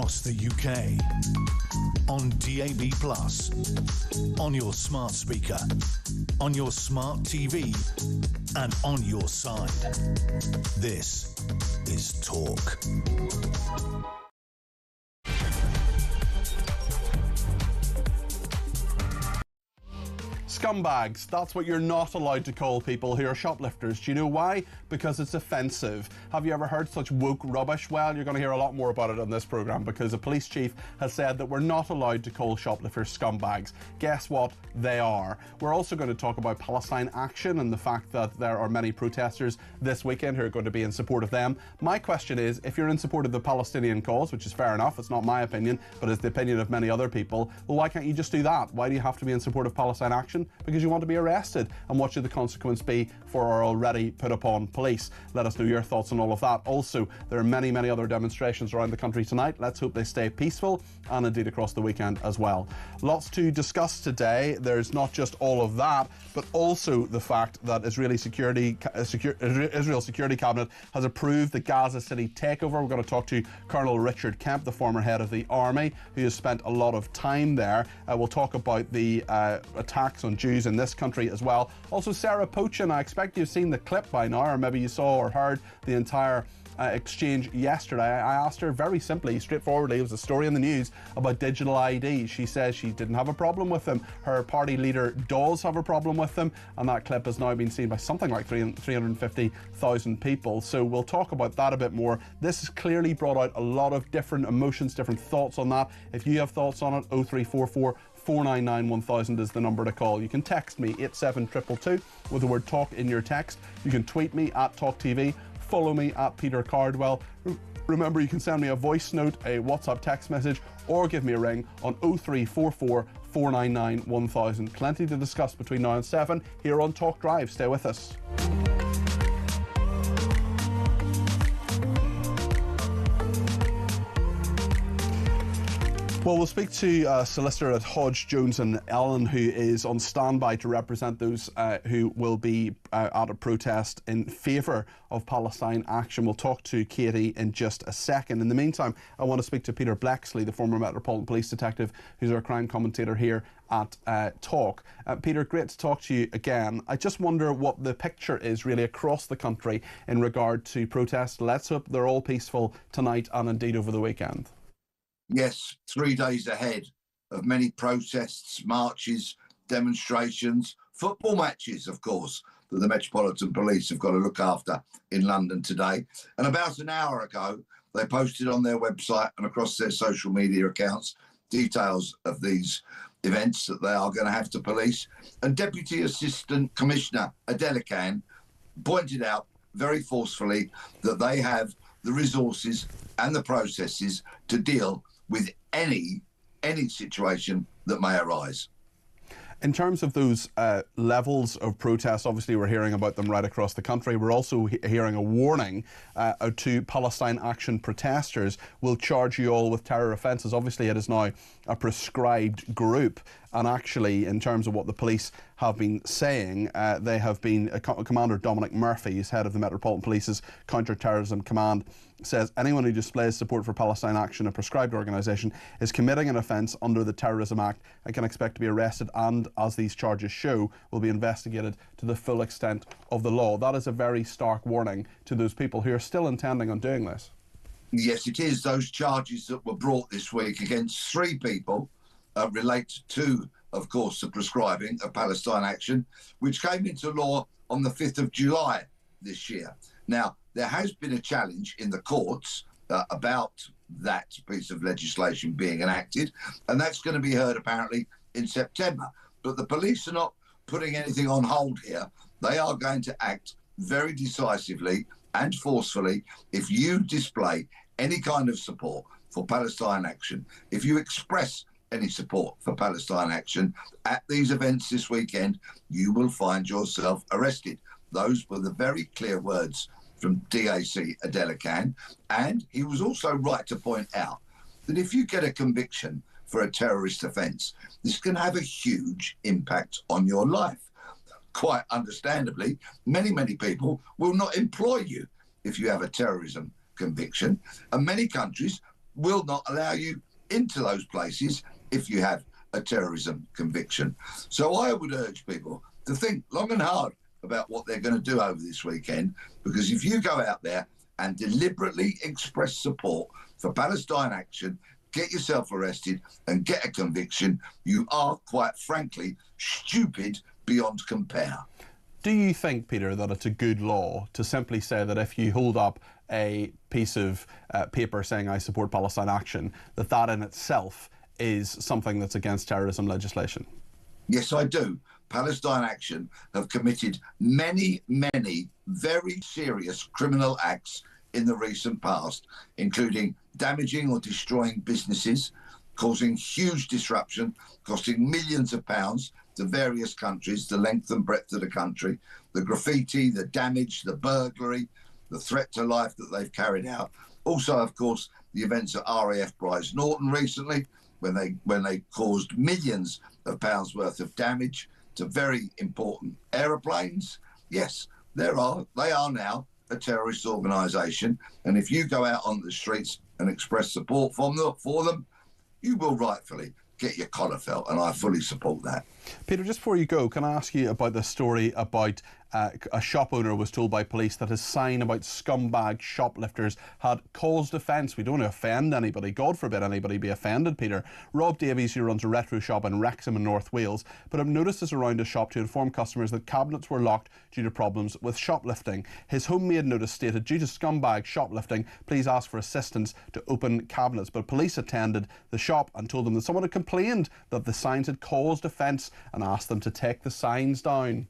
across the UK, on DAB+, on your smart speaker, on your smart TV, and on your side. This is Talk. Scumbags, that's what you're not allowed to call people who are shoplifters. Do you know why? Because it's offensive. Have you ever heard such woke rubbish? Well, you're going to hear a lot more about it on this programme, because a police chief has said that we're not allowed to call shoplifters scumbags. Guess what? They are. We're also going to talk about Palestine Action and the fact that there are many protesters this weekend who are going to be in support of them. My question is, if you're in support of the Palestinian cause, which is fair enough, it's not my opinion, but it's the opinion of many other people, well, why can't you just do that? Why do you have to be in support of Palestine Action? Because you want to be arrested, and what should the consequence be for our already put upon police? Let us know your thoughts on all of that. Also, there are many other demonstrations around the country tonight. Let's hope they stay peaceful, and indeed across the weekend as well. Lots to discuss today. There's not just all of that, but also the fact that Israel Security Cabinet has approved the Gaza City takeover. We're going to talk to Colonel Richard Kemp, the former head of the army, who has spent a lot of time there. We'll talk about the attacks on Jews in this country as well. Also, Sarah Pochin, I expect you've seen the clip by now, or maybe you saw or heard the entire exchange yesterday. I asked her very simply, straightforwardly, it was a story in the news about digital ID. She says she didn't have a problem with them. Her party leader does have a problem with them, and that clip has now been seen by something like 350,000 people. So we'll talk about that a bit more. This has clearly brought out a lot of different emotions, different thoughts on that. If you have thoughts on it, 0344 499 1000 is the number to call. You can text me 87222 with the word talk in your text. You can tweet me at talkTV. Follow me at Peter Cardwell. Remember, you can send me a voice note, a WhatsApp text message, or give me a ring on 0344 499 1000. Plenty to discuss between now and 7 here on Talk Drive. Stay with us. Well, we'll speak to a solicitor at Hodge, Jones and Allen, who is on standby to represent those who will be at a protest in favour of Palestine Action. We'll talk to Katie in just a second. In the meantime, I want to speak to Peter Blexley, the former Metropolitan Police detective, who's our crime commentator here at Talk. Peter, great to talk to you again. I just wonder what the picture is really across the country in regard to protests. Let's hope they're all peaceful tonight and indeed over the weekend. Yes, 3 days ahead of many protests, marches, demonstrations, football matches, of course, that the Metropolitan Police have got to look after in London today. And about an hour ago, they posted on their website and across their social media accounts details of these events that they are going to have to police. And Deputy Assistant Commissioner Adela Khan pointed out very forcefully that they have the resources and the processes to deal with any situation that may arise. In terms of those levels of protests, obviously we're hearing about them right across the country. We're also hearing a warning to Palestine Action protesters. We'll charge you all with terror offences. Obviously it is now a prescribed group, and actually in terms of what the police have been saying, they have been, Commander Dominic Murphy, who's head of the Metropolitan Police's Counter-Terrorism Command, says anyone who displays support for Palestine Action, a prescribed organisation, is committing an offence under the Terrorism Act and can expect to be arrested and, as these charges show, will be investigated to the full extent of the law. That is a very stark warning to those people who are still intending on doing this. Yes, it is. Those charges that were brought this week against 3 people relate to, of course, the prescribing of Palestine Action, which came into law on the 5th of July this year. Now, there has been a challenge in the courts about that piece of legislation being enacted, and that's going to be heard apparently in September. But the police are not putting anything on hold here. They are going to act very decisively and forcefully if you display any kind of support for Palestine Action, if you express any support for Palestine Action at these events this weekend, you will find yourself arrested. Those were the very clear words from DAC Adela Khan. And he was also right to point out that if you get a conviction for a terrorist offence, this can have a huge impact on your life. Quite understandably, many people will not employ you if you have a terrorism conviction. And many countries will not allow you into those places if you have a terrorism conviction. So I would urge people to think long and hard about what they're going to do over this weekend, because if you go out there and deliberately express support for Palestine action, get yourself arrested and get a conviction, you are, quite frankly, stupid beyond compare. Do you think, Peter, that it's a good law to simply say that if you hold up a piece of paper saying I support Palestine action, that that in itself is something that's against terrorism legislation? Yes, I do. Palestine Action have committed many, many very serious criminal acts in the recent past, including damaging or destroying businesses, causing huge disruption, costing millions of pounds to various countries, the length and breadth of the country, the graffiti, the damage, the burglary, the threat to life that they've carried out. Also, of course, the events at RAF Bryce Norton recently, when they caused millions of pounds worth of damage to very important aeroplanes. Yes, they are now a terrorist organisation, and if you go out on the streets and express support for them, you will rightfully get your collar felt, and I fully support that. Peter, just before you go, can I ask you about the story about a shop owner was told by police that his sign about scumbag shoplifters had caused offence. We don't want to offend anybody. God forbid anybody be offended, Peter. Rob Davies, who runs a retro shop in Wrexham in North Wales, put up notices around his shop to inform customers that cabinets were locked due to problems with shoplifting. His homemade notice stated, due to scumbag shoplifting, please ask for assistance to open cabinets. But police attended the shop and told them that someone had complained that the signs had caused offence and asked them to take the signs down.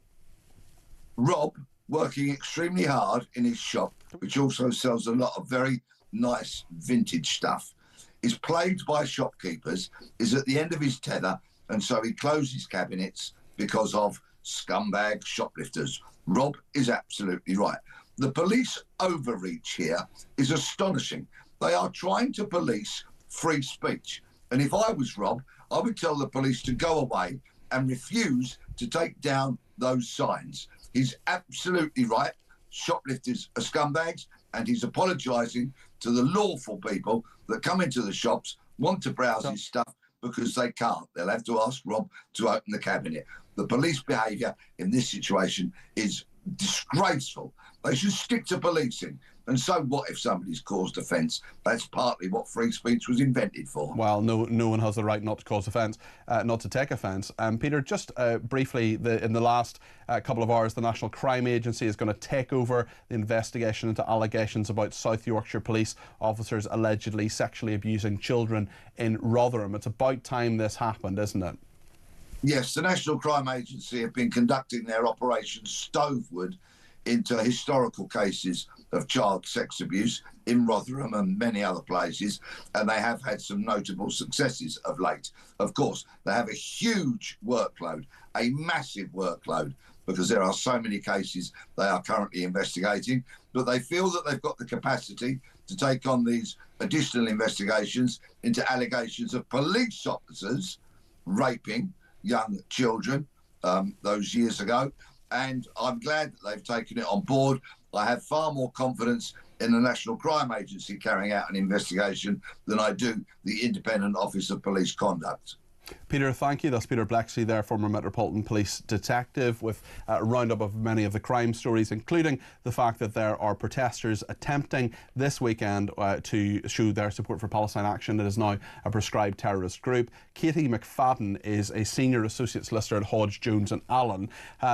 Rob, working extremely hard in his shop, which also sells a lot of very nice vintage stuff, is plagued by shopkeepers, is at the end of his tether, and so he closes cabinets because of scumbag shoplifters. Rob is absolutely right. The police overreach here is astonishing. They are trying to police free speech. And if I was Rob, I would tell the police to go away and refuse to take down those signs. He's absolutely right. Shoplifters are scumbags, and he's apologising to the lawful people that come into the shops, want to browse his stuff because they can't. They'll have to ask Rob to open the cabinet. The police behaviour in this situation is disgraceful. They should stick to policing. And so what if somebody's caused offence? That's partly what free speech was invented for. Well, no one has the right not to cause offence, not to take offence. Peter, just briefly, in the last couple of hours, the National Crime Agency is going to take over the investigation into allegations about South Yorkshire police officers allegedly sexually abusing children in Rotherham. It's about time this happened, isn't it? Yes, the National Crime Agency have been conducting their Operation Stovewood into historical cases of child sex abuse in Rotherham and many other places, and they have had some notable successes of late. Of course, they have a huge workload, a massive workload, because there are so many cases they are currently investigating, but they feel that they've got the capacity to take on these additional investigations into allegations of police officers raping young children those years ago. And I'm glad that they've taken it on board. I have far more confidence in the National Crime Agency carrying out an investigation than I do the Independent Office of Police Conduct. Peter, thank you. That's Peter Blexley there, former Metropolitan Police detective, with a roundup of many of the crime stories, including the fact that there are protesters attempting this weekend to show their support for Palestine Action. It is now a proscribed terrorist group. Katie McFadden is a senior associate solicitor at Hodge, Jones and Allen.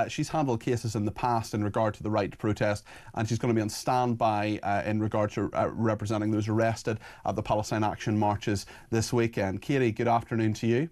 She's handled cases in the past in regard to the right to protest, and she's going to be on standby in regard to representing those arrested at the Palestine Action marches this weekend. Katie, good afternoon to you.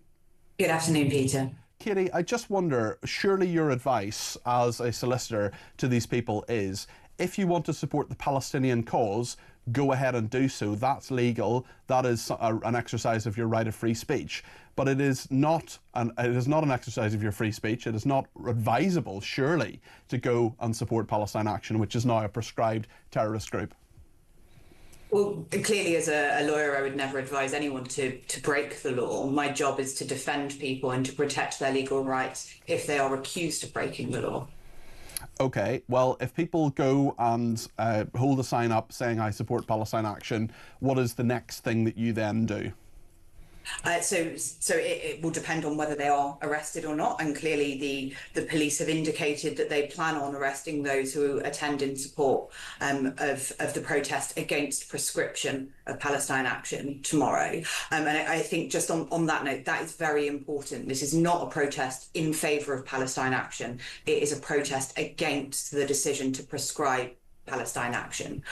Good afternoon, Peter. Katie, I just wonder, surely your advice as a solicitor to these people is, if you want to support the Palestinian cause, go ahead and do so. That's legal. That is an exercise of your right of free speech. But it is not an exercise of your free speech. It is not advisable, surely, to go and support Palestine Action, which is now a proscribed terrorist group. Well, clearly as a lawyer, I would never advise anyone to break the law. My job is to defend people and to protect their legal rights if they are accused of breaking the law. Okay, well, if people go and hold a sign up saying I support Palestine Action, what is the next thing that you then do? So it will depend on whether they are arrested or not, and clearly the police have indicated that they plan on arresting those who attend in support of the protest against prescription of Palestine Action tomorrow. And I think just on that note, that is very important. This is not a protest in favour of Palestine Action. It is a protest against the decision to prescribe Palestine Action.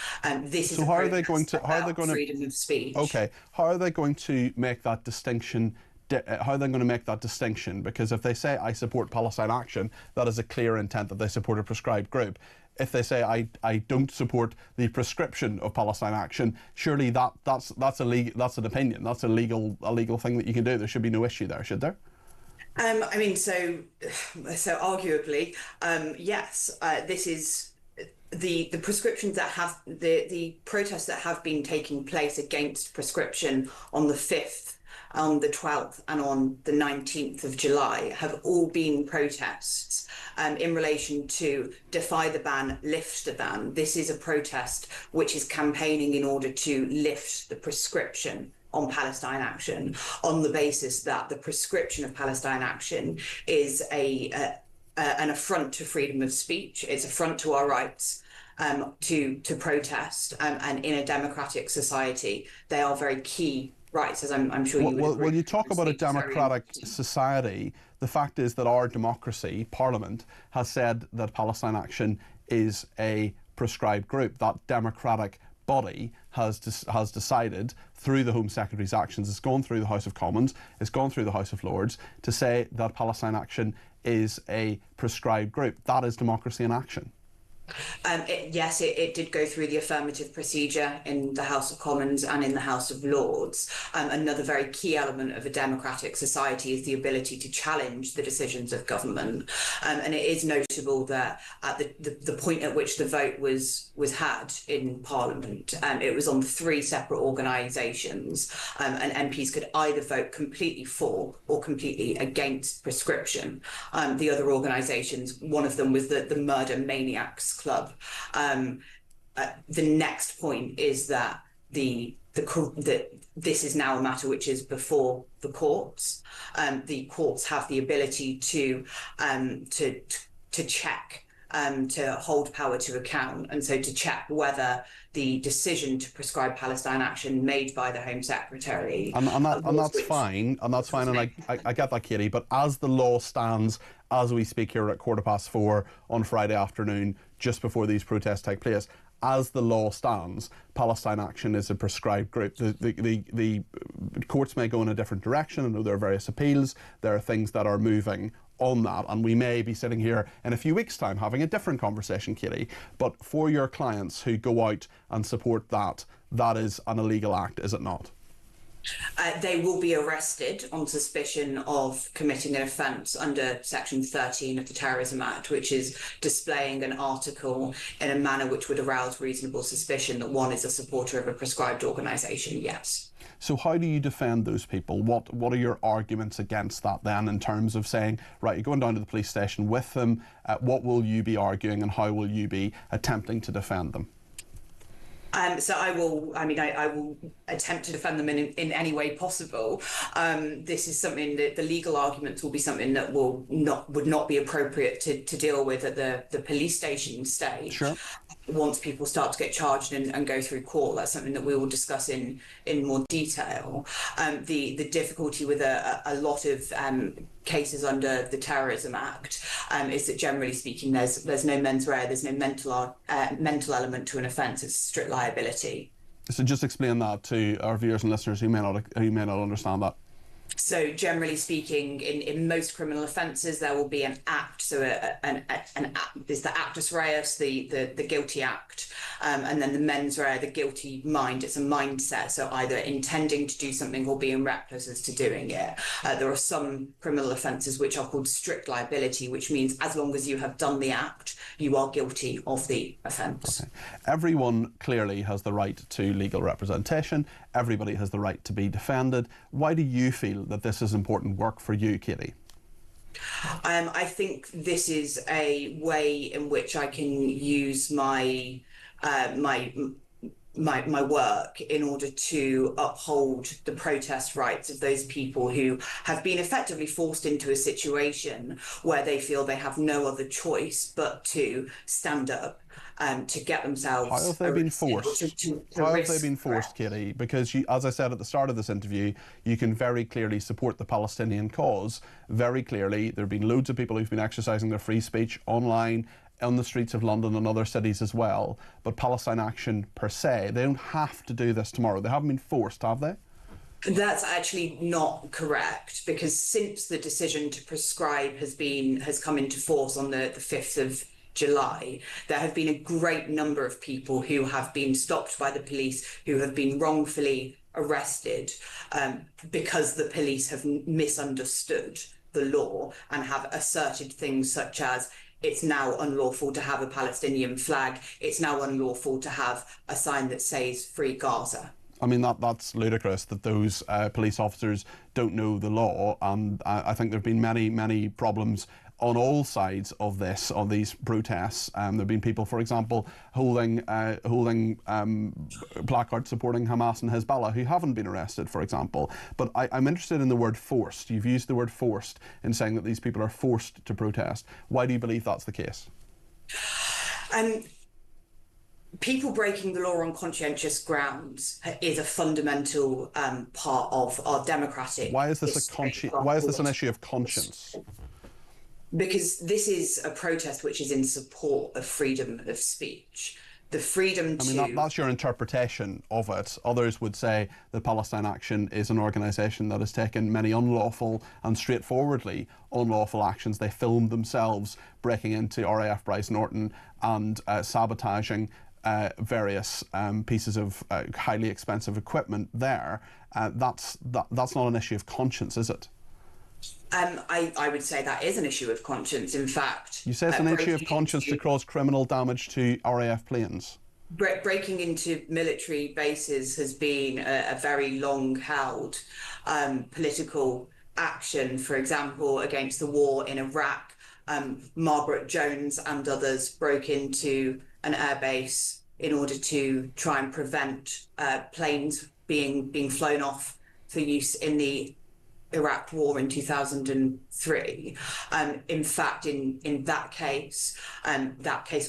This is so how are they going to freedom of speech. Okay, how are they going to make that distinction? How are they going to make that distinction? Because if they say I support Palestine Action, that is a clear intent that they support a prescribed group. If they say I don't support the prescription of Palestine Action, surely that's an opinion. That's a legal thing that you can do. There should be no issue there, should there? I mean, so arguably, yes. This is. The prescriptions that have the protests that have been taking place against prescription on the 5th, on the 12th and on the 19th of July have all been protests in relation to defy the ban, lift the ban. This is a protest which is campaigning in order to lift the prescription on Palestine Action on the basis that the prescription of Palestine Action is an affront to freedom of speech. It's an affront to our rights to protest, and in a democratic society, they are very key rights, as I'm sure you would agree. When you talk about a democratic society, the fact is that our democracy, Parliament, has said that Palestine Action is a prescribed group. That democratic body has decided through the Home Secretary's actions, it's gone through the House of Commons, it's gone through the House of Lords to say that Palestine Action is a prescribed group. That is democracy in action. Yes, it did go through the affirmative procedure in the House of Commons and in the House of Lords. Another very key element of a democratic society is the ability to challenge the decisions of government. And it is notable that at the point at which the vote was had in Parliament, it was on 3 separate organisations, and MPs could either vote completely for or completely against prescription. The other organisations, one of them was the Murder Maniacs Club. The next point is that this is now a matter which is before the courts. The courts have the ability to check, to hold power to account, and so to check whether the decision to prescribe Palestine Action made by the Home Secretary and that's fine, and I get that, Katie. But as the law stands, as we speak here at 4:15 on Friday afternoon, just before these protests take place, as the law stands, Palestine Action is a prescribed group. The courts may go in a different direction. I know there are various appeals. There are things that are moving on that, and we may be sitting here in a few weeks' time having a different conversation, Katie. But for your clients who go out and support that, that is an illegal act, is it not? They will be arrested on suspicion of committing an offence under Section 13 of the Terrorism Act, which is displaying an article in a manner which would arouse reasonable suspicion that one is a supporter of a prescribed organisation, yes. So how do you defend those people? What are your arguments against that then, in terms of saying, right, you're going down to the police station with them, what will you be arguing and how will you be attempting to defend them? So I will attempt to defend them in any way possible. This is something that the legal arguments will be something that would not be appropriate to deal with at the police station stage. Sure. Once people start to get charged and go through court, that's something that we will discuss in more detail. The difficulty with a lot of cases under the Terrorism Act is that, generally speaking, there's no mens rea, there's no mental element to an offence. It's strict liability. So just explain that to our viewers and listeners who may not understand that. So generally speaking, in most criminal offences, there will be an act. So an act, there's the actus reus, the guilty act, and then the mens rea, the guilty mind. It's a mindset. So either intending to do something or being reckless as to doing it. There are some criminal offences which are called strict liability, which means as long as you have done the act, you are guilty of the offence. Okay. Everyone clearly has the right to legal representation. Everybody has the right to be defended. Why do you feel that this is important work for you, Katie? I think this is a way in which I can use my work in order to uphold the protest rights of those people who have been effectively forced into a situation where they feel they have no other choice but to stand up to get themselves. How have they been forced? How have they been forced, Katie? Because you, as I said at the start of this interview, you can very clearly support the Palestinian cause. Very clearly, there have been loads of people who've been exercising their free speech online, on the streets of London and other cities as well. But Palestine Action per se, they don't have to do this tomorrow. They haven't been forced, have they? That's actually not correct, because since the decision to prescribe has come into force on the 5th of July, there have been a great number of people who have been stopped by the police, who have been wrongfully arrested because the police have misunderstood the law and have asserted things such as, it's now unlawful to have a Palestinian flag, it's now unlawful to have a sign that says Free Gaza. I mean, that's ludicrous that those police officers don't know the law, and I think there have been many problems on all sides of this, on these protests. There have been people, for example, holding placards supporting Hamas and Hezbollah who haven't been arrested, for example. But I'm interested in the word forced. You've used the word forced in saying that these people are forced to protest. Why do you believe that's the case? People breaking the law on conscientious grounds is a fundamental part of our democratic. Why is this why is this an issue of conscience? Because this is a protest which is in support of freedom of speech. The freedom to... I mean, that's your interpretation of it. Others would say the Palestine Action is an organisation that has taken many unlawful and straightforwardly unlawful actions. They filmed themselves breaking into RAF Bryce Norton and sabotaging various pieces of highly expensive equipment there. That's not an issue of conscience, is it? I would say that is an issue of conscience. In fact, you say it's an issue of conscience to cause criminal damage to RAF planes. Breaking into military bases has been a very long-held political action. For example, against the war in Iraq, Margaret Jones and others broke into an airbase in order to try and prevent planes being flown off for use in the Iraq war in 2003. In fact, in that case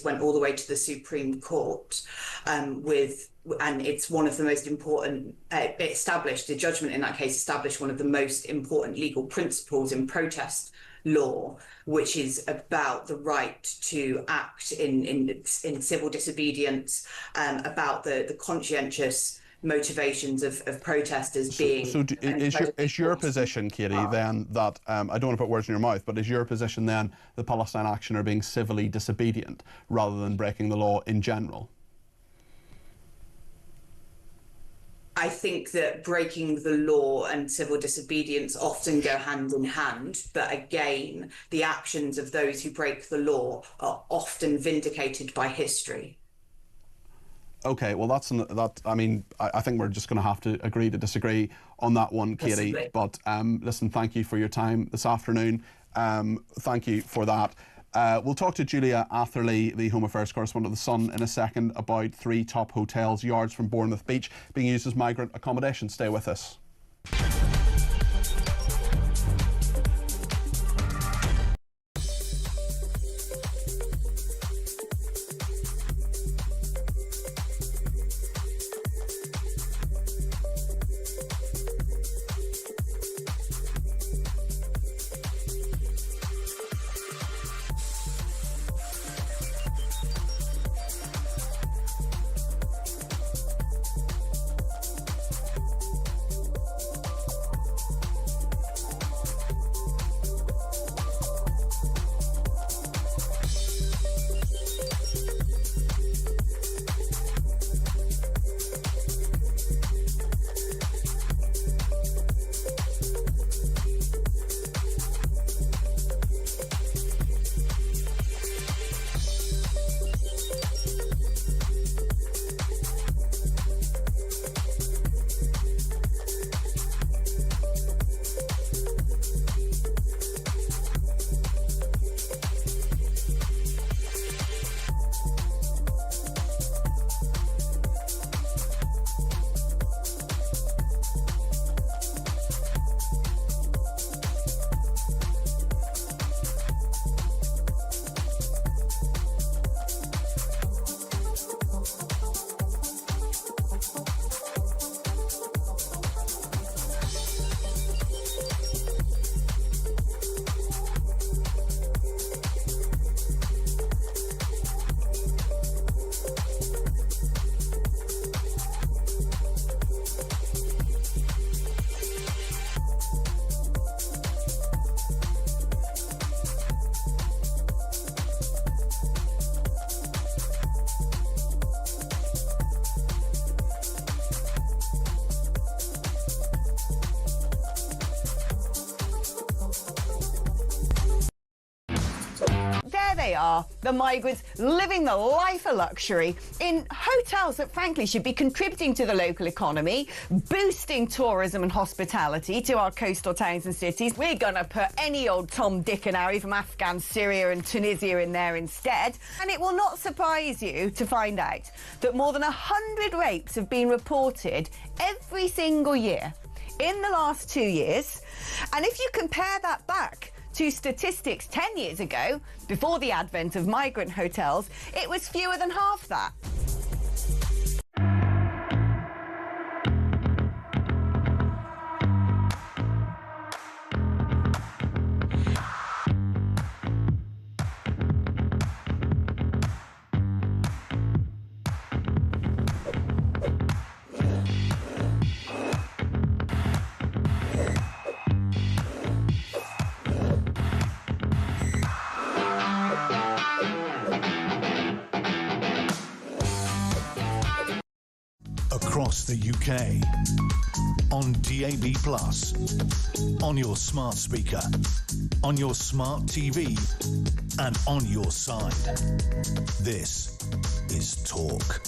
went all the way to the Supreme Court and it's one of the most important, the judgment in that case established one of the most important legal principles in protest law, which is about the right to act in civil disobedience, about the conscientious motivations of protesters being... So is your position, Katie, then that, I don't want to put words in your mouth, but is your position then the Palestine Action are being civilly disobedient rather than breaking the law in general? I think that breaking the law and civil disobedience often go hand in hand, but again, the actions of those who break the law are often vindicated by history. Okay, well, I mean, I think we're just going to have to agree to disagree on that one, Katie. Possibly. But listen, thank you for your time this afternoon. Thank you for that. We'll talk to Julia Atherley, the Home Affairs correspondent of The Sun, in a second about 3 top hotels yards from Bournemouth Beach being used as migrant accommodation. Stay with us. There they are, the migrants living the life of luxury in hotels that frankly should be contributing to the local economy, boosting tourism and hospitality to our coastal towns and cities. We're going to put any old Tom, Dick and Harry from Afghan, Syria and Tunisia in there instead. And it will not surprise you to find out that more than 100 rapes have been reported every single year in the last 2 years. And if you compare that back to statistics 10 years ago, before the advent of migrant hotels, it was fewer than half that. Across the UK, on DAB+, on your smart speaker, on your smart TV, and on your side. This is Talk.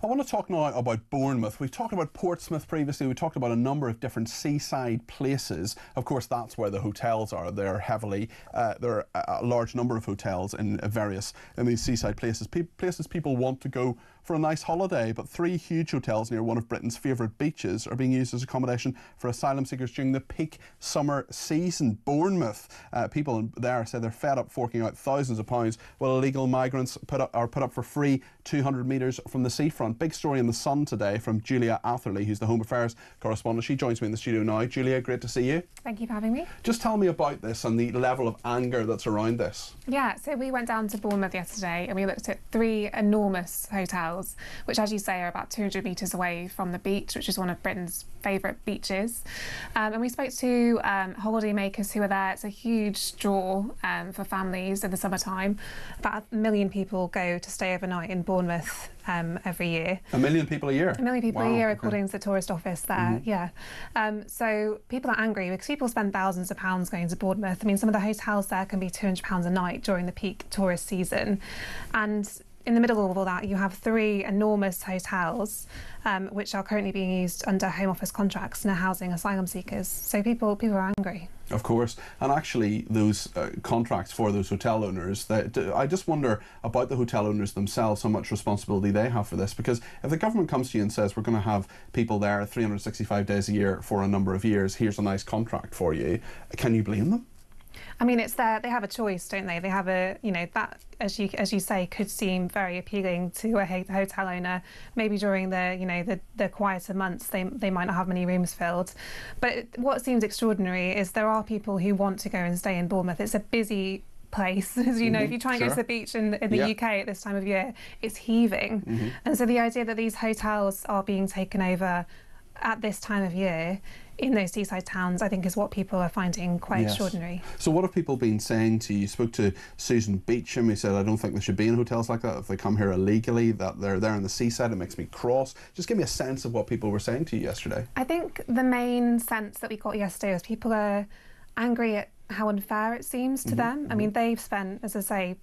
I want to talk now about Bournemouth. We've talked about Portsmouth previously. We talked about a number of different seaside places. Of course, that's where the hotels are. They're heavily, there are a large number of hotels in these seaside places. Places people want to go for a nice holiday, but 3 huge hotels near one of Britain's favourite beaches are being used as accommodation for asylum seekers during the peak summer season. Bournemouth, people there say they're fed up forking out thousands of pounds while illegal migrants are put up for free 200 metres from the seafront. Big story in The Sun today from Julia Atherley, who's the Home Affairs correspondent. She joins me in the studio now. Julia, great to see you. Thank you for having me. Just tell me about this and the level of anger that's around this. Yeah, so we went down to Bournemouth yesterday and we looked at 3 enormous hotels, which, as you say, are about 200 metres away from the beach, which is one of Britain's favourite beaches. And we spoke to holidaymakers who were there. It's a huge draw for families in the summertime. About 1 million people go to stay overnight in Bournemouth every year. 1 million people a year? 1 million people wow, a year, okay. according to the tourist office there, yeah. So people are angry because people spend thousands of pounds going to Bournemouth. I mean, some of the hotels there can be £200 a night during the peak tourist season. And in the middle of all that, you have 3 enormous hotels which are currently being used under Home Office contracts and are housing asylum seekers. So people are angry. Of course, and actually those contracts for those hotel owners, I just wonder about the hotel owners themselves, how much responsibility they have for this, because if the government comes to you and says we're going to have people there 365 days a year for a number of years, here's a nice contract for you, can you blame them? I mean, it's there. They have a choice, don't they? They have a, that, as you say, could seem very appealing to a hotel owner. Maybe during the quieter months, they might not have many rooms filled. But what seems extraordinary is there are people who want to go and stay in Bournemouth. It's a busy place, as you know. If you try and go to the beach in the UK at this time of year, it's heaving. And so the idea that these hotels are being taken over at this time of year in those seaside towns, I think, is what people are finding quite extraordinary. So what have people been saying to you? You spoke to Susan Beecham, who said, I don't think they should be in hotels like that if they come here illegally, that they're there in the seaside, it makes me cross. Just give me a sense of what people were saying to you yesterday. I think the main sense that we got yesterday was people are angry at how unfair it seems to them. I mean, they've spent, as I say,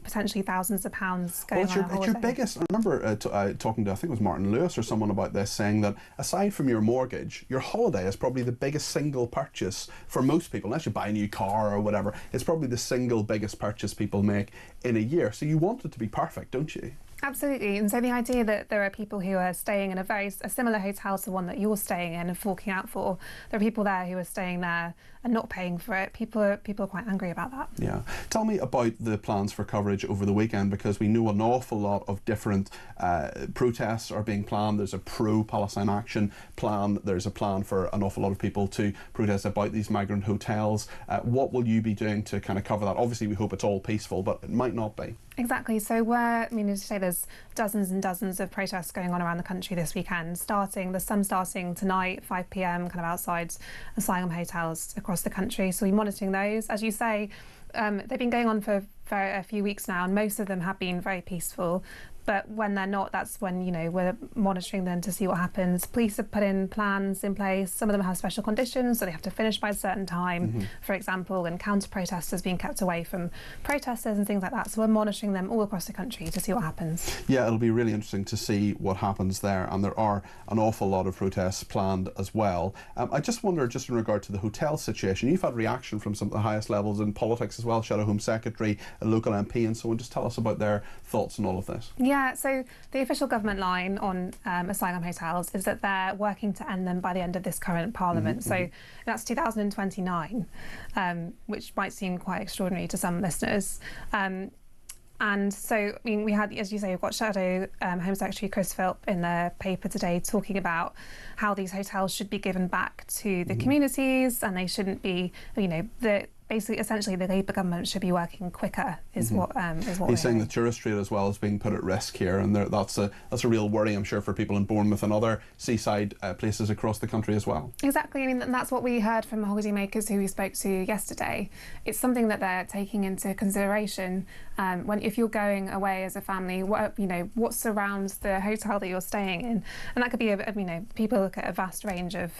potentially thousands of pounds going on a holiday. It's your biggest. I remember talking to, I think it was Martin Lewis or someone about this, saying that aside from your mortgage, your holiday is probably the biggest single purchase for most people, unless you buy a new car or whatever. It's probably the single biggest purchase people make in a year. So you want it to be perfect, don't you? Absolutely. And so the idea that there are people who are staying in a similar hotel to the one that you're staying in and forking out for, there are people there who are staying there and not paying for it. People are quite angry about that. Yeah. Tell me about the plans for coverage over the weekend, because we know an awful lot of different protests are being planned. There's a pro-Palestine action plan. There's a plan for an awful lot of people to protest about these migrant hotels. What will you be doing to kind of cover that? Obviously, we hope it's all peaceful, but it might not be. Exactly. So as you say, there's dozens and dozens of protests going on around the country this weekend. There's some starting tonight, 5 p.m, kind of outside asylum hotels across the country. So we're monitoring those. As you say, they've been going on for a few weeks now, and most of them have been very peaceful. But when they're not, that's when, you know, we're monitoring them to see what happens. Police have put in plans in place. Some of them have special conditions, so they have to finish by a certain time, for example, and counter-protesters being kept away from protesters and things like that. So we're monitoring them all across the country to see what happens. Yeah, it'll be really interesting to see what happens there, and there are an awful lot of protests planned as well. I just wonder, just in regard to the hotel situation, you've had reaction from some of the highest levels in politics as well, Shadow Home Secretary, a local MP and so on. Just tell us about their thoughts on all of this. Yeah, so the official government line on asylum hotels is that they're working to end them by the end of this current Parliament. So that's 2029, which might seem quite extraordinary to some listeners. And so, I mean, we had, as you say, we've got Shadow Home Secretary Chris Philp in the paper today talking about how these hotels should be given back to the communities, and they shouldn't be, you know, basically, essentially, the Labour government should be working quicker, is what he's saying. The tourist trade as well is being put at risk here, and that's a real worry, I'm sure, for people in Bournemouth and other seaside places across the country as well. Exactly. I mean, that's what we heard from holidaymakers who we spoke to yesterday. It's something that they're taking into consideration if you're going away as a family. What surrounds the hotel that you're staying in, and that could be people look at a vast range of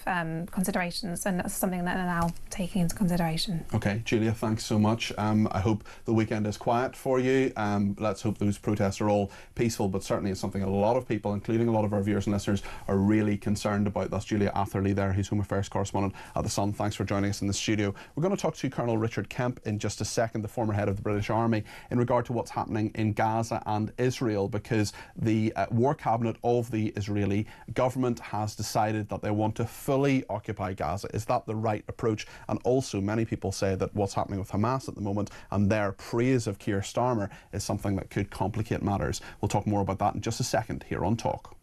considerations, and that's something that they're now taking into consideration. Okay. Julia, thanks so much. I hope the weekend is quiet for you. Let's hope those protests are all peaceful, but certainly it's something a lot of people, including a lot of our viewers and listeners, are really concerned about. That's Julia Atherley there, who's Home Affairs correspondent at The Sun. Thanks for joining us in the studio. We're going to talk to Colonel Richard Kemp in just a second, the former head of the British Army, in regard to what's happening in Gaza and Israel, because the War Cabinet of the Israeli government has decided that they want to fully occupy Gaza. Is that the right approach? And also, many people say that what's happening with Hamas at the moment and their praise of Keir Starmer is something that could complicate matters. We'll talk more about that in just a second here on Talk.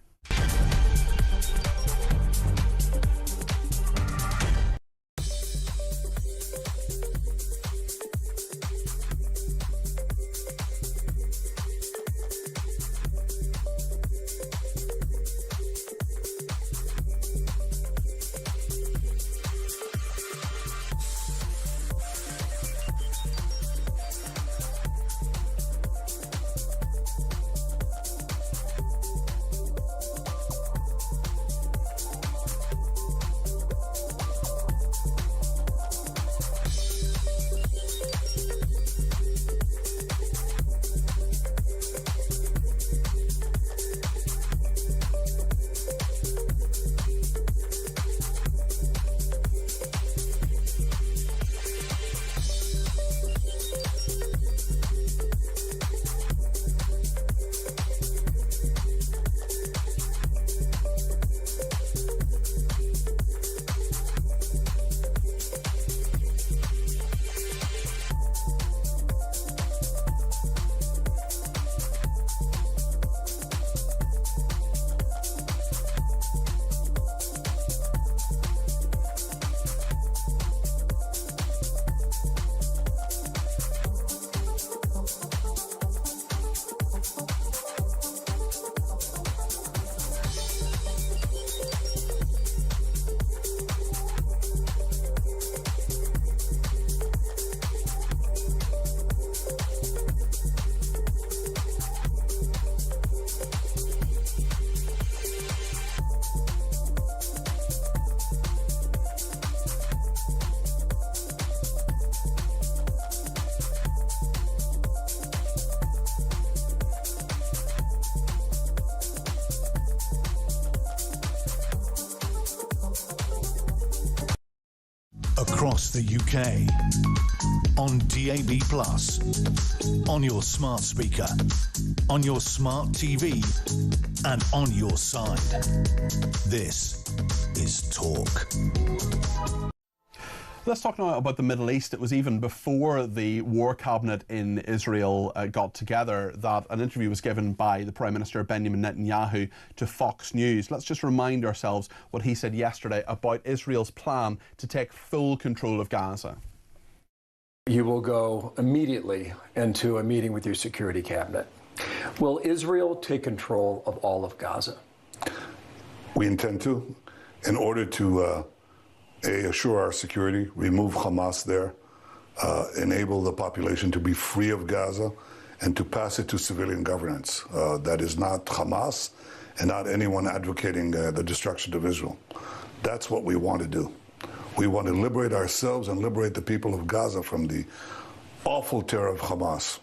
Across the UK, on DAB+, on your smart speaker, on your smart TV, and on your side. This is Talk. Let's talk now about the Middle East. It was even before the War Cabinet in Israel got together that an interview was given by the Prime Minister Benjamin Netanyahu to Fox News. Let's just remind ourselves what he said yesterday about Israel's plan to take full control of Gaza. You will go immediately into a meeting with your security cabinet. Will Israel take control of all of Gaza? We intend to, in order to assure our security, remove Hamas there, enable the population to be free of Gaza, and to pass it to civilian governance. That is not Hamas and not anyone advocating the destruction of Israel. That's what we want to do. We want to liberate ourselves and liberate the people of Gaza from the awful terror of Hamas.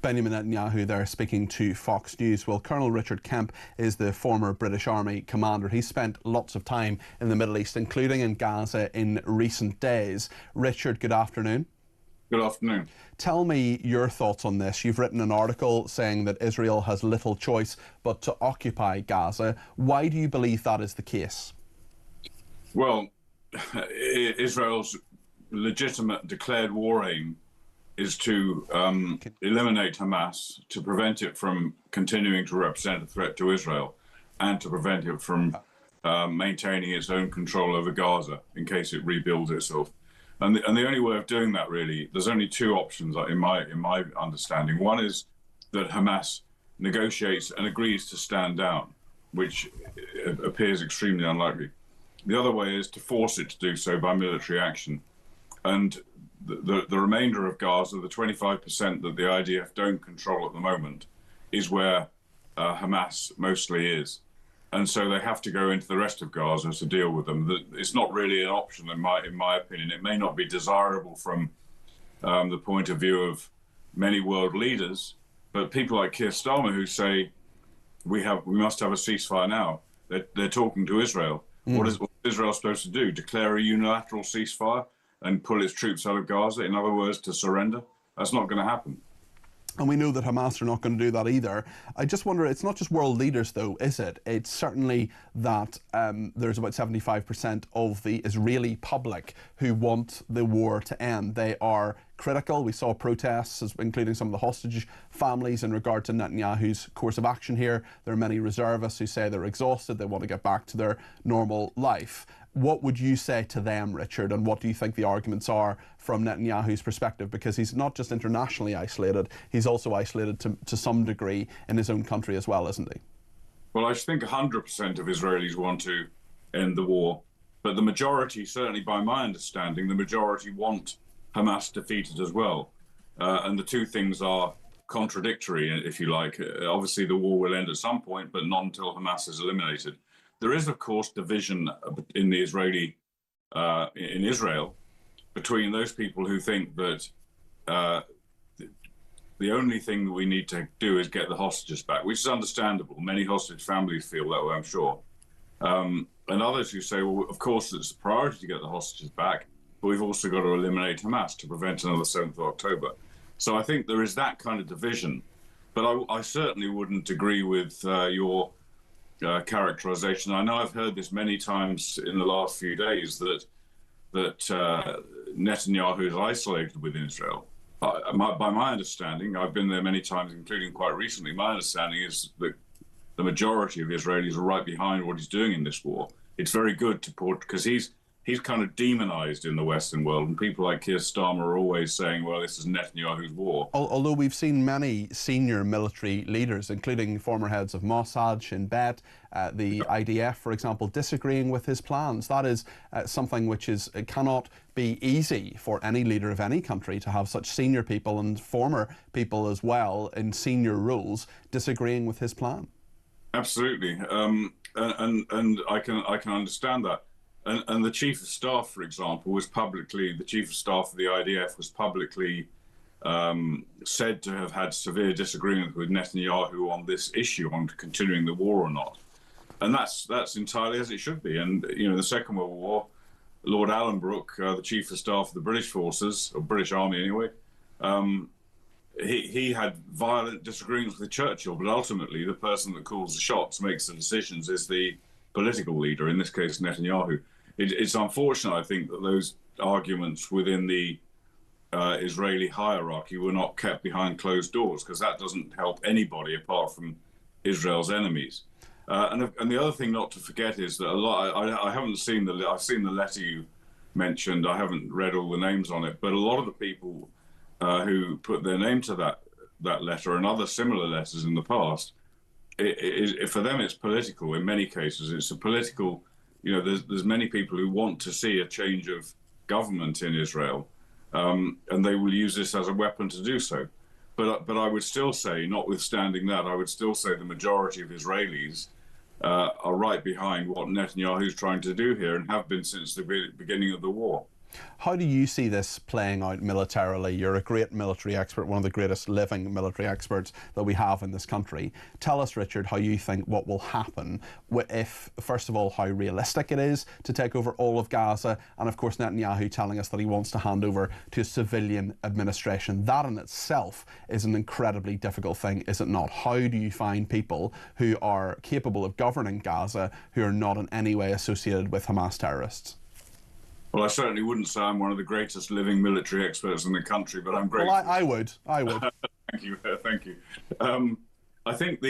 Benjamin Netanyahu there speaking to Fox News. Well, Colonel Richard Kemp is the former British Army commander. He spent lots of time in the Middle East, including in Gaza in recent days. Richard, good afternoon. Good afternoon. Tell me your thoughts on this. You've written an article saying that Israel has little choice but to occupy Gaza. Why do you believe that is the case? Well, Israel's legitimate declared war aim is to eliminate Hamas, to prevent it from continuing to represent a threat to Israel, and to prevent it from maintaining its own control over Gaza in case it rebuilds itself. And the only way of doing that, really, there's only two options in my understanding. One is that Hamas negotiates and agrees to stand down, which appears extremely unlikely. The other way is to force it to do so by military action. And the remainder of Gaza, the 25% that the IDF don't control at the moment, is where Hamas mostly is. And so they have to go into the rest of Gaza to deal with them. It's not really an option, in my opinion. It may not be desirable from the point of view of many world leaders, but people like Keir Starmer who say we must have a ceasefire now. They're talking to Israel. What is Israel supposed to do? Declare a unilateral ceasefire and pull its troops out of Gaza? In other words, to surrender? That's not going to happen. And we know that Hamas are not going to do that either. I just wonder, it's not just world leaders though, is it? It's certainly that there's about 75% of the Israeli public who want the war to end. They are critical. We saw protests, including some of the hostage families, in regard to Netanyahu's course of action here. There are many reservists who say they're exhausted, they want to get back to their normal life. What would you say to them, Richard, and what do you think the arguments are from Netanyahu's perspective? Because he's not just internationally isolated, he's also isolated to some degree in his own country as well, isn't he? Well, I think 100% of Israelis want to end the war, but the majority, certainly by my understanding, the majority want Hamas defeated as well. And the two things are contradictory, if you like. Obviously, the war will end at some point, but not until Hamas is eliminated. There is, of course, division in the in Israel between those people who think that the only thing that we need to do is get the hostages back, which is understandable. Many hostage families feel that way, I'm sure. And others who say, well, of course, it's a priority to get the hostages back, but we've also got to eliminate Hamas to prevent another 7th of October. So I think there is that kind of division. But I certainly wouldn't agree with your characterization. I know I've heard this many times in the last few days that Netanyahu is isolated within Israel. By my understanding, I've been there many times, including quite recently, my understanding is that the majority of Israelis are right behind what he's doing in this war. It's very good to put, because he's kind of demonized in the Western world, and people like Keir Starmer are always saying, well, this is Netanyahu's war. Although we've seen many senior military leaders, including former heads of Mossad, Shin Bet, the IDF, for example, disagreeing with his plans. That is something which it cannot be easy for any leader of any country to have such senior people and former people as well in senior roles disagreeing with his plan. Absolutely, and I can understand that. And the Chief of Staff, for example, the Chief of Staff of the IDF was publicly said to have had severe disagreement with Netanyahu on this issue, on continuing the war or not. And that's entirely as it should be. And, the Second World War, Lord Allenbrook, the Chief of Staff of the British Forces, or British Army anyway, he had violent disagreements with Churchill, but ultimately the person that calls the shots, makes the decisions, is the political leader, in this case Netanyahu. It's unfortunate, I think, that those arguments within the Israeli hierarchy were not kept behind closed doors, because that doesn't help anybody apart from Israel's enemies. And the other thing not to forget is that I haven't seen I've seen the letter you mentioned. I haven't read all the names on it, but a lot of the people who put their name to that letter and other similar letters in the past, for them it's political. In many cases, it's a political. There's many people who want to see a change of government in Israel, and they will use this as a weapon to do so. But I would still say, notwithstanding that, I would still say the majority of Israelis are right behind what Netanyahu is trying to do here and have been since the beginning of the war. How do you see this playing out militarily? You're a great military expert, one of the greatest living military experts that we have in this country. Tell us, Richard, how you think what will happen if, first of all, how realistic it is to take over all of Gaza, and of course Netanyahu telling us that he wants to hand over to a civilian administration. That in itself is an incredibly difficult thing, is it not? How do you find people who are capable of governing Gaza who are not in any way associated with Hamas terrorists? Well, I certainly wouldn't say I'm one of the greatest living military experts in the country, but I'm grateful. Well, I would. Thank you, thank you. I think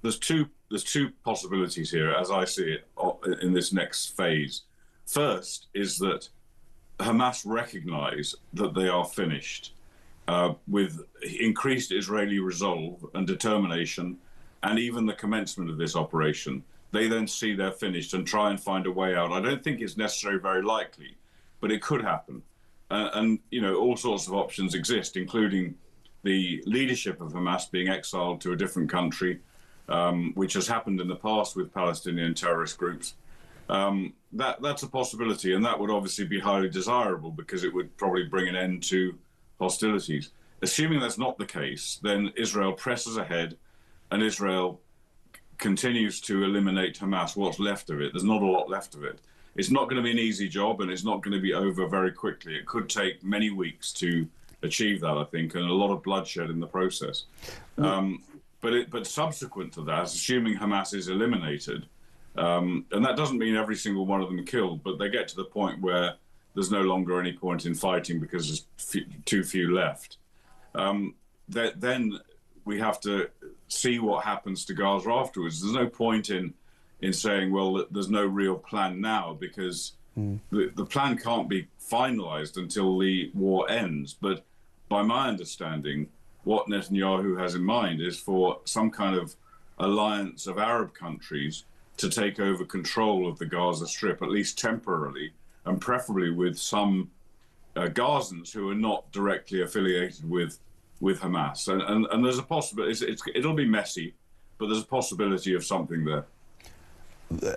there's two possibilities here, as I see it, in this next phase. First is that Hamas recognise that they are finished with increased Israeli resolve and determination, and even the commencement of this operation. They then see they're finished and try and find a way out. I don't think it's necessarily very likely, but it could happen. And you know, all sorts of options exist, including the leadership of Hamas being exiled to a different country, which has happened in the past with Palestinian terrorist groups. That's a possibility, and that would obviously be highly desirable because it would probably bring an end to hostilities. Assuming that's not the case, then Israel presses ahead, and Israel continues to eliminate Hamas, what's left of it. There's not a lot left of it. It's not going to be an easy job, and it's not going to be over very quickly. It could take many weeks to achieve that, I think, and a lot of bloodshed in the process. But subsequent to that, assuming Hamas is eliminated, and that doesn't mean every single one of them killed, but they get to the point where there's no longer any point in fighting because there's too few left. Then we have to see what happens to Gaza afterwards. There's no point in saying, well, there's no real plan now, because the plan can't be finalized until the war ends. But by my understanding, what Netanyahu has in mind is for some kind of alliance of Arab countries to take over control of the Gaza Strip, at least temporarily, and preferably with some Gazans who are not directly affiliated with Hamas. And there's a possibility, it'll be messy, but there's a possibility of something there.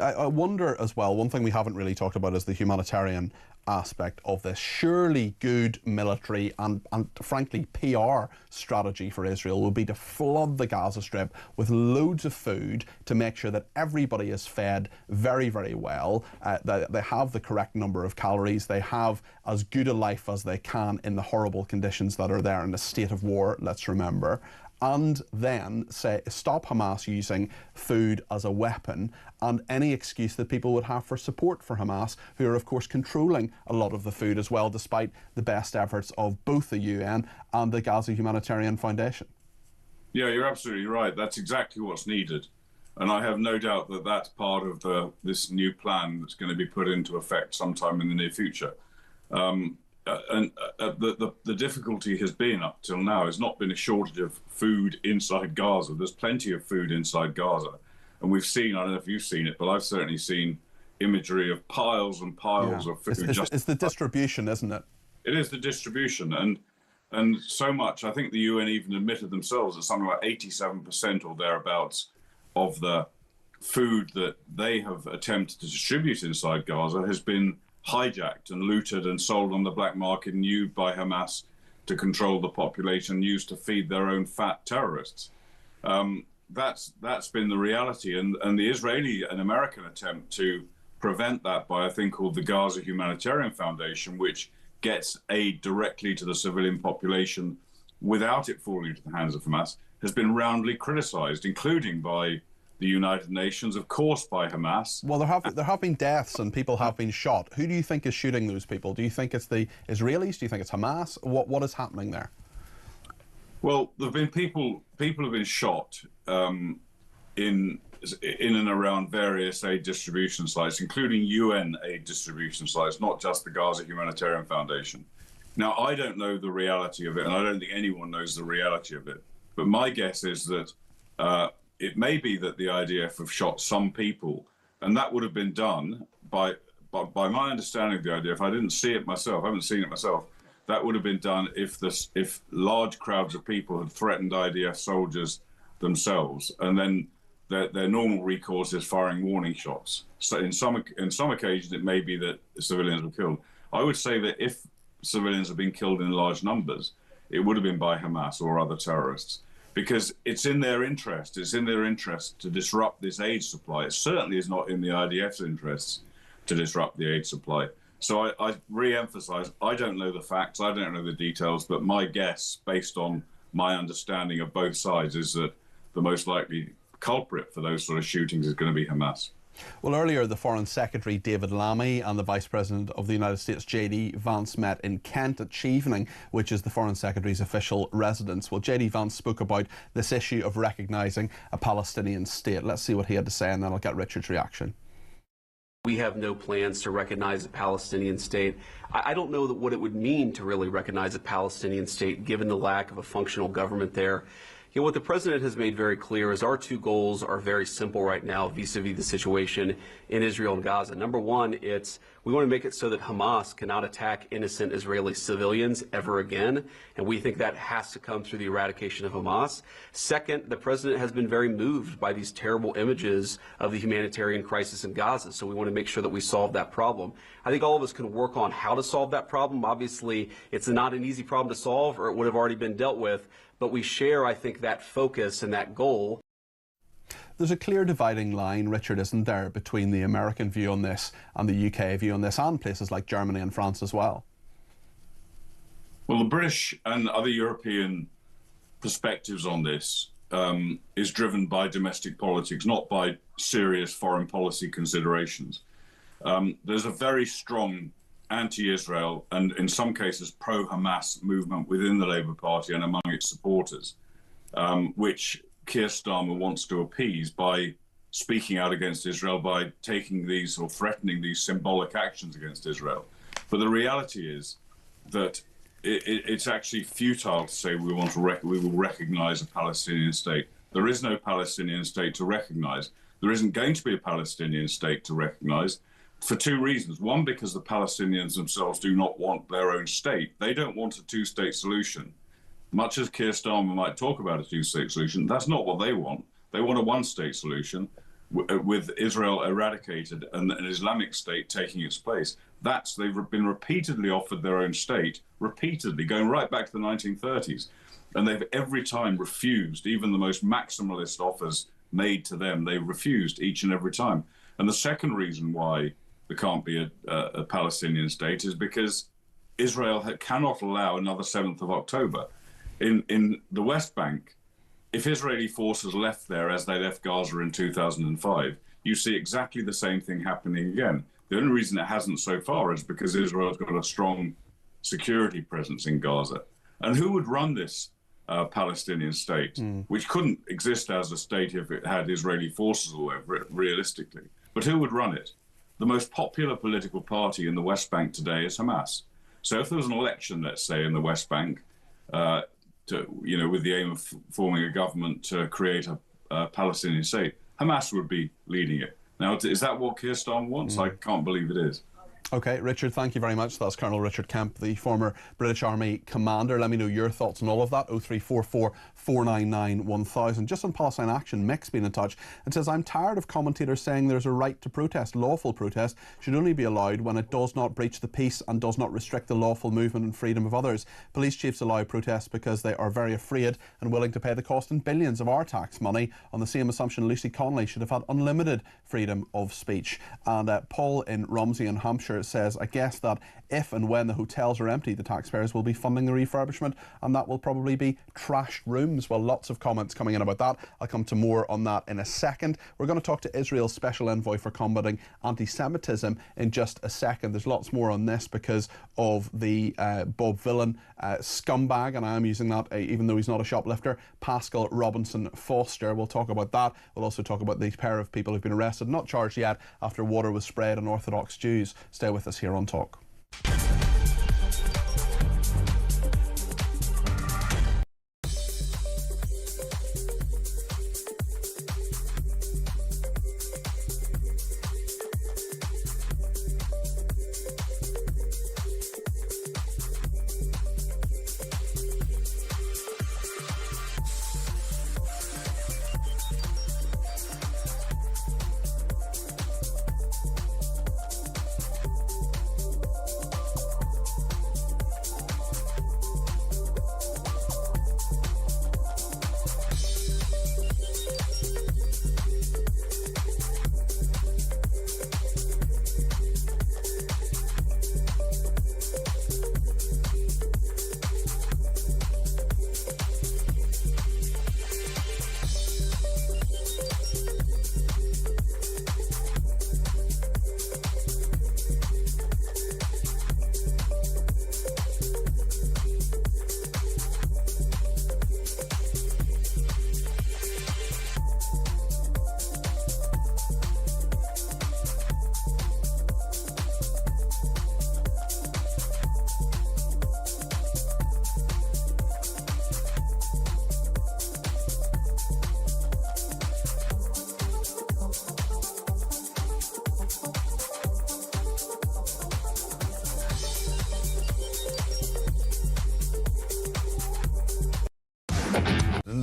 I wonder as well, one thing we haven't really talked about is the humanitarian aspect of this. Surely good military and frankly PR strategy for Israel would be to flood the Gaza Strip with loads of food to make sure that everybody is fed very, very well, that they have the correct number of calories, they have as good a life as they can in the horrible conditions that are there in a state of war, let's remember, and then say stop Hamas using food as a weapon, and any excuse that people would have for support for Hamas, who are of course controlling a lot of the food as well, despite the best efforts of both the UN and the Gaza Humanitarian Foundation. Yeah, you're absolutely right. That's exactly what's needed. And I have no doubt that that's part of this new plan that's going to be put into effect sometime in the near future. The difficulty has been up till now has not been a shortage of food inside Gaza. There's plenty of food inside Gaza. And we've seen, I don't know if you've seen it, but I've certainly seen imagery of piles and piles of food. It's the distribution, isn't it? It is the distribution. And so much, I think the UN even admitted themselves that something like 87% or thereabouts of the food that they have attempted to distribute inside Gaza has been hijacked and looted and sold on the black market and used by Hamas to control the population, used to feed their own fat terrorists. That's been the reality, and the Israeli and American attempt to prevent that by a thing called the Gaza Humanitarian Foundation, which gets aid directly to the civilian population without it falling into the hands of Hamas, has been roundly criticized, including by the United Nations, of course, by Hamas. Well, there have been deaths and people have been shot. Who do you think is shooting those people? Do you think it's the Israelis? Do you think it's Hamas? What is happening there? Well, there have been people have been shot in and around various aid distribution sites, including UN aid distribution sites, not just the Gaza Humanitarian Foundation. Now, I don't know the reality of it, and I don't think anyone knows the reality of it. But my guess is that it may be that the IDF have shot some people, and that would have been done by my understanding of the IDF. I didn't see it myself. I haven't seen it myself. That would have been done if large crowds of people had threatened IDF soldiers themselves, and then their normal recourse is firing warning shots. So in some occasions, it may be that civilians were killed. I would say that if civilians have been killed in large numbers, it would have been by Hamas or other terrorists, because it's in their interest. It's in their interest to disrupt this aid supply. It certainly is not in the IDF's interests to disrupt the aid supply. So I re-emphasize, I don't know the facts, I don't know the details, but my guess, based on my understanding of both sides, is that the most likely culprit for those sort of shootings is going to be Hamas. Well, earlier the Foreign Secretary David Lammy and the Vice President of the United States J.D. Vance met in Kent at Chevening, which is the Foreign Secretary's official residence. Well, J.D. Vance spoke about this issue of recognising a Palestinian state. Let's see what he had to say, and then I'll get Richard's reaction. We have no plans to recognize a Palestinian state. I don't know what it would mean to really recognize a Palestinian state, given the lack of a functional government there. You know, what the president has made very clear is our two goals are very simple right now vis-a-vis the situation in Israel and Gaza. Number one, we want to make it so that Hamas cannot attack innocent Israeli civilians ever again, and we think that has to come through the eradication of Hamas. Second, the president has been very moved by these terrible images of the humanitarian crisis in Gaza, so we want to make sure that we solve that problem. I think all of us can work on how to solve that problem. Obviously, it's not an easy problem to solve, or it would have already been dealt with, but we share, I think, that focus and that goal. There's a clear dividing line, Richard, isn't there, between the American view on this and the UK view on this, and places like Germany and France as well? Well, the British and other European perspectives on this is driven by domestic politics, not by serious foreign policy considerations. There's a very strong anti-Israel and, in some cases, pro-Hamas movement within the Labour Party and among its supporters, which Keir Starmer wants to appease by speaking out against Israel, by taking these or threatening these symbolic actions against Israel. But the reality is that it's actually futile to say we will recognise a Palestinian state. There is no Palestinian state to recognise. There isn't going to be a Palestinian state to recognise, for two reasons. One, because the Palestinians themselves do not want their own state. They don't want a two-state solution. Much as Keir Starmer might talk about a two-state solution, that's not what they want. They want a one-state solution with Israel eradicated and an Islamic state taking its place. They've been repeatedly offered their own state, repeatedly, going right back to the 1930s. And they've every time refused, even the most maximalist offers made to them, they've refused each and every time. And the second reason why there can't be a Palestinian state is because Israel cannot allow another 7th of October. In the West Bank, if Israeli forces left there as they left Gaza in 2005, you see exactly the same thing happening again. The only reason it hasn't so far is because Israel's got a strong security presence in Gaza. And who would run this Palestinian state, which couldn't exist as a state if it had Israeli forces all over it, realistically? But who would run it? The most popular political party in the West Bank today is Hamas. So if there was an election, let's say, in the West Bank, with the aim of forming a government to create a Palestinian state, Hamas would be leading it. Now, is that what Keir Starmer wants? I can't believe it is. OK, Richard, thank you very much. That's Colonel Richard Kemp, the former British Army commander. Let me know your thoughts on all of that. 0344 499 1000. Just on Palestine Action, Mick's been in touch and says, I'm tired of commentators saying there's a right to protest. Lawful protest should only be allowed when it does not breach the peace and does not restrict the lawful movement and freedom of others. Police chiefs allow protests because they are very afraid and willing to pay the cost in billions of our tax money. On the same assumption, Lucy Connolly should have had unlimited freedom of speech. And Paul in Romsey in Hampshire says, I guess that if and when the hotels are empty, the taxpayers will be funding the refurbishment, and that will probably be trashed rooms. Well, lots of comments coming in about that. I'll come to more on that in a second. We're going to talk to Israel's special envoy for combating anti-Semitism in just a second. There's lots more on this because of the Bob Villan scumbag, and I am using that even though he's not a shoplifter, Pascal Robinson Foster. We'll talk about that. We'll also talk about the pair of people who've been arrested, not charged yet, after water was sprayed on Orthodox Jews. Stay with us here on Talk.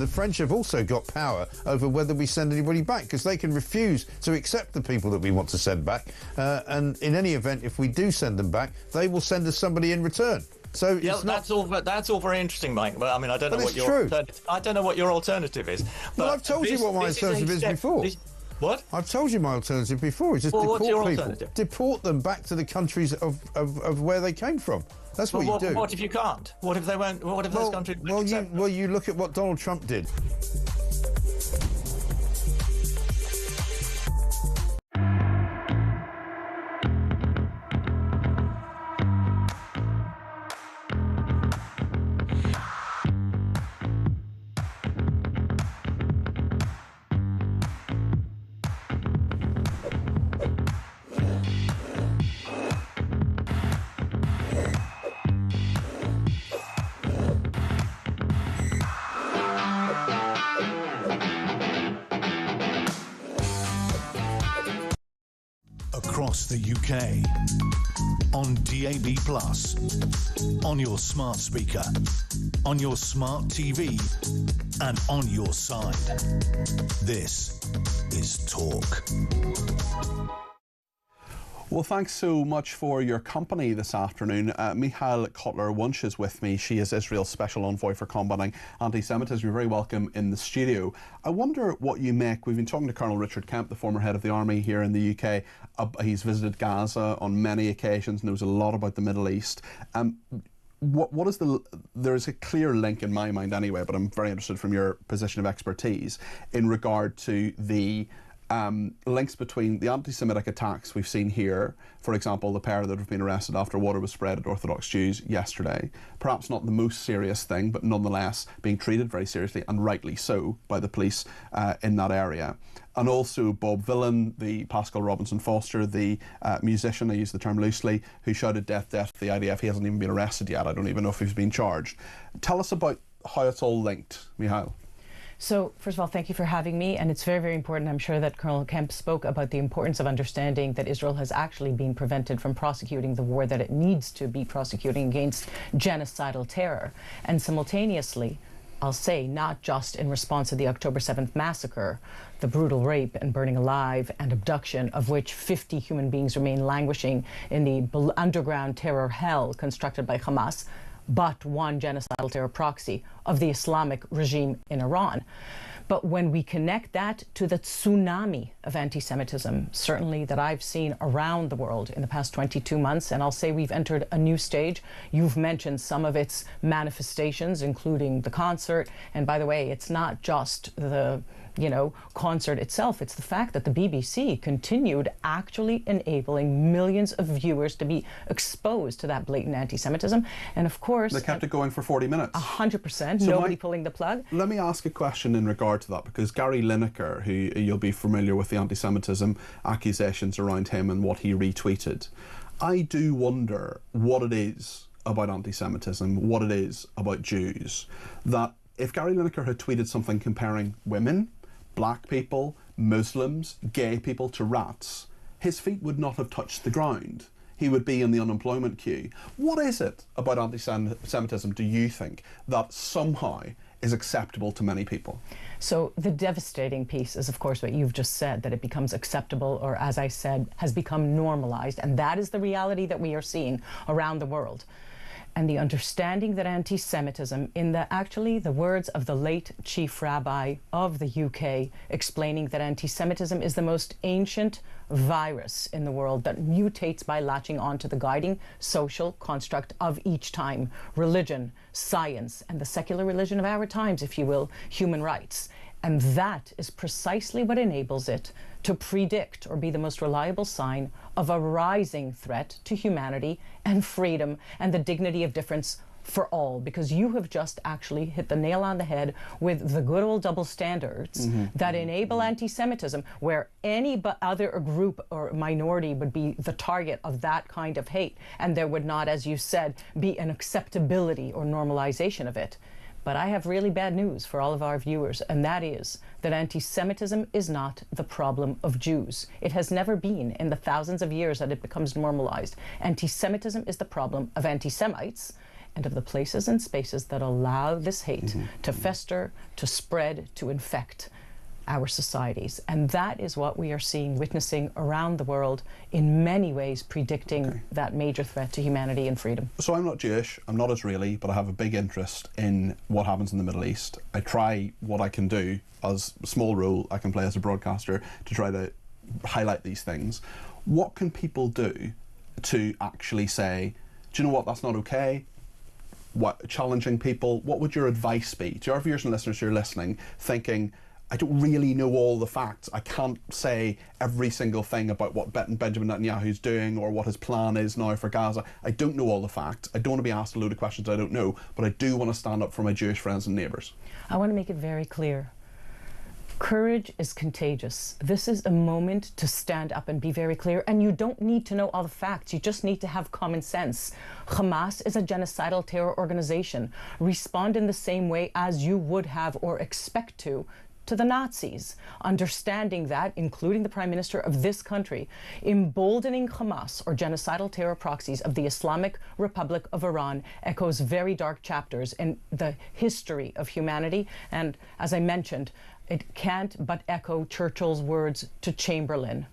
the French have also got power over whether we send anybody back, because they can refuse to accept the people that we want to send back. And in any event, if we do send them back, they will send us somebody in return. So yeah, it's not... that's all very interesting, Mike. But I mean, I don't know what your alternative is. But well, I've told you what my alternative is before. What? I've told you my alternative before. It's just deport people. Deport them back to the countries of where they came from. That's what you do. What if you can't? What if they won't? What if those countries? Well, you look at what Donald Trump did. Across the UK, on DAB+, on your smart speaker, on your smart TV, and on your side. This is Talk. Well, thanks so much for your company this afternoon. Michal Kotler-Wunsch is with me. She is Israel's Special Envoy for Combating Anti-Semitism. You're very welcome in the studio. I wonder what you make. We've been talking to Colonel Richard Kemp, the former head of the army here in the UK. He's visited Gaza on many occasions, knows a lot about the Middle East. What is there is a clear link in my mind anyway, but I'm very interested from your position of expertise in regard to the links between the anti-Semitic attacks we've seen here, for example, the pair that have been arrested after water was spread at Orthodox Jews yesterday, perhaps not the most serious thing, but nonetheless being treated very seriously, and rightly so, by the police in that area. And also Bob Villan, the Pascal Robinson Foster, the musician, I use the term loosely, who shouted death, death to the IDF. He hasn't even been arrested yet. I don't even know if he's been charged. Tell us about how it's all linked, Michal. So, first of all, thank you for having me. And it's very, very important. I'm sure that Colonel Kemp spoke about the importance of understanding that Israel has actually been prevented from prosecuting the war that it needs to be prosecuting against genocidal terror. And simultaneously, I'll say, not just in response to the October 7th massacre, the brutal rape and burning alive and abduction of which 50 human beings remain languishing in the underground terror hell constructed by Hamas, but one genocidal terror proxy of the Islamic regime in Iran. But when we connect that to the tsunami of anti-Semitism, certainly that I've seen around the world in the past 22 months, and I'll say we've entered a new stage. You've mentioned some of its manifestations, including the concert. And by the way, it's not just the concert itself. It's the fact that the BBC continued actually enabling millions of viewers to be exposed to that blatant anti-Semitism. And of course... They kept it going for 40 minutes. 100%. So nobody pulling the plug. Let me ask a question in regard to that, because Gary Lineker, who you'll be familiar with the anti-Semitism accusations around him and what he retweeted, I do wonder what it is about anti-Semitism, what it is about Jews, that if Gary Lineker had tweeted something comparing women, black people, Muslims, gay people to rats, his feet would not have touched the ground. He would be in the unemployment queue. What is it about anti-Semitism, do you think, that somehow is acceptable to many people? So the devastating piece is, of course, what you've just said, that it becomes acceptable, or as I said, has become normalized. And that is the reality that we are seeing around the world. And the understanding that anti-Semitism, in the words of the late chief rabbi of the UK, explaining that anti-Semitism is the most ancient virus in the world that mutates by latching onto the guiding social construct of each time, religion, science, and the secular religion of our times, if you will, human rights. And that is precisely what enables it to predict or be the most reliable sign of a rising threat to humanity and freedom and the dignity of difference for all. Because you have just actually hit the nail on the head with the good old double standards that enable anti-Semitism, where any other group or minority would be the target of that kind of hate, and there would not, as you said, be an acceptability or normalization of it. But I have really bad news for all of our viewers, and that is that anti-Semitism is not the problem of Jews. It has never been in the thousands of years that it becomes normalized. Anti-Semitism is the problem of anti-Semites, and of the places and spaces that allow this hate to fester, to spread, to infect our societies. And that is what we are seeing, witnessing around the world, in many ways predicting that major threat to humanity and freedom. So I'm not Jewish, I'm not Israeli, but I have a big interest in what happens in the Middle East. I try what I can do as a small role I can play as a broadcaster to try to highlight these things. What can people do to actually say, do you know what, that's not okay? What, challenging people, what would your advice be to our viewers and listeners who are listening, thinking, I don't really know all the facts. I can't say every single thing about what Benjamin Netanyahu's doing or what his plan is now for Gaza. I don't know all the facts. I don't want to be asked a load of questions I don't know, but I do want to stand up for my Jewish friends and neighbours. I want to make it very clear. Courage is contagious. This is a moment to stand up and be very clear, and you don't need to know all the facts. You just need to have common sense. Hamas is a genocidal terror organization. Respond in the same way as you would have or expect to the Nazis. Understanding that, including the Prime Minister of this country, emboldening Hamas or genocidal terror proxies of the Islamic Republic of Iran echoes very dark chapters in the history of humanity. And as I mentioned, it can't but echo Churchill's words to Chamberlain.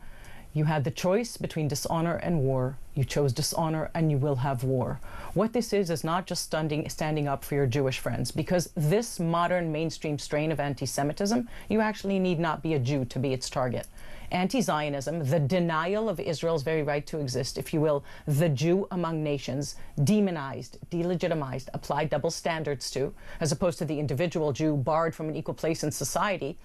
You had the choice between dishonor and war. You chose dishonor and you will have war. What this is not just standing up for your Jewish friends, because this modern mainstream strain of anti-Semitism, you actually need not be a Jew to be its target. Anti-Zionism, the denial of Israel's very right to exist, if you will, the Jew among nations, demonized, delegitimized, applied double standards to, as opposed to the individual Jew barred from an equal place in society.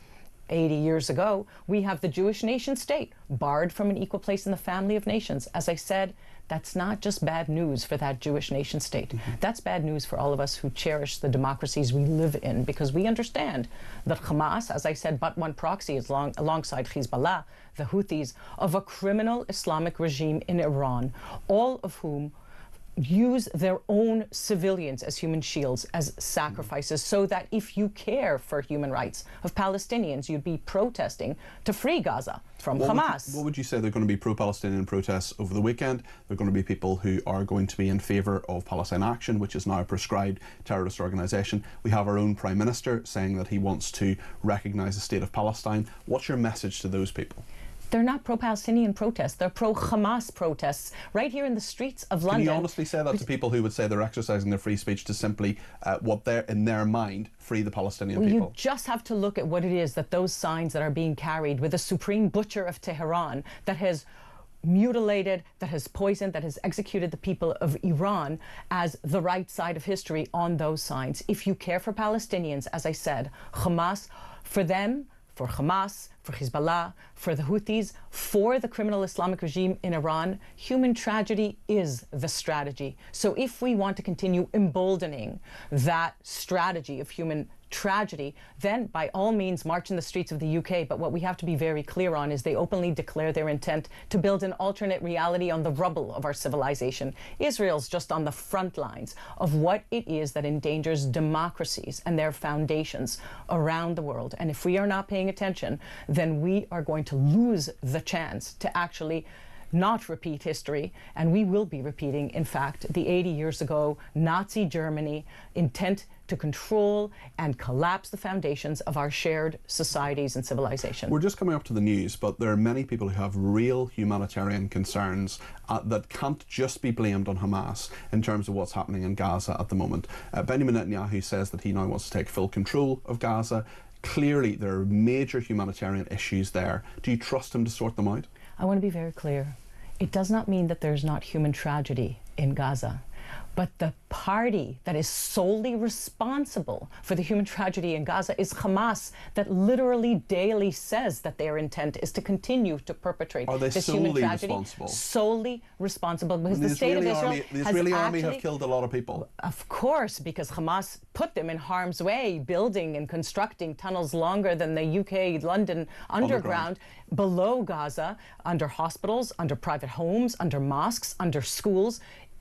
80 years ago, we have the Jewish nation state, barred from an equal place in the family of nations. As I said, that's not just bad news for that Jewish nation state. That's bad news for all of us who cherish the democracies we live in, because we understand that Hamas, as I said, but one proxy is alongside Hezbollah, the Houthis, of a criminal Islamic regime in Iran, all of whom use their own civilians as human shields, as sacrifices, so that if you care for human rights of Palestinians, you'd be protesting to free Gaza from Hamas. What would you say? They're going to be pro-Palestinian protests over the weekend. They're going to be people who are going to be in favour of Palestine Action, which is now a proscribed terrorist organisation. We have our own Prime Minister saying that he wants to recognise the state of Palestine. What's your message to those people? They're not pro-Palestinian protests, they're pro-Hamas protests, right here in the streets of London. Can you honestly say that to people who would say they're exercising their free speech to simply, what they're, in their mind, free the Palestinian people? You just have to look at what it is that those signs that are being carried with the supreme butcher of Tehran that has mutilated, that has poisoned, that has executed the people of Iran as the right side of history on those signs. If you care for Palestinians, as I said, Hamas, for them, for Hamas, for Hezbollah, for the Houthis, for the criminal Islamic regime in Iran, human tragedy is the strategy. So if we want to continue emboldening that strategy of human tragedy, then by all means march in the streets of the UK. But what we have to be very clear on is they openly declare their intent to build an alternate reality on the rubble of our civilization. Israel's just on the front lines of what it is that endangers democracies and their foundations around the world. And if we are not paying attention, then we are going to lose the chance to actually not repeat history, and we will be repeating, in fact, the 80 years ago Nazi Germany intent to control and collapse the foundations of our shared societies and civilization. We're just coming up to the news, but there are many people who have real humanitarian concerns that can't just be blamed on Hamas in terms of what's happening in Gaza at the moment. Benjamin Netanyahu says that he now wants to take full control of Gaza. Clearly, there are major humanitarian issues there. Do you trust him to sort them out? I want to be very clear. It does not mean that there's not human tragedy in Gaza. But the party that is solely responsible for the human tragedy in Gaza is Hamas, that literally daily says that their intent is to continue to perpetrate this human tragedy. Responsible? Solely responsible, because the state of Israel the Israeli army have killed a lot of people. Of course, because Hamas put them in harm's way, building and constructing tunnels longer than the UK London underground below Gaza, under hospitals, under private homes, under mosques, under schools,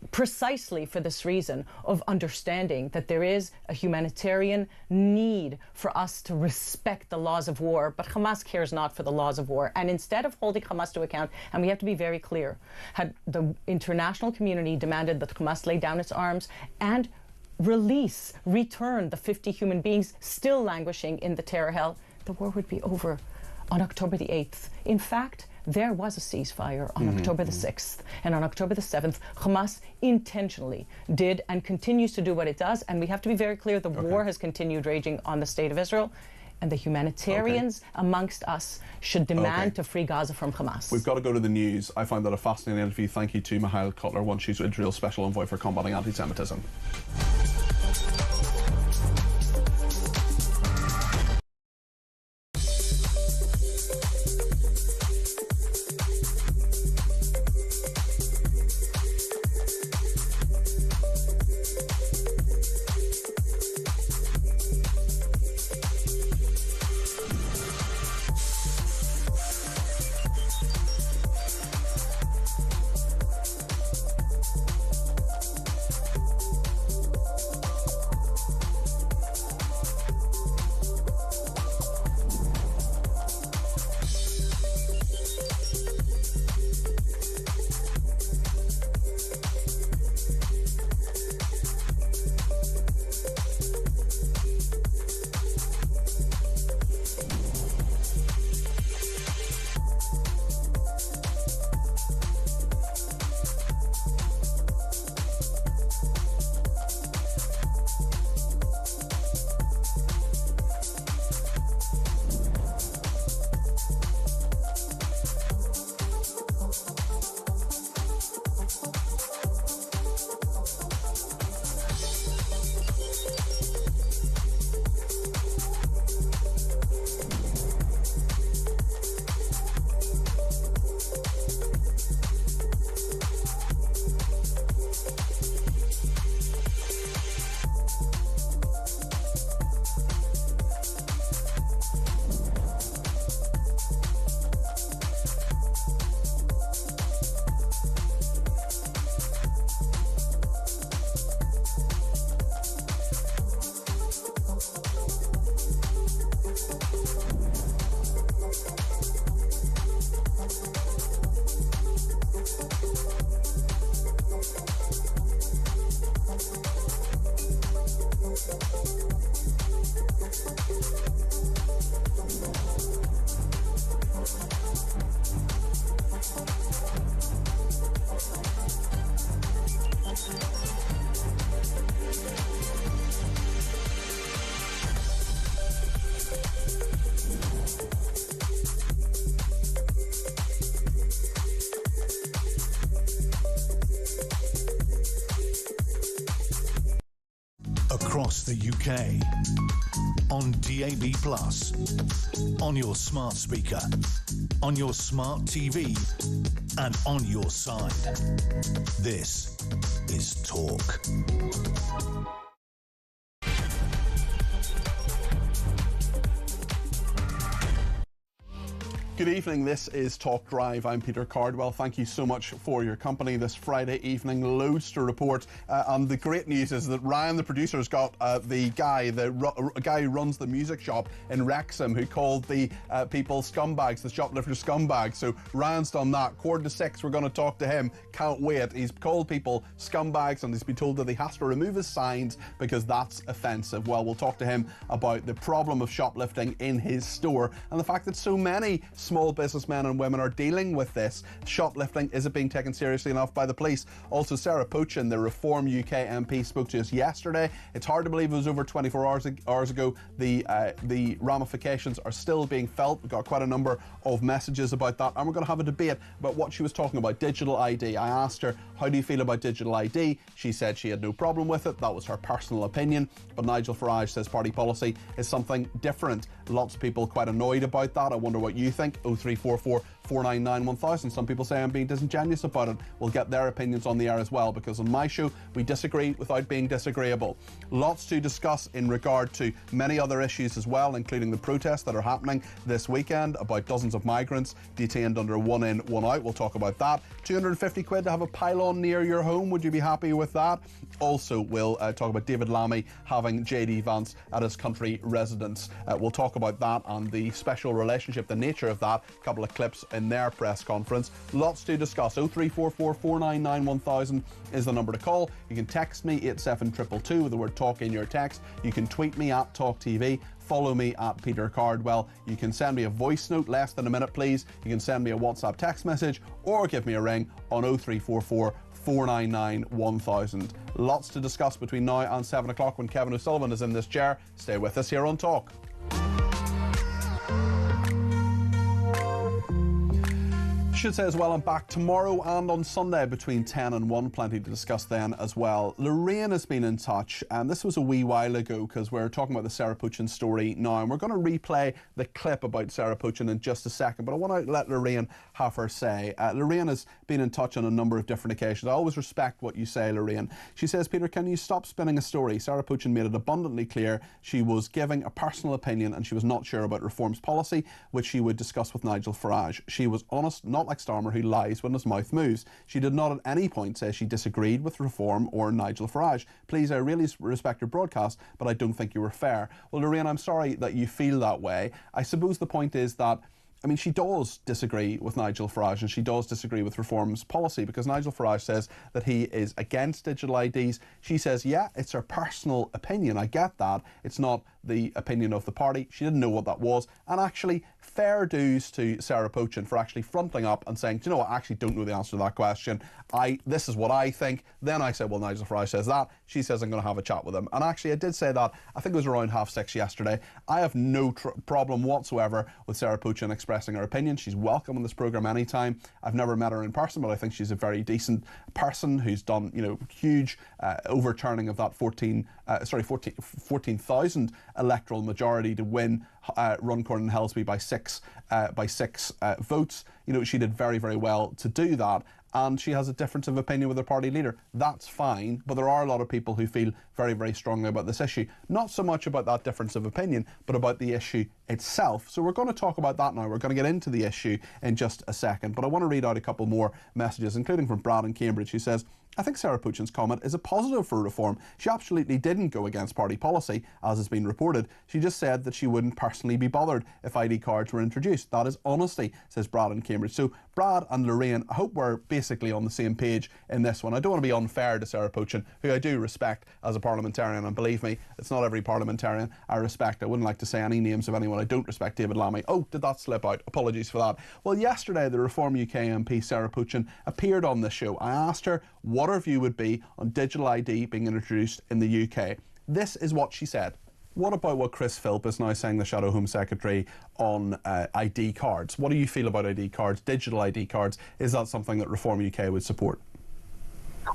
precisely for this reason of understanding that there is a humanitarian need for us to respect the laws of war. But Hamas cares not for the laws of war. And instead of holding Hamas to account, and we have to be very clear, had the international community demanded that Hamas lay down its arms and return the 50 human beings still languishing in the terror hell, the war would be over on October the 8th. In fact, there was a ceasefire on October the 6th, and on October the 7th, Hamas intentionally did and continues to do what it does, and we have to be very clear, the war has continued raging on the State of Israel, and the humanitarians amongst us should demand to free Gaza from Hamas. We've got to go to the news. I found that a fascinating interview. Thank you to Mihail Kotler, One Shoes Israel's Special Envoy for Combating Anti-Semitism. Across the UK, on DAB+, on your smart speaker, on your smart TV, and on your side. This is Talk. Good evening, this is Talk Drive. I'm Peter Cardwell. Thank you so much for your company this Friday evening. Loads to report. And the great news is that Ryan, the producer, has got the guy who runs the music shop in Wrexham, who called the people scumbags, the shoplifter scumbags. So Ryan's done that. 5:45, we're going to talk to him. Can't wait. He's called people scumbags and he's been told that he has to remove his signs because that's offensive. Well, we'll talk to him about the problem of shoplifting in his store and the fact that so many small businessmen and women are dealing with this. Shoplifting, is it being taken seriously enough by the police? Also, Sarah Pochin, the Reform UK MP, spoke to us yesterday. It's hard to believe it was over 24 hours ago. The ramifications are still being felt. We've got quite a number of messages about that, and we're going to have a debate about what she was talking about, digital ID. I asked her, how do you feel about digital ID? She said she had no problem with it. That was her personal opinion. But Nigel Farage says party policy is something different. Lots of people quite annoyed about that. I wonder what you think. 0344 499 1000. Some people say I'm being disingenuous about it. We'll get their opinions on the air as well, because on my show we disagree without being disagreeable. Lots to discuss in regard to many other issues as well, including the protests that are happening this weekend about dozens of migrants detained under one in, one out. We'll talk about that. 250 quid to have a pylon near your home. Would you be happy with that? Also, we'll talk about David Lammy having JD Vance at his country residence. We'll talk about that and the special relationship, the nature of that. A couple of clips in their press conference. Lots to discuss. 0344 499 1000 is the number to call. You can text me 87222 with the word talk in your text. You can tweet me at talkTV. Follow me at Peter Cardwell. You can send me a voice note, less than a minute please. You can send me a WhatsApp text message or give me a ring on 0344 499 1000. Lots to discuss between now and 7 o'clock when Kevin O'Sullivan is in this chair. Stay with us here on Talk. Should say as well, I'm back tomorrow and on Sunday between 10 and 1. Plenty to discuss then as well. Lorraine has been in touch, and this was a wee while ago because we're talking about the Sarah Puchin story now, and we're going to replay the clip about Sarah Puchin in just a second, but I want to let Lorraine have her say. Lorraine has been in touch on a number of different occasions. I always respect what you say, Lorraine. She says, Peter, can you stop spinning a story? Sarah Puchin made it abundantly clear she was giving a personal opinion and she was not sure about reform's policy, which she would discuss with Nigel Farage. She was honest, not like Starmer, who lies when his mouth moves. She did not at any point say she disagreed with reform or Nigel Farage. Please, I really respect your broadcast, but I don't think you were fair. Well, Lorraine, I'm sorry that you feel that way. I suppose the point is that she does disagree with Nigel Farage and she does disagree with reform's policy, because Nigel Farage says that he is against digital IDs. She says, yeah, it's her personal opinion. I get that. It's not the opinion of the party. She didn't know what that was. And actually, fair dues to Sarah Puchin for actually fronting up and saying, do you know what, I actually don't know the answer to that question. This is what I think. Then I said, well, Nigel Farage says that. She says I'm going to have a chat with him. And actually, I did say that, I think it was around 6:30 yesterday. I have no problem whatsoever with Sarah Puchin expressing her opinion. She's welcome on this programme anytime. I've never met her in person, but I think she's a very decent person who's done, huge overturning of that 14,000 electoral majority to win Runcorn and Helsby by six votes. She did very, very well to do that. And she has a difference of opinion with her party leader. That's fine, but there are a lot of people who feel very, very strongly about this issue. Not so much about that difference of opinion, but about the issue itself. So we're going to talk about that now. We're going to get into the issue in just a second, but I want to read out a couple more messages, including from Brad in Cambridge, who says, I think Sarah Puchin's comment is a positive for reform. She absolutely didn't go against party policy, as has been reported. She just said that she wouldn't personally be bothered if ID cards were introduced. That is honesty, says Brad in Cambridge. So Brad and Lorraine, I hope we're basically on the same page in this one. I don't want to be unfair to Sarah Puchin, who I do respect as a parliamentarian, and believe me, it's not every parliamentarian I respect. I wouldn't like to say any names of anyone I don't respect. David Lammy. Oh, did that slip out? Apologies for that. Well, yesterday the Reform UK MP Sarah Puchin appeared on this show. I asked her what her view would be on digital ID being introduced in the UK. This is what she said. What about what Chris Philp is now saying, the Shadow Home Secretary, on ID cards? What do you feel about ID cards, digital ID cards? Is that something that Reform UK would support?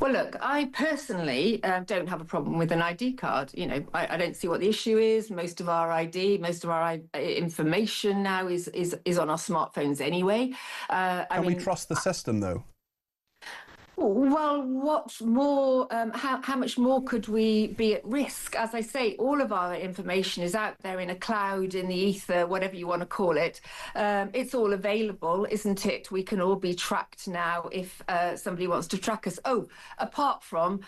Well, look, I personally don't have a problem with an ID card. I don't see what the issue is. Most of our information now is on our smartphones anyway. Can we trust the system, though? Well, what more, how much more could we be at risk? As I say, all of our information is out there in a cloud, in the ether, whatever you want to call it. It's all available, isn't it? We can all be tracked now if somebody wants to track us. Oh, apart from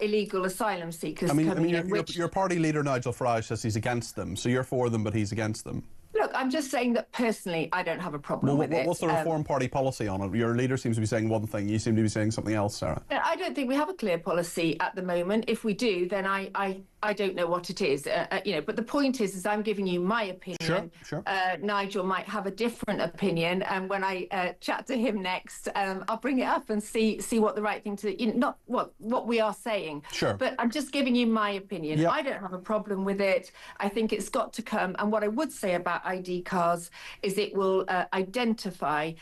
illegal asylum seekers coming in. Your party leader, Nigel Farage, says he's against them. So you're for them, but he's against them. Look, I'm just saying that personally, I don't have a problem with it. What's the Reform Party policy on it? Your leader seems to be saying one thing, you seem to be saying something else, Sarah. I don't think we have a clear policy at the moment. If we do, then I don't know what it is. But the point is I'm giving you my opinion. Sure. Nigel might have a different opinion, and when I chat to him next, I'll bring it up and see what the right thing to, not what we are saying. Sure. But I'm just giving you my opinion. Yep. I don't have a problem with it. I think it's got to come. And what I would say about ID cards is it will identify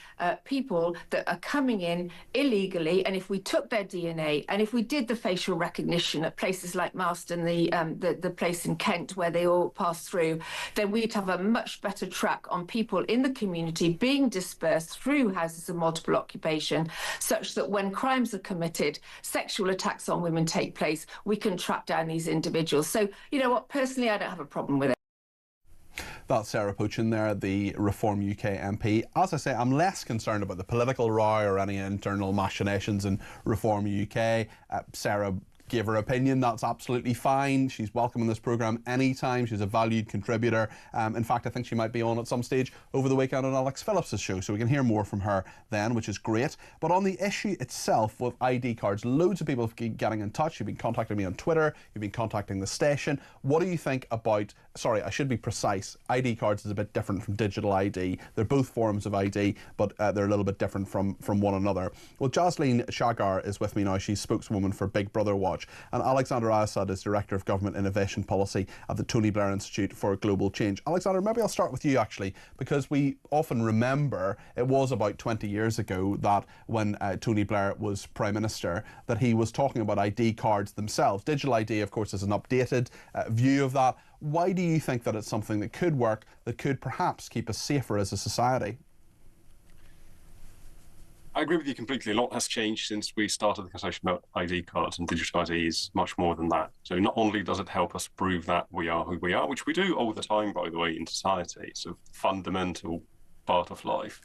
people that are coming in illegally, and if we took their DNA and if we did the facial recognition at places like Marston, the place in Kent where they all pass through, then we'd have a much better track on people in the community being dispersed through houses of multiple occupation, such that when crimes are committed, sexual attacks on women take place, we can track down these individuals. So, you know what, personally, I don't have a problem with it. That's Sarah Puchin there, the Reform UK MP. As I say, I'm less concerned about the political row or any internal machinations in Reform UK. Sarah gave her opinion. That's absolutely fine. She's welcome in this programme anytime. She's a valued contributor. In fact, I think she might be on at some stage over the weekend on Alex Phillips's show, so we can hear more from her then, which is great. But on the issue itself with ID cards, loads of people have been getting in touch. You've been contacting me on Twitter. You've been contacting the station. What do you think about, sorry, I should be precise, ID cards is a bit different from digital ID. They're both forms of ID, but they're a little bit different from one another. Well, Jasleen Shagar is with me now. She's spokeswoman for Big Brother Watch. And Alexander Assad is Director of Government Innovation Policy at the Tony Blair Institute for Global Change. Alexander, maybe I'll start with you actually, because we often remember it was about 20 years ago that when Tony Blair was Prime Minister, that he was talking about ID cards themselves. Digital ID, of course, is an updated view of that. Why do you think that it's something that could work, that could perhaps keep us safer as a society? I agree with you completely. A lot has changed since we started the conversation about ID cards, and digital ID is much more than that. So not only does it help us prove that we are who we are, which we do all the time, by the way, in society, it's a fundamental part of life.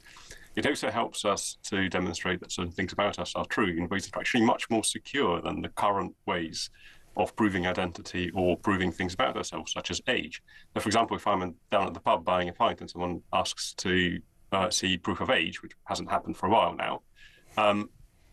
It also helps us to demonstrate that certain things about us are true in ways that are actually much more secure than the current ways of proving identity or proving things about ourselves, such as age. So, for example, if I'm down at the pub buying a pint and someone asks to see proof of age, which hasn't happened for a while now,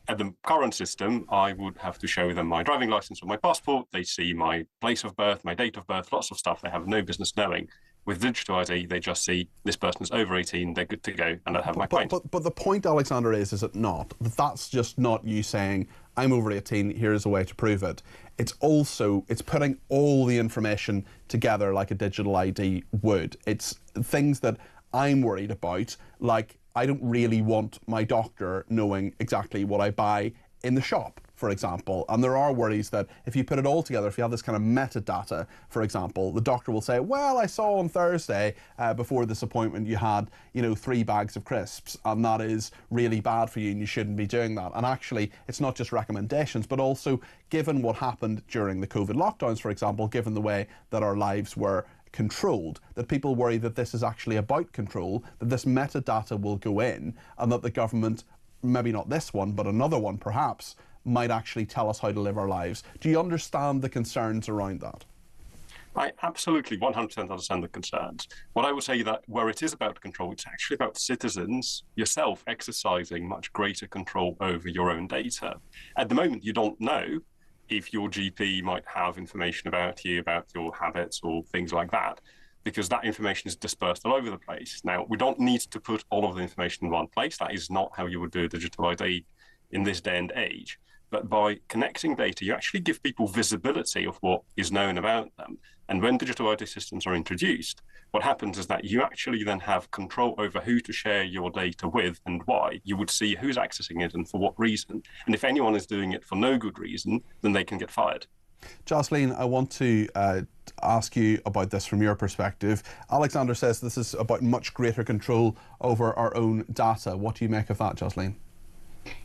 at the current system, I would have to show them my driving license or my passport. They see my place of birth, my date of birth, lots of stuff they have no business knowing. With digital ID, they just see this person is over 18, they're good to go, and I have my pint. But the point, Alexander, is it not? That's just not you saying, I'm over 18, here's a way to prove it. It's also, it's putting all the information together like a digital ID would. It's things that I'm worried about, like I don't really want my doctor knowing exactly what I buy in the shop, for example. And there are worries that if you put it all together, if you have this kind of metadata, for example, the doctor will say, well, I saw on Thursday before this appointment you had, 3 bags of crisps, and that is really bad for you and you shouldn't be doing that. And actually, it's not just recommendations, but also given what happened during the COVID lockdowns, for example, given the way that our lives were controlled, that people worry that this is actually about control, that this metadata will go in and that the government, maybe not this one, but another one perhaps, might actually tell us how to live our lives. Do you understand the concerns around that? I absolutely 100% understand the concerns. What I would say that where it is about control, it's actually about citizens yourself exercising much greater control over your own data. At the moment, you don't know if your GP might have information about you, about your habits or things like that, because that information is dispersed all over the place. Now, we don't need to put all of the information in one place. That is not how you would do a digital ID in this day and age. But by connecting data, you actually give people visibility of what is known about them. And when digital ID systems are introduced, what happens is that you actually then have control over who to share your data with and why. You would see who's accessing it and for what reason. And if anyone is doing it for no good reason, then they can get fired. Jasleen, I want to ask you about this from your perspective. Alexander says this is about much greater control over our own data. What do you make of that, Jasleen?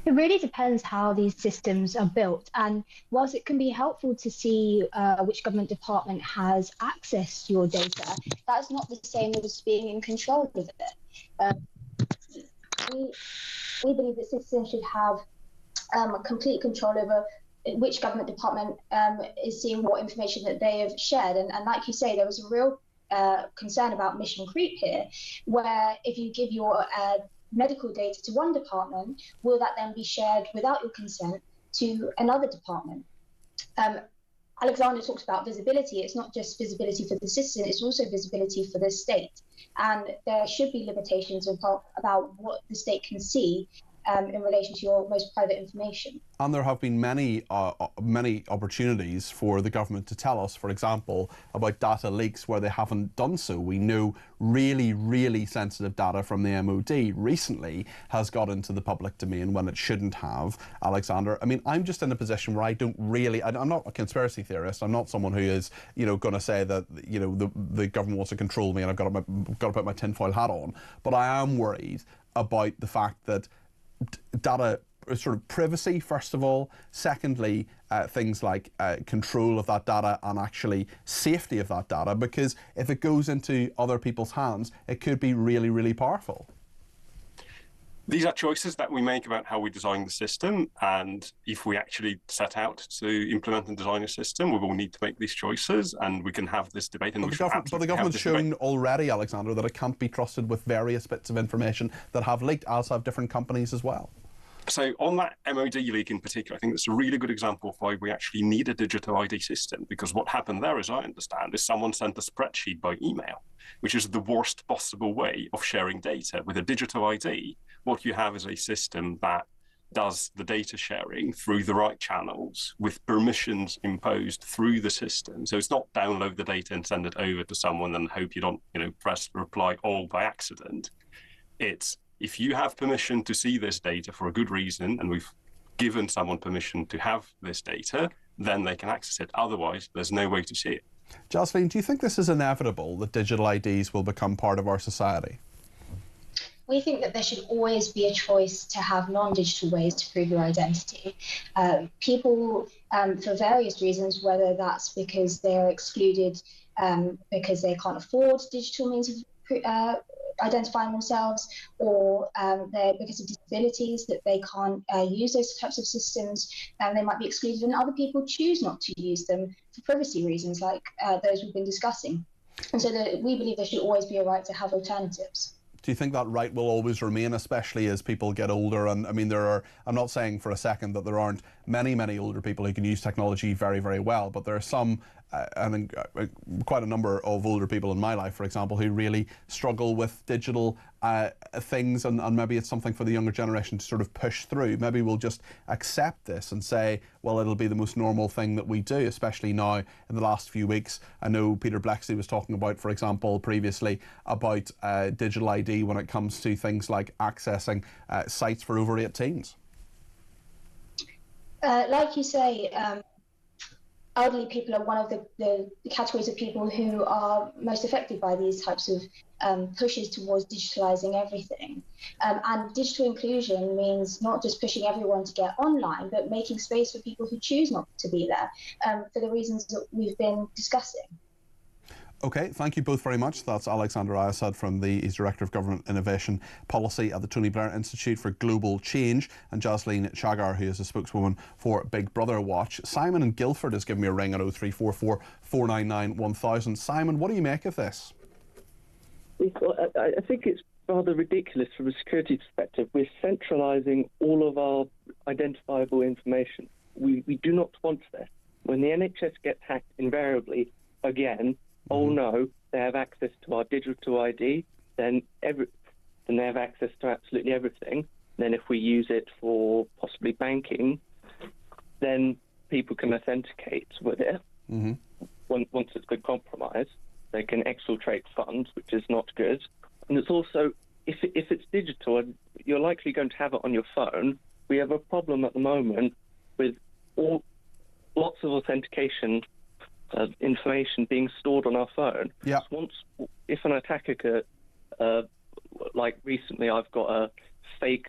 It really depends how these systems are built, and whilst it can be helpful to see which government department has access to your data, that's not the same as being in control of it. We believe that citizens should have complete control over which government department is seeing what information that they have shared. And like you say, there was a real concern about mission creep here, where if you give your medical data to one department, will that then be shared without your consent to another department? Alexander talks about visibility. It's not just visibility for the citizen, it's also visibility for the state. And there should be limitations about what the state can see in relation to your most private information. And there have been many opportunities for the government to tell us, for example, about data leaks where they haven't done so. We know really, really sensitive data from the MOD recently has got into the public domain when it shouldn't have. Alexander, I mean, I'm just in a position where I don't really, I'm not a conspiracy theorist. I'm not someone who is, going to say that, the government wants to control me and I've got to put my tinfoil hat on. But I am worried about the fact that data sort of privacy, first of all. Secondly, things like control of that data and actually safety of that data, because if it goes into other people's hands, it could be really, really powerful. These are choices that we make about how we design the system, and if we actually set out to implement and design a system, we will need to make these choices, and we can have this debate. And but the government's shown already, Alexander, that it can't be trusted with various bits of information that have leaked, as have different companies as well. So on that MOD leak in particular, I think that's a really good example of why we actually need a digital ID system, because what happened there, as I understand, is someone sent a spreadsheet by email, which is the worst possible way of sharing data. With a digital ID, what you have is a system that does the data sharing through the right channels with permissions imposed through the system. So it's not download the data and send it over to someone and hope you don't, press reply all by accident. It's if you have permission to see this data for a good reason, and we've given someone permission to have this data, then they can access it. Otherwise, there's no way to see it. Jocelyn, do you think this is inevitable, that digital IDs will become part of our society? We think that there should always be a choice to have non-digital ways to prove your identity. People, for various reasons, whether that's because they're excluded because they can't afford digital means of identifying themselves, or because of disabilities that they can't use those types of systems, and they might be excluded, and other people choose not to use them for privacy reasons, like those we've been discussing. And so we believe there should always be a right to have alternatives. Do you think that right will always remain, especially as people get older? And I mean, I'm not saying for a second that there aren't many older people who can use technology very, very well, but there are some, quite a number of older people in my life, for example, who really struggle with digital things, and maybe it's something for the younger generation to sort of push through. Maybe we'll just accept this and say, well, it'll be the most normal thing that we do, especially now in the last few weeks. I know Peter Blexley was talking about, for example, previously about digital ID when it comes to things like accessing sites for over 18s. Like you say, elderly people are one of the categories of people who are most affected by these types of pushes towards digitalising everything. And digital inclusion means not just pushing everyone to get online, but making space for people who choose not to be there for the reasons that we've been discussing. Okay, thank you both very much. That's Alexander Ayasad he's Director of Government Innovation Policy at the Tony Blair Institute for Global Change, and Jocelyn Chagar, who is a spokeswoman for Big Brother Watch. Simon in Guildford has given me a ring at 0344 499 1000. Simon, what do you make of this? I think it's rather ridiculous from a security perspective. We're centralising all of our identifiable information. We do not want this. When the NHS gets hacked invariably, again, oh no, they have access to our digital ID, then they have access to absolutely everything. Then if we use it for possibly banking, then people can authenticate with it. Once it's been compromised, they can exfiltrate funds, which is not good. And it's also, if it's digital, you're likely going to have it on your phone. We have a problem at the moment with lots of authentication information being stored on our phone. Yeah. If an attack occurs, like recently, I've got a fake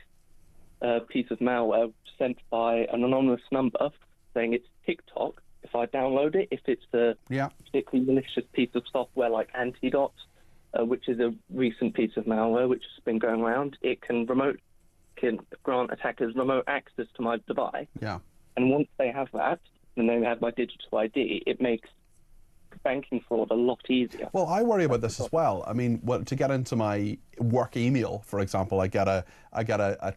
piece of malware sent by an anonymous number saying it's TikTok. If I download it, if it's a particularly malicious piece of software like Antidot, which is a recent piece of malware which has been going around, it can grant attackers remote access to my device. Yeah. And once they have that, and they have my digital ID, it makes banking fraud a lot easier. Well, I worry about this as well. I mean, to get into my work email, for example, I get a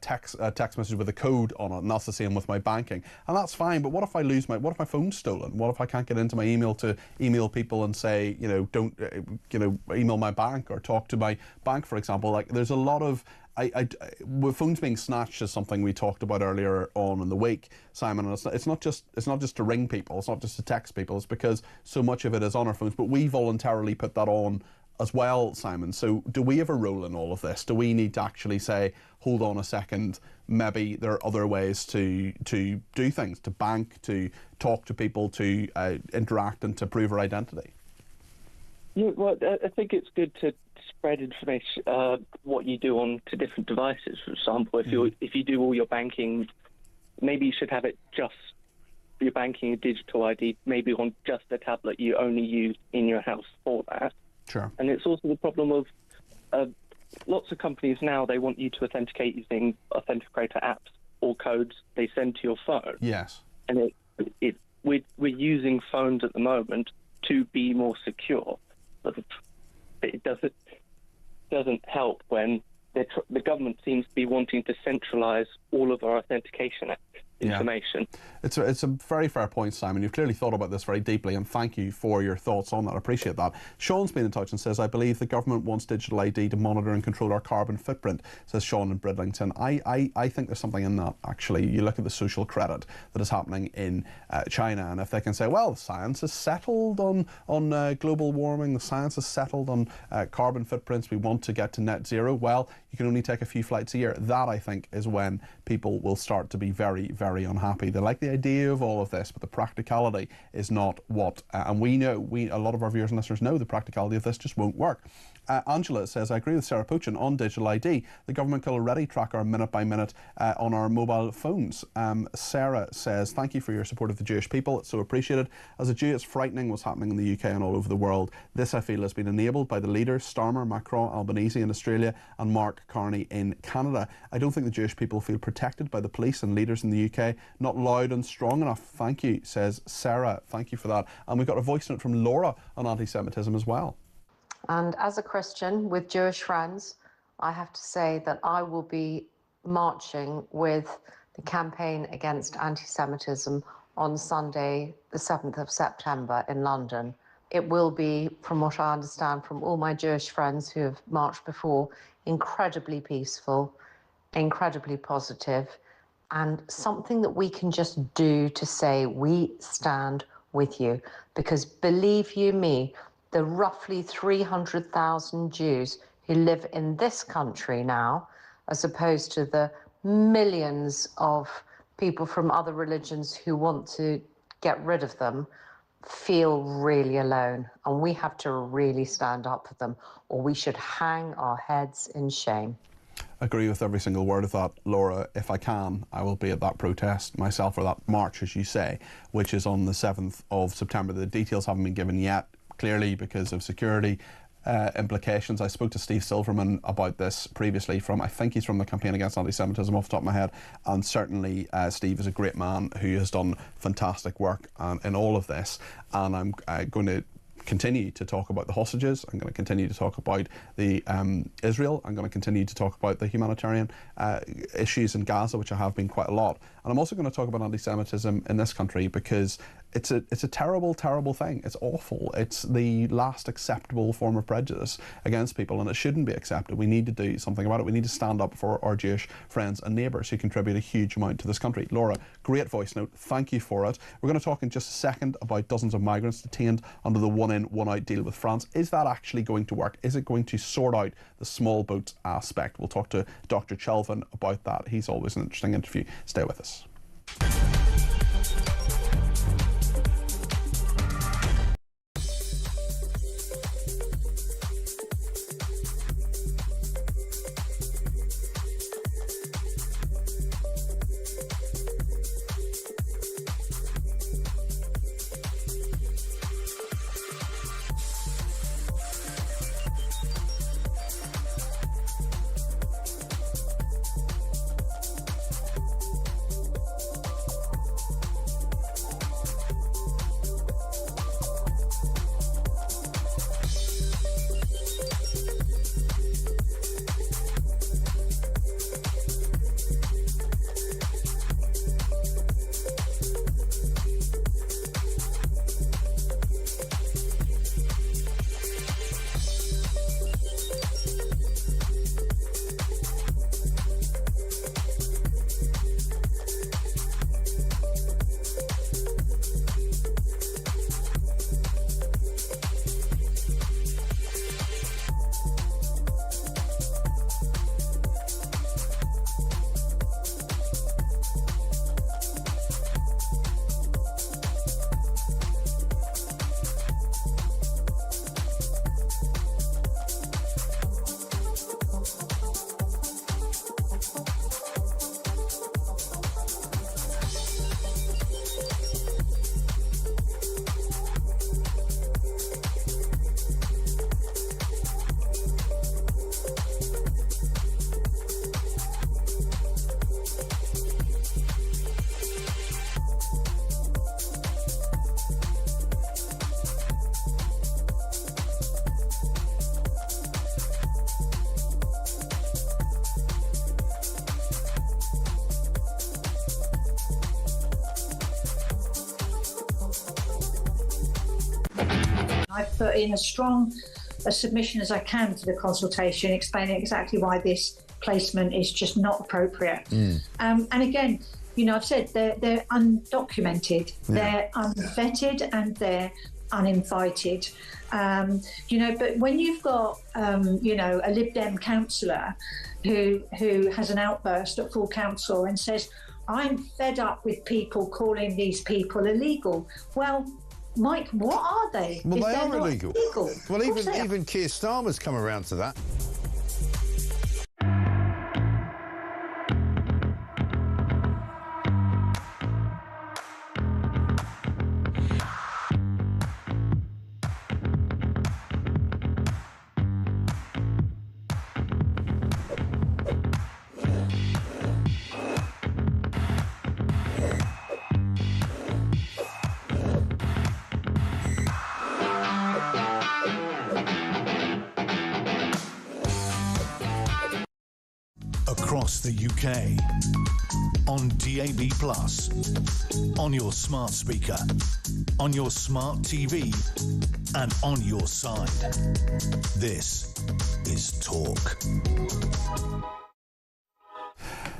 text message with a code on it, and that's the same with my banking, and that's fine. But what if I what if my phone's stolen? What if I can't get into my email to email people and say, don't, email my bank or talk to my bank, for example? Like, there's a lot of with phones being snatched is something we talked about earlier on in the week, Simon. And it's not just to ring people, it's not just to text people. It's because so much of it is on our phones, but we voluntarily put that on as well, Simon. So do we have a role in all of this? Do we need to actually say, hold on a second, maybe there are other ways to do things, to bank, to talk to people, to interact, and to prove our identity? Yeah, well, I think it's good to spread information, what you do on to different devices. For example, if you do all your banking, maybe you should have it just for your banking and digital ID, maybe on just a tablet you only use in your house for that. Sure. And it's also the problem of lots of companies now, they want you to authenticate using authenticator apps or codes they send to your phone. Yes. And we're using phones at the moment to be more secure, but it doesn't help when the government seems to be wanting to centralise all of our authentication information. It's a very fair point, Simon. You've clearly thought about this very deeply, and thank you for your thoughts on that. I appreciate that. Sean's been in touch and says, I believe the government wants digital ID to monitor and control our carbon footprint, says Sean in Bridlington. I think there's something in that, actually. You look at the social credit that is happening in China, and if they can say, well, science is settled on global warming, the science is settled on carbon footprints, we want to get to net zero, well, you can only take a few flights a year. That, I think, is when people will start to be very, very unhappy. They like the idea of all of this, but the practicality is not what, and we know, a lot of our viewers and listeners know the practicality of this just won't work. Angela says, I agree with Sarah Pochin on digital ID. The government can already track our minute by minute on our mobile phones. Sarah says, thank you for your support of the Jewish people. It's so appreciated. As a Jew, it's frightening what's happening in the UK and all over the world. This, I feel, has been enabled by the leaders, Starmer, Macron, Albanese in Australia, and Mark Carney in Canada. I don't think the Jewish people feel protected by the police and leaders in the UK. Not loud and strong enough. Thank you, says Sarah. Thank you for that. And we've got a voice note from Laura on anti-Semitism as well. And as a Christian with Jewish friends, I have to say that I will be marching with the campaign against anti-Semitism on Sunday, the 7th of September in London. It will be, from what I understand from all my Jewish friends who have marched before, incredibly peaceful, incredibly positive, and something that we can just do to say we stand with you. Because believe you me, the roughly 300,000 Jews who live in this country now, as opposed to the millions of people from other religions who want to get rid of them, feel really alone. And we have to really stand up for them, or we should hang our heads in shame. Agree with every single word of that, Laura. If I can, I will be at that protest myself, or that march, as you say, which is on the 7th of September. The details haven't been given yet, clearly because of security implications. I spoke to Steve Silverman about this previously I think he's from the Campaign Against Anti-Semitism off the top of my head, and certainly Steve is a great man who has done fantastic work in all of this, and I'm going to continue to talk about the hostages. I'm going to continue to talk about the Israel. I'm going to continue to talk about the humanitarian issues in Gaza, which I have been quite a lot. And I'm also going to talk about anti-Semitism in this country because it's a terrible, terrible thing. It's awful. It's the last acceptable form of prejudice against people, and it shouldn't be accepted. We need to do something about it. We need to stand up for our Jewish friends and neighbours who contribute a huge amount to this country. Laura, great voice note. Thank you for it. We're going to talk in just a second about dozens of migrants detained under the one-in, one-out deal with France. Is that actually going to work? Is it going to sort out the small boats aspect? We'll talk to Dr. Chelvin about that. He's always an interesting interview. Stay with us. I've put in as strong a submission as I can to the consultation, explaining exactly why this placement is just not appropriate. And again, you know, I've said they're undocumented, they're unvetted, and they're uninvited. You know, but when you've got, you know, a Lib Dem councillor who has an outburst at full council and says, I'm fed up with people calling these people illegal. Well, Mike, what are they? Well, they are illegal. Illegal. Well, even Keir Starmer's come around to that. Across the UK, on DAB+, on your smart speaker, on your smart TV, and on your side. This is Talk.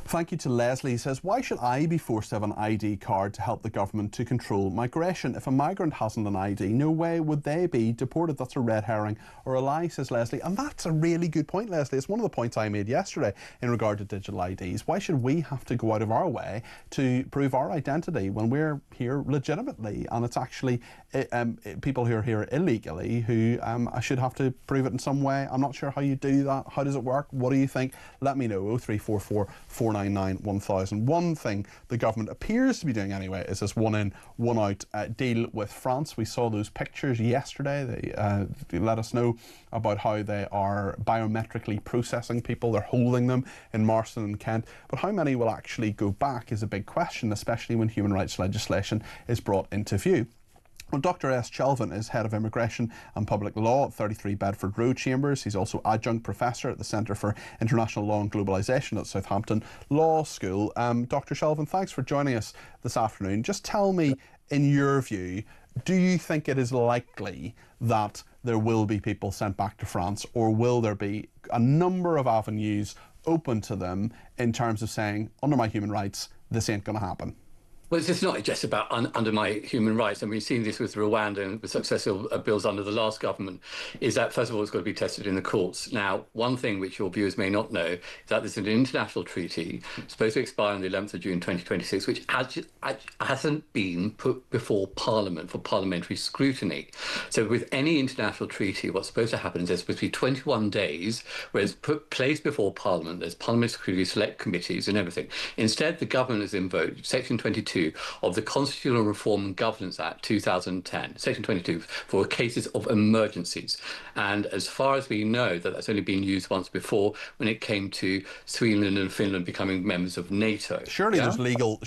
Thank you to Leslie. He says, why should I be forced to have an ID card to help the government to control migration? If a migrant hasn't an ID, no way would they be deported. That's a red herring or a lie, says Leslie. And that's a really good point, Leslie. It's one of the points I made yesterday in regard to digital IDs. Why should we have to go out of our way to prove our identity when we're here legitimately? And it's actually people who are here illegally who should have to prove it in some way. I'm not sure how you do that. How does it work? What do you think? Let me know. 0344 499 1000. One thing the government appears to be doing anyway is this one in, one out deal with France. We saw those pictures yesterday. They let us know about how they are biometrically processing people. They're holding them in Marston and Kent. But how many will actually go back is a big question, especially when human rights legislation is brought into view. Well, Dr. S. Chelvin is Head of Immigration and Public Law at 33 Bedford Road Chambers. He's also Adjunct Professor at the Centre for International Law and Globalisation at Southampton Law School. Dr. Chelvin, thanks for joining us this afternoon. Just tell me, in your view, do you think it is likely that there will be people sent back to France, or will there be a number of avenues open to them in terms of saying, under my human rights, this ain't going to happen? Well, it's not just about under my human rights, and we've seen this with Rwanda and with successful bills under the last government, is that, first of all, it's got to be tested in the courts. Now, one thing which your viewers may not know is that there's an international treaty supposed to expire on the 11th of June 2026, which hasn't been put before Parliament for parliamentary scrutiny. So with any international treaty, what's supposed to happen is there's supposed to be 21 days where it's placed before Parliament, there's parliamentary scrutiny, select committees and everything. Instead, the government has invoked Section 22 of the Constitutional Reform and Governance Act 2010, Section 22, for cases of emergencies. And as far as we know, that's only been used once before when it came to Sweden and Finland becoming members of NATO. Surely there's legal.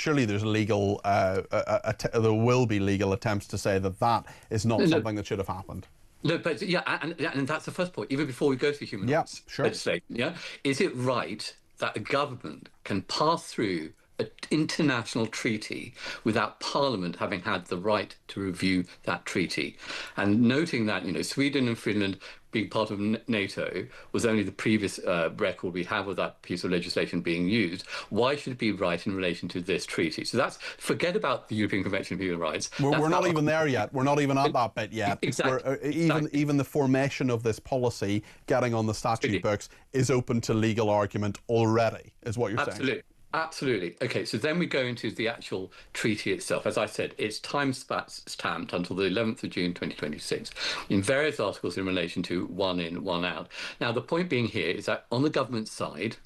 There will be legal attempts to say that is not something that should have happened. No, but and that's the first point. Even before we go to human rights legislation, is it right that a government can pass through an international treaty without Parliament having had the right to review that treaty? And noting that, Sweden and Finland being part of NATO was only the previous record we have of that piece of legislation being used. Why should it be right in relation to this treaty? So forget about the European Convention of Human Rights. We're not even there yet. We're not even at that bit yet. Exactly. Even the formation of this policy, getting on the statute books, is open to legal argument already, is what you're saying. Absolutely. Okay, so then we go into the actual treaty itself. As I said, it's time-stamped until the 11th of June 2026 in various articles in relation to one in, one out. Now, the point being here is that on the government side,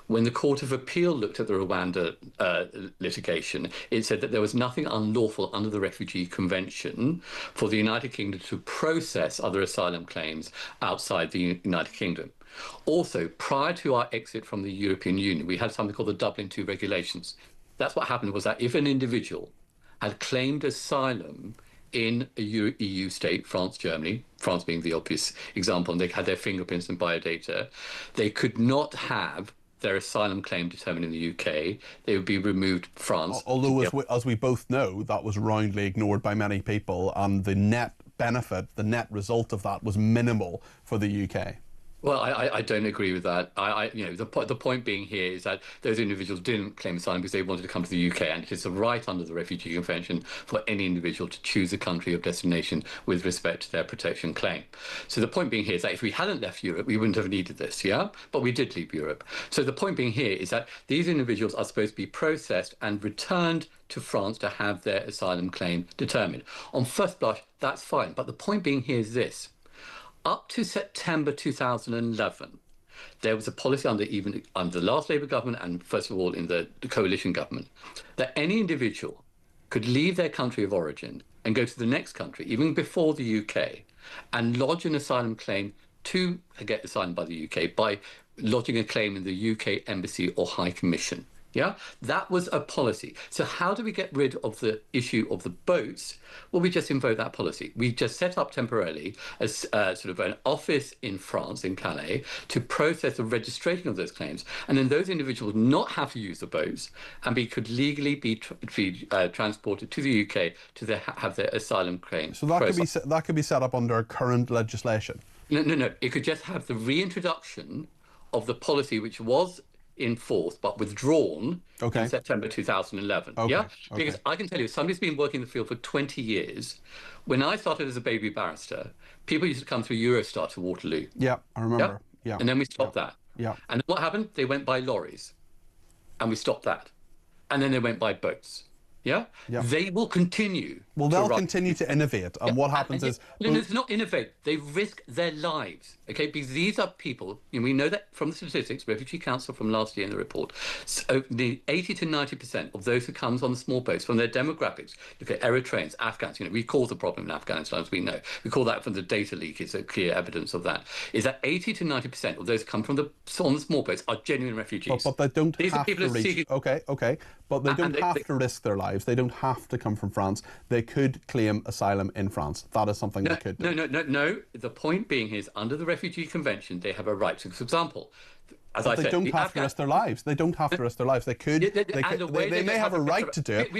when the Court of Appeal looked at the Rwanda litigation, it said that there was nothing unlawful under the Refugee Convention for the United Kingdom to process other asylum claims outside the United Kingdom. Also, prior to our exit from the European Union, we had something called the Dublin II regulations. That's what happened, was that if an individual had claimed asylum in a EU state, France, Germany, France being the obvious example, and they had their fingerprints and biodata, they could not have their asylum claim determined in the UK. They would be removed from France. Although, as we both know, that was roundly ignored by many people, and the net benefit, the net result of that was minimal for the UK. Well, I don't agree with that. The point being here is that those individuals didn't claim asylum because they wanted to come to the UK, and it is a right under the Refugee Convention for any individual to choose a country of destination with respect to their protection claim. So the point being here is that if we hadn't left Europe, we wouldn't have needed this, yeah? But we did leave Europe. So the point being here is that these individuals are supposed to be processed and returned to France to have their asylum claim determined. On first blush, that's fine. But the point being here is this. Up to September 2011, there was a policy under the last Labour government and first of all in the coalition government that any individual could leave their country of origin and go to the next country, even before the UK, and lodge an asylum claim to get asylum by the UK by lodging a claim in the UK Embassy or High Commission. Yeah, that was a policy. So how do we get rid of the issue of the boats? Well, we just invoke that policy. We just set up temporarily a sort of an office in France, in Calais, to process the registration of those claims. And then those individuals not have to use the boats and could legally be transported to the UK to have their asylum claim. So that could be set up under current legislation? No. It could just have the reintroduction of the policy which was in force but withdrawn in September 2011. Because I can tell you, somebody's been working in the field for 20 years. When I started as a baby barrister, people used to come through Eurostar to Waterloo. Yeah, I remember. Yeah. And then we stopped that. Yeah. And what happened? They went by lorries. And we stopped that. And then they went by boats. Yeah? They will continue. Well, they'll continue to innovate. And what happens is... No, it's not innovate. They risk their lives, okay? Because these are people, and we know that from the statistics, Refugee Council from last year in the report, so the 80 to 90% of those who comes on the small boats, from their demographics, look at Eritreans, Afghans, we cause the problem in Afghanistan, as we know. We call that from the data leak, is a clear evidence of that, is that 80 to 90% of those who come from on the small boats are genuine refugees. But they don't have to reach... Okay. But they don't have to risk their lives. They don't have to come from France. They could claim asylum in France. That is something they could do. No. The point being is, under the Refugee Convention, they have a right to, for example, as I said, they don't have to risk their lives. They don't have to risk their lives. They could. They may have a right to do it.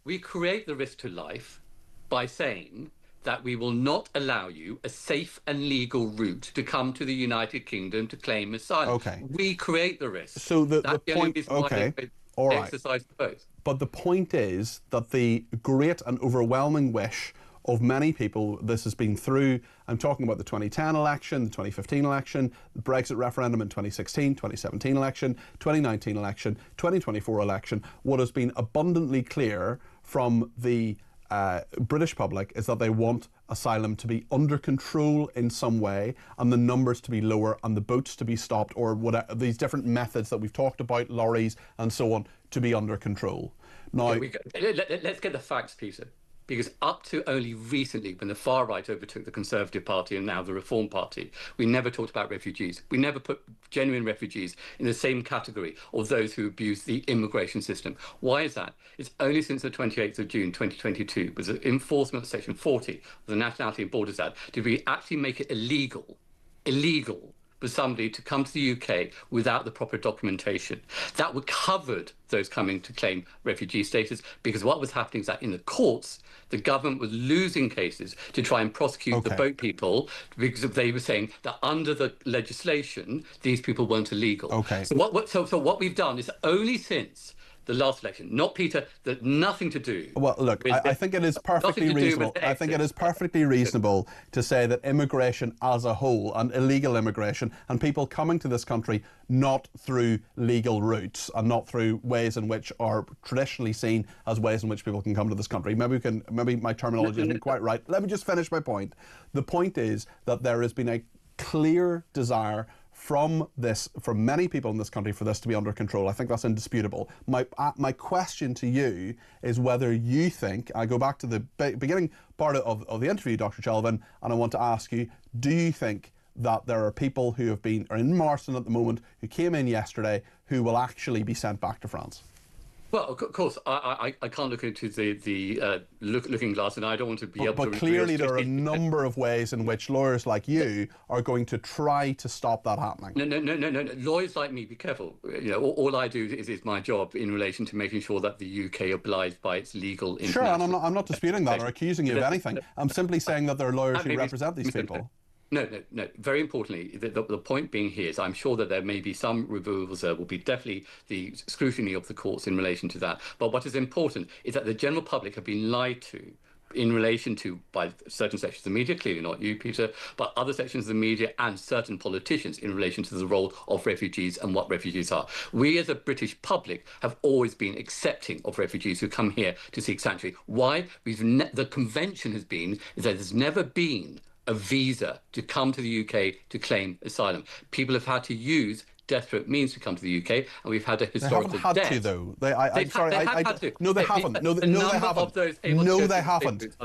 We create the risk to life by saying that we will not allow you a safe and legal route to come to the United Kingdom to claim asylum. Okay. We create the risk. So the point. Okay. All right. Exercise both. But the point is that the great and overwhelming wish of many people, this has been through, I'm talking about the 2010 election, the 2015 election, the Brexit referendum in 2016, 2017 election, 2019 election, 2024 election, what has been abundantly clear from the British public is that they want asylum to be under control in some way, and the numbers to be lower, and the boats to be stopped, or whatever, these different methods that we've talked about, lorries and so on, to be under control. Now, let's get the facts, Peter. Because up to only recently, when the far right overtook the Conservative Party and now the Reform Party, we never talked about refugees. We never put genuine refugees in the same category of those who abuse the immigration system. Why is that? It's only since the 28th of June 2022, with the enforcement of Section 40 of the Nationality and Borders Act, did we actually make it illegal for somebody to come to the UK without the proper documentation. That would covered those coming to claim refugee status, because what was happening is that in the courts, the government was losing cases to try and prosecute the boat people, because they were saying that under the legislation, these people weren't illegal. So what we've done is only since the last election, not Peter, that nothing to do. Well, look, I think it is perfectly reasonable. I think it is perfectly reasonable to say that immigration as a whole, and illegal immigration, and people coming to this country not through legal routes and not through ways in which are traditionally seen as ways in which people can come to this country. Maybe my terminology isn't quite right. Let me just finish my point. The point is that there has been a clear desire from many people in this country for this to be under control. I think that's indisputable. My question to you is whether you think, I go back to the beginning part of the interview, Dr. Shelvin, and I want to ask you, do you think that there are people who are in Marston at the moment, who came in yesterday, who will actually be sent back to France? Well, of course, I can't look into the looking glass, and I don't want to be able to... But clearly there are a number of ways in which lawyers like you are going to try to stop that happening. No. Lawyers like me, be careful. You know, all I do is my job in relation to making sure that the UK obliges by its legal... Sure, and I'm not disputing that or accusing you of anything. I'm simply saying that there are lawyers who represent these people. No. Very importantly, the point being here is I'm sure that there may be some removals. There will be definitely the scrutiny of the courts in relation to that. But what is important is that the general public have been lied to in relation to by certain sections of the media, clearly not you, Peter, but other sections of the media and certain politicians in relation to the role of refugees and what refugees are. We as a British public have always been accepting of refugees who come here to seek sanctuary. Why? The convention has been is that there's never been a visa to come to the UK to claim asylum. People have had to use desperate means to come to the UK, and we've had a historical debt. They haven't had to, though. Had to. No, they haven't. No, they haven't.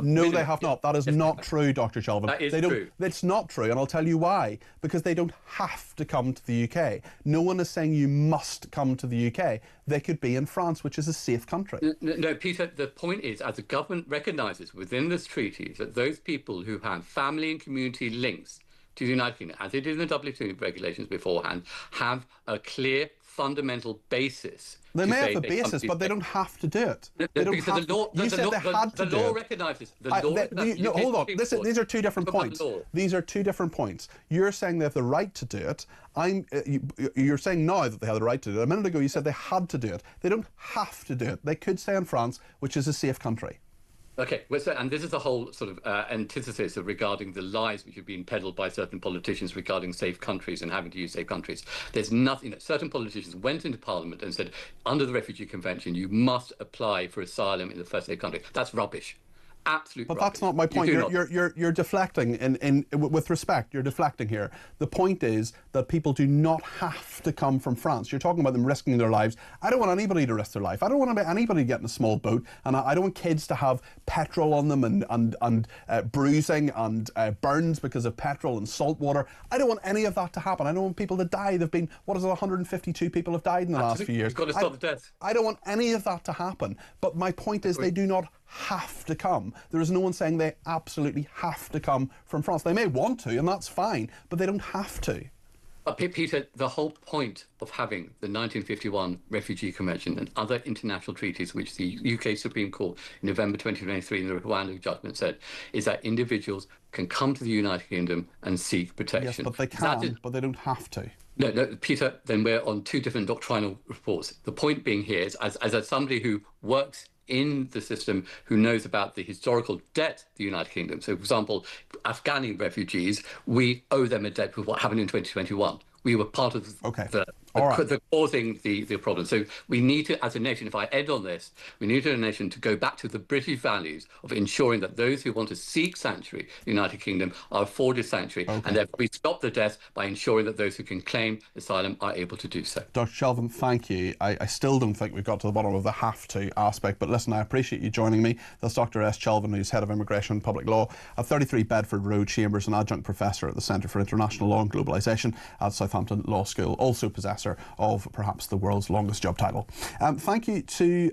No, they have not. That is not true, Dr. Shelvin. That is true. It's not true, and I'll tell you why. Because they don't have to come to the UK. No one is saying you must come to the UK. They could be in France, which is a safe country. No, Peter, the point is, as the government recognises within this treaty, that those people who have family and community links to the United Kingdom, as they did in the Dublin regulations beforehand, have a clear fundamental basis. They may have a basis, but they don't have to do it. They don't have to. You said they had to do it. The law recognises. No, hold on. These are two different points. These are two different points. You're saying they have the right to do it. You're saying now that they have the right to do it. A minute ago you said they had to do it. They don't have to do it. They could stay in France, which is a safe country. Okay, and this is the whole sort of antithesis regarding the lies which have been peddled by certain politicians regarding safe countries and having to use safe countries. There's nothing. Certain politicians went into Parliament and said, under the Refugee Convention, you must apply for asylum in the first safe country. That's rubbish. Absolute But rubbish. that's not my point. You're deflecting. With respect, you're deflecting here. The point is that people do not have to come from France. You're talking about them risking their lives. I don't want anybody to risk their life. I don't want anybody to get in a small boat, and I don't want kids to have petrol on them and bruising and burns because of petrol and salt water. I don't want any of that to happen. I don't want people to die. There've been 152 people have died in the last few years. You've got to stop the death. I don't want any of that to happen. But my point is, they do not have to come. There is no one saying they absolutely have to come from France. They may want to, and that's fine, but they don't have to. But Peter, the whole point of having the 1951 Refugee Convention and other international treaties, which the UK Supreme Court in November 2023 in the Rwanda judgment said, is that individuals can come to the United Kingdom and seek protection. Yes, but they can, but they don't have to. No, Peter, then we're on two different doctrinal reports. The point being here is, as somebody who works in the system, who knows about the historical debt of the United Kingdom. So, for example, Afghani refugees, we owe them a debt with what happened in 2021. We were part of the causing the problem. So we need to, as a nation, if I end on this, we need as a nation to go back to the British values of ensuring that those who want to seek sanctuary in the United Kingdom are afforded sanctuary, and therefore we stop the death by ensuring that those who can claim asylum are able to do so. Dr. Shelvin, thank you. I still don't think we've got to the bottom of the have to aspect, but listen, I appreciate you joining me. That's Dr. S. Shelvin, who's Head of Immigration and Public Law at 33 Bedford Road, Chambers, and Adjunct Professor at the Centre for International Law and Globalisation at Southampton Law School, also possessor of perhaps the world's longest job title. Thank you to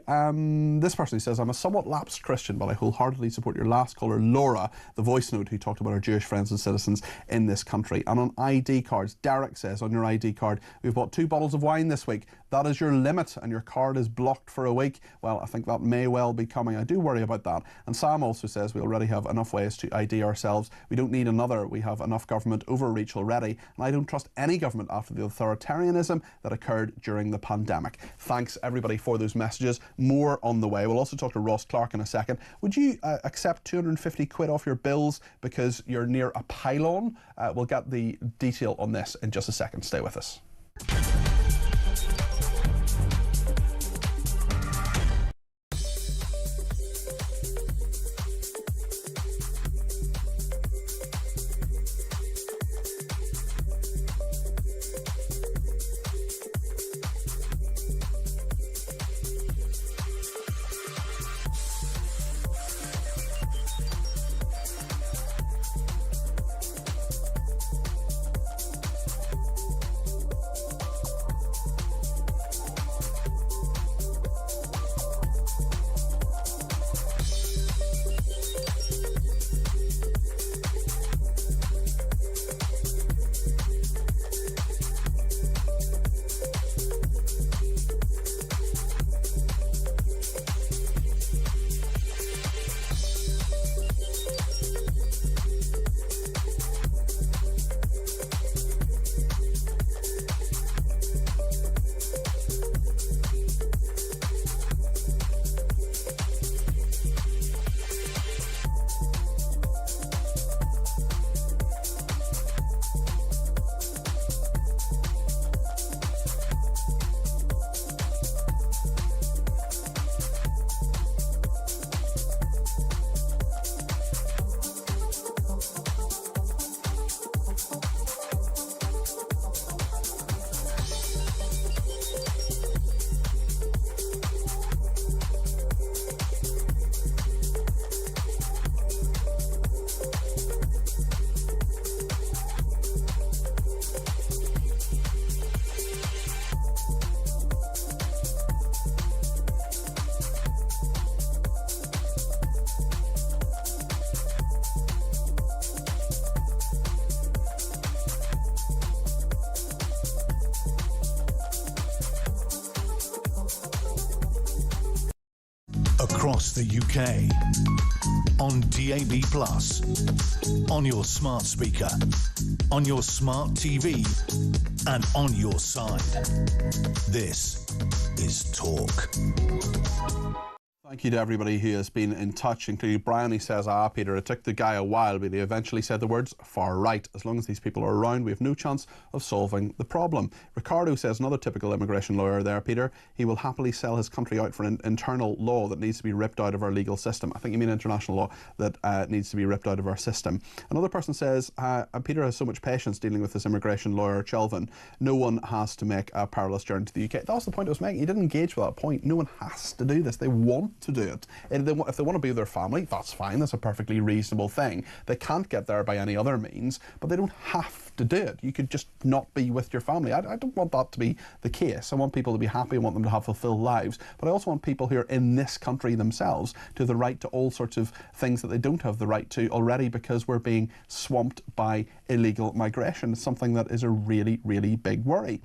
this person who says, I'm a somewhat lapsed Christian, but I wholeheartedly support your last caller, Laura, the voice note, who talked about our Jewish friends and citizens in this country. And on ID cards, Derek says, on your ID card, we've bought 2 bottles of wine this week. That is your limit, and your card is blocked for a week. Well, I think that may well be coming. I do worry about that. And Sam also says we already have enough ways to ID ourselves. We don't need another. We have enough government overreach already, and I don't trust any government after the authoritarianism that occurred during the pandemic. Thanks, everybody, for those messages. More on the way. We'll also talk to Ross Clark in a second. Would you accept 250 quid off your bills because you're near a pylon? We'll get the detail on this in just a second. Stay with us. across the UK, on DAB+, on your smart speaker, on your smart TV, and on your side. This is Talk. Thank you to everybody who has been in touch, including Brian. He says, Peter, it took the guy a while, but he eventually said the words far right. As long as these people are around, we have no chance of solving the problem. Ricardo says, another typical immigration lawyer there, Peter. He will happily sell his country out for an internal law that needs to be ripped out of our legal system. I think you mean international law that needs to be ripped out of our system. Another person says, Peter has so much patience dealing with this immigration lawyer, Chelvin. No one has to make a perilous journey to the UK. That was the point I was making. He didn't engage with that point. No one has to do this. They want to do it. And if they want to be with their family, that's fine. That's a perfectly reasonable thing. They can't get there by any other means, but they don't have to do it. You could just not be with your family. I don't want that to be the case. I want people to be happy. I want them to have fulfilled lives. But I also want people who are in this country themselves to have the right to all sorts of things that they don't have the right to already, because we're being swamped by illegal migration. It's something that is a really, really big worry.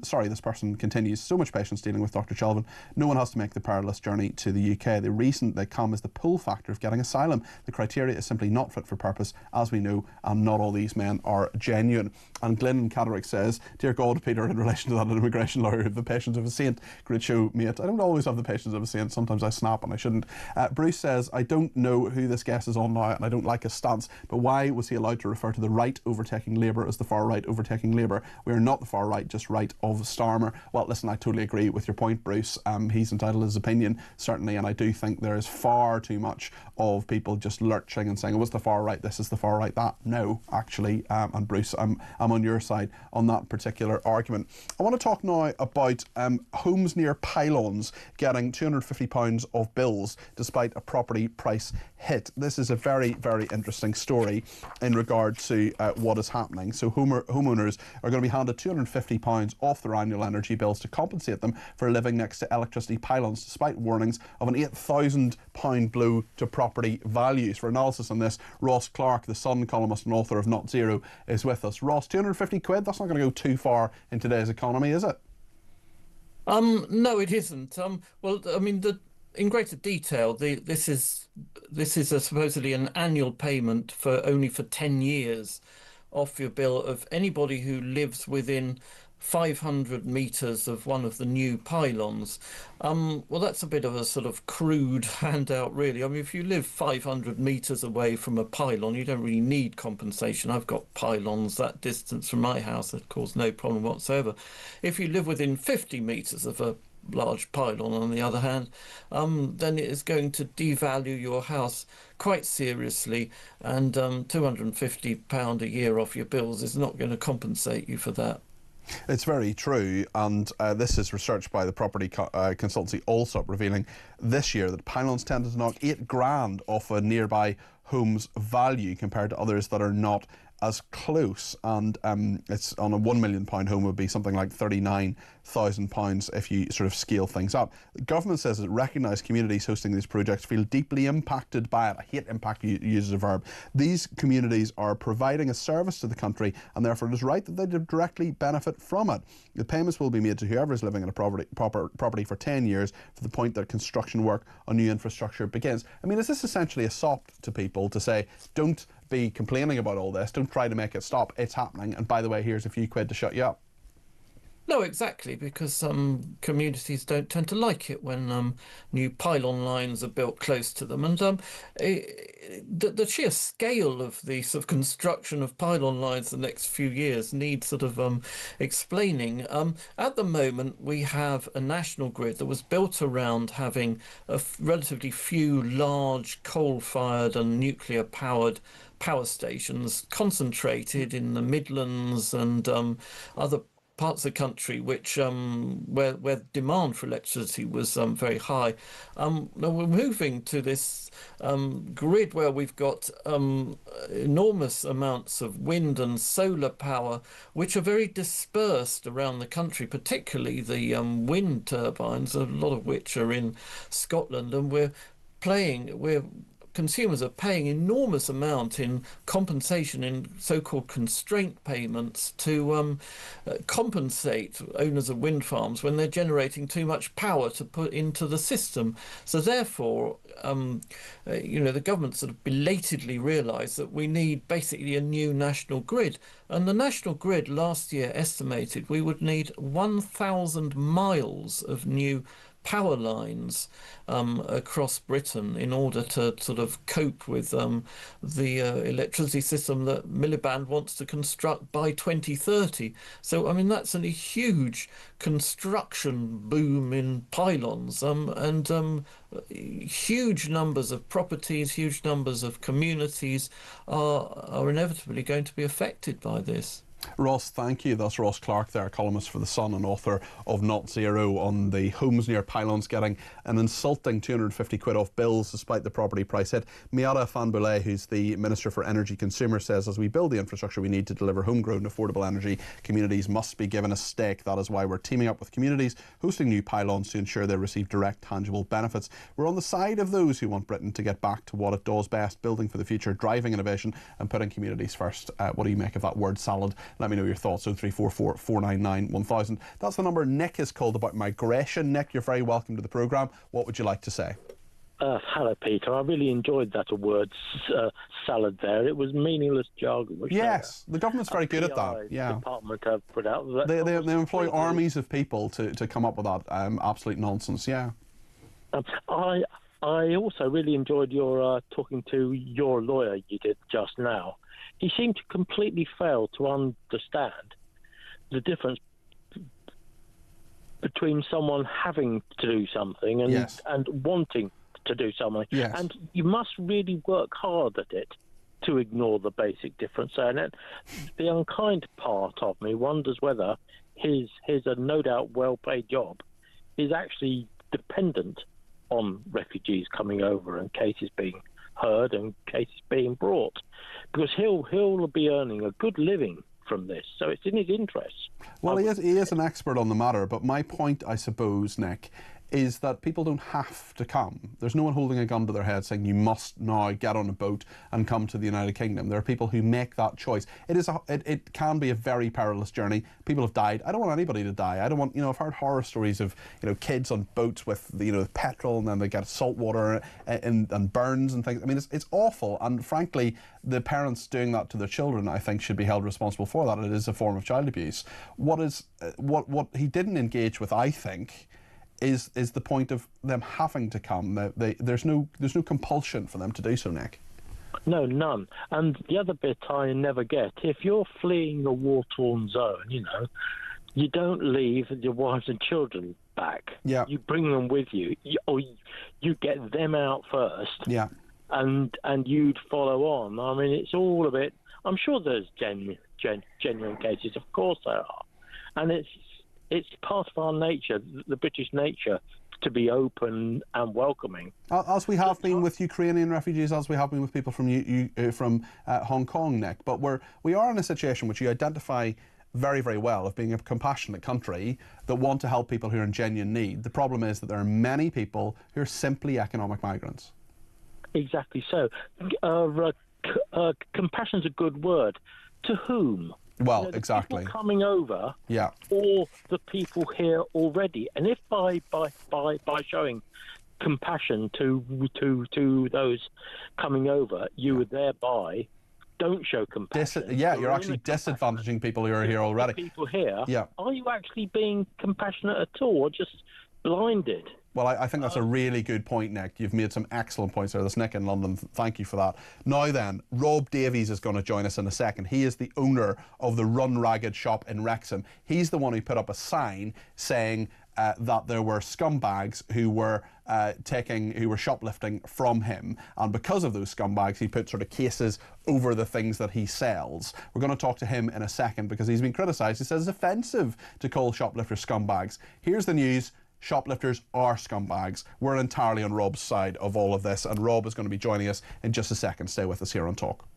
Sorry, this person continues. So much patience dealing with Dr. Chelvin. No one has to make the perilous journey to the UK. The reason they come is the pull factor of getting asylum. The criteria is simply not fit for purpose, as we know, and not all these men are genuine. And Glyn Caderick says, dear God, Peter, in relation to that immigration lawyer, the patience of a saint. Great show, mate. I don't always have the patience of a saint. Sometimes I snap and I shouldn't. Bruce says, I don't know who this guest is on now, and I don't like his stance, but why was he allowed to refer to the right overtaking Labour as the far right overtaking Labour? We are not the far right, just right of Starmer. Well, listen, I totally agree with your point, Bruce. He's entitled to his opinion, certainly, and I do think there is far too much of people just lurching and saying, oh, it's the far right, this is the far right, that. No, actually, and Bruce, I'm on your side on that particular argument. I want to talk now about homes near Pylons getting £250 of bills despite a property price hit. This is a very, very interesting story in regard to what is happening. So homeowners are going to be handed £250 off their annual energy bills to compensate them for living next to electricity pylons, despite warnings of an £8,000 blow to property values. For analysis on this, Ross Clark, the Sun columnist and author of Not Zero, is with us. Ross, 250 quid? That's not going to go too far in today's economy, is it? No, it isn't. Well, I mean, in greater detail, this is supposedly an annual payment only for 10 years off your bill of anybody who lives within 500 metres of one of the new pylons. Well, that's a bit of a sort of crude handout, really. I mean, if you live 500 metres away from a pylon, you don't really need compensation. I've got pylons that distance from my house that cause no problem whatsoever. If you live within 50 metres of a large pylon, on the other hand, then it is going to devalue your house quite seriously, and £250 a year off your bills is not going to compensate you for that. It's very true, and this is research by the property consultancy Allsop revealing this year that pylons tended to knock £8,000 off a nearby home's value compared to others that are not as close, and it's on a £1 million home would be something like £39,000 if you sort of scale things up. The government says it recognised communities hosting these projects feel deeply impacted by it. I hate impact uses a verb. These communities are providing a service to the country, and therefore it is right that they directly benefit from it. The payments will be made to whoever is living in a property for 10 years for the point that construction work on new infrastructure begins. I mean, is this essentially a sop to people to say, don't be complaining about all this, don't try to make it stop, it's happening, and by the way, here's a few quid to shut you up? No, exactly, because some communities don't tend to like it when new pylon lines are built close to them, and the sheer scale of the sort of construction of pylon lines the next few years needs sort of explaining. At the moment, we have a national grid that was built around having relatively few large coal-fired and nuclear-powered power stations concentrated in the Midlands and other parts of the country which where demand for electricity was very high. Now we're moving to this grid where we've got enormous amounts of wind and solar power which are very dispersed around the country, particularly the wind turbines, a lot of which are in Scotland, and we're consumers are paying enormous amount in compensation in so-called constraint payments to compensate owners of wind farms when they're generating too much power to put into the system. So therefore, the government sort of belatedly realised that we need basically a new national grid. And the national grid last year estimated we would need 1,000 miles of new power lines across Britain in order to sort of cope with the electricity system that Miliband wants to construct by 2030. So, I mean, that's a huge construction boom in Pylons and huge numbers of properties, huge numbers of communities are inevitably going to be affected by this. Ross, thank you. That's Ross Clark there, columnist for The Sun and author of Not Zero on the homes near Pylons getting an insulting 250 quid off bills despite the property price hit. Miata Fanboulay, who's the Minister for Energy Consumer, says as we build the infrastructure we need to deliver homegrown affordable energy, communities must be given a stake. That is why we're teaming up with communities, hosting new pylons to ensure they receive direct, tangible benefits. We're on the side of those who want Britain to get back to what it does best, building for the future, driving innovation and putting communities first. What do you make of that word salad? Let me know your thoughts. 0344 499 1000. That's the number. Nick has called about migration. Nick, you're very welcome to the programme. What would you like to say? Hello, Peter. I really enjoyed that word salad there. It was meaningless jargon. Yes, the government's very good at that. Yeah, department have put out. They employ armies of people to come up with that absolute nonsense. Yeah. I also really enjoyed your talking to your lawyer you did just now. He seemed to completely fail to understand the difference between someone having to do something and wanting to do something. Yes. And you must really work hard at it to ignore the basic difference. And the unkind part of me wonders whether his no doubt well-paid job is actually dependent on refugees coming over and cases being heard and cases being brought, because he'll be earning a good living from this, so it's in his interest. Well, he is an expert on the matter, but my point, I suppose, Nick, is that people don't have to come. There's no one holding a gun to their head saying you must now get on a boat and come to the United Kingdom. There are people who make that choice. It can be a very perilous journey. People have died. I don't want anybody to die. I don't want, I've heard horror stories of, kids on boats with, petrol, and then they get salt water and burns and things. I mean, it's awful. And frankly, the parents doing that to their children, I think, should be held responsible for that. It is a form of child abuse. What he didn't engage with, I think, is the point of them having to come. There's no compulsion for them to do so, Nick. No, none. And the other bit I never get, if you're fleeing a war-torn zone, you don't leave your wives and children back. Yeah. You bring them with you, or you get them out first. Yeah. And you'd follow on. I mean, it's all a bit. I'm sure there's genuine cases. Of course there are, and it's part of our nature, the British nature, to be open and welcoming. As we have been with Ukrainian refugees, as we have been with people from Hong Kong, Nick. But we are in a situation which you identify very, very well of being a compassionate country that want to help people who are in genuine need. The problem is that there are many people who are simply economic migrants. Exactly so. Compassion's a good word. To whom? Well, exactly. People coming over, yeah, or the people here already. And if by showing compassion to those coming over, you thereby don't show compassion. You're actually disadvantaging people who are here already. People here. Yeah. Are you actually being compassionate at all, or just blinded? Well, I think that's a really good point, Nick. You've made some excellent points there. That's Nick in London. Thank you for that. Now then, Rob Davies is going to join us in a second. He is the owner of the Run Ragged shop in Wrexham. He's the one who put up a sign saying that there were scumbags who were shoplifting from him, and because of those scumbags he put sort of cases over the things that he sells. We're going to talk to him in a second because he's been criticised. He says it's offensive to call shoplifters scumbags. Here's the news. Shoplifters are scumbags. We're entirely on Rob's side of all of this, and Rob is going to be joining us in just a second. Stay with us here on Talk.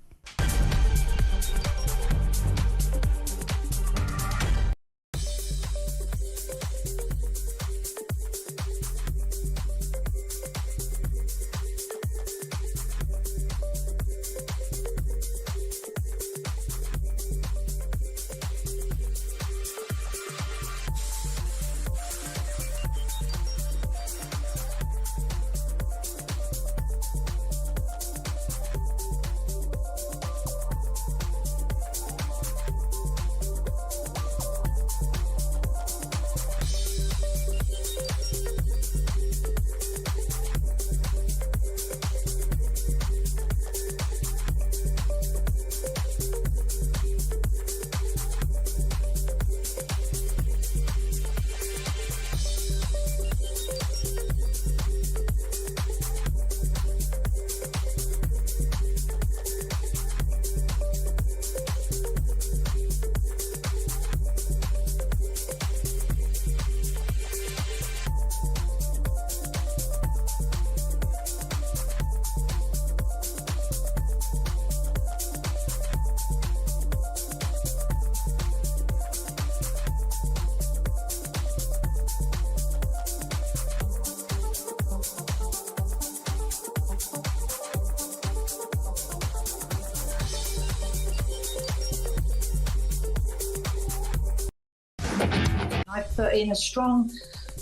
I've put in as strong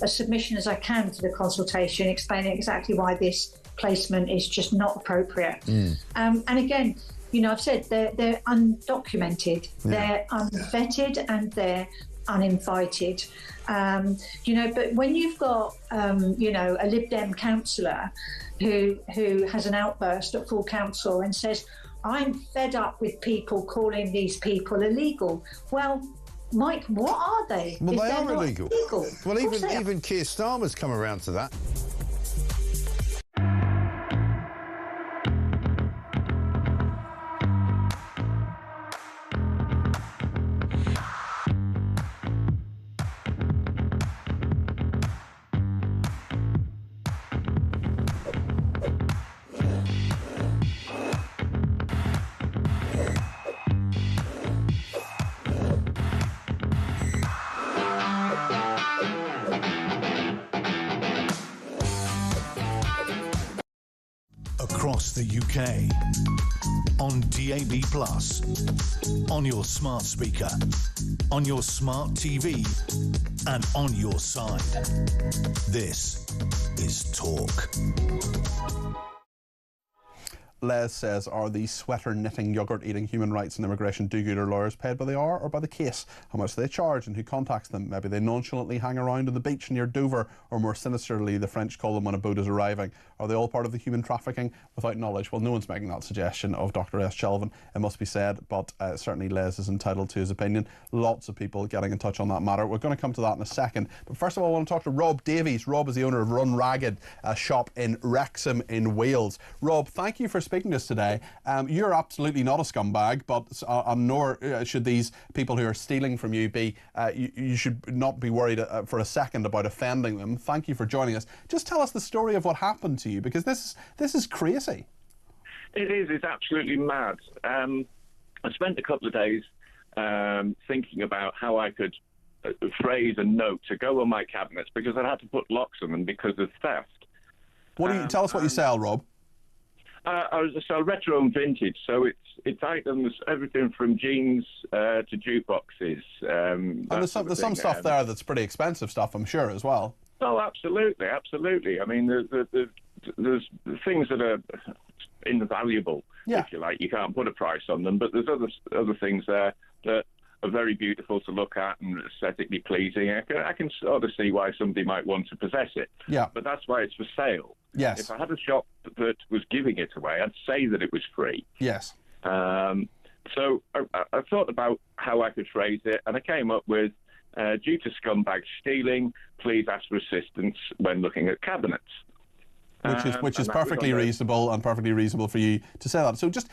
a submission as I can to the consultation, explaining exactly why this placement is just not appropriate. And again, I've said they're undocumented, they're unvetted, and they're uninvited. But when you've got, a Lib Dem councillor who has an outburst at full council and says, I'm fed up with people calling these people illegal. Well, Mike, what are they? Well, they are illegal. Well, even Keir Starmer's come around to that. Across the UK, on DAB+, on your smart speaker, on your smart TV, and on your side. This is Talk. Les says, are these sweater-knitting, yogurt-eating, human rights and immigration do-gooder lawyers paid by the hour or by the case? How much do they charge and who contacts them? Maybe they nonchalantly hang around on the beach near Dover, or more sinisterly, the French call them when a boat is arriving. Are they all part of the human trafficking without knowledge? Well, no one's making that suggestion of Dr. S. Shelvin, it must be said, but certainly Les is entitled to his opinion. Lots of people getting in touch on that matter. We're going to come to that in a second. But first of all, I want to talk to Rob Davies. Rob is the owner of Run Ragged, a shop in Wrexham in Wales. Rob, thank you for speaking to us today. You're absolutely not a scumbag, but nor should these people who are stealing from you be. You should not be worried for a second about offending them. Thank you for joining us. Just tell us the story of what happened to you, because this is crazy. It is. It's absolutely mad. I spent a couple of days thinking about how I could phrase a note to go on my cabinets, because I had to put locks on them because of theft. What do you tell us what you sell, Rob? I sell retro and vintage, so it's items, everything from jeans to jukeboxes. And there's some stuff there that's pretty expensive stuff, I'm sure, as well. Oh, absolutely, absolutely. I mean, there's things that are invaluable, if you like. You can't put a price on them, but there's other things there that are very beautiful to look at and aesthetically pleasing. I can sort of see why somebody might want to possess it. Yeah. But that's why it's for sale. Yes. If I had a shop that was giving it away, I'd say that it was free. Yes. So I thought about how I could phrase it, and I came up with, due to scumbags stealing, please ask for assistance when looking at cabinets. Which is perfectly reasonable, and perfectly reasonable for you to say that. So just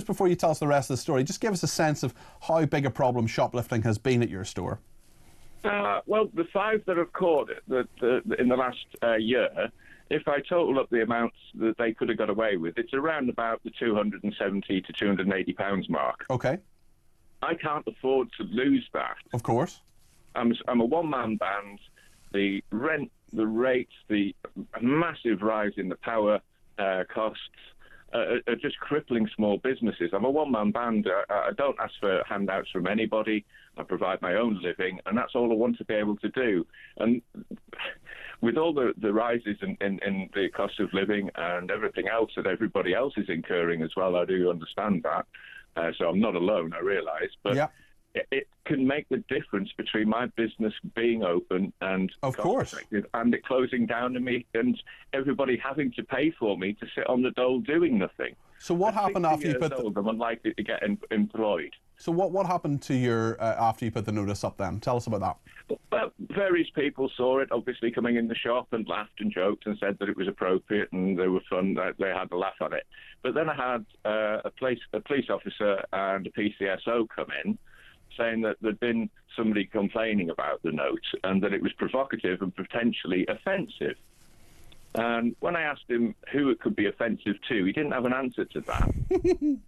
before you tell us the rest of the story, just give us a sense of how big a problem shoplifting has been at your store. Well, the 5 that have caught it in the last year, if I total up the amounts that they could have got away with, it's around about the £270 to £280 mark. Okay. I can't afford to lose that. Of course. I'm a one-man band. The rent, the rates, the massive rise in the power costs are just crippling small businesses. I'm a one-man band. I don't ask for handouts from anybody. I provide my own living, and that's all I want to be able to do. And with all the rises in the cost of living and everything else that everybody else is incurring as well, I do understand that. So I'm not alone, I realise. But it can make the difference between my business being open and and it closing down to me and everybody having to pay for me to sit on the dole doing nothing. So what happened after you put I'm unlikely to get employed. So what happened to your after you put the notice up then? Tell us about that. Well, various people saw it, obviously coming in the shop, and laughed and joked and said that it was appropriate and they were fun. They had a laugh at it. But then I had a police officer and a PCSO come in, saying that there'd been somebody complaining about the note and that it was provocative and potentially offensive. And when I asked him who it could be offensive to, he didn't have an answer to that.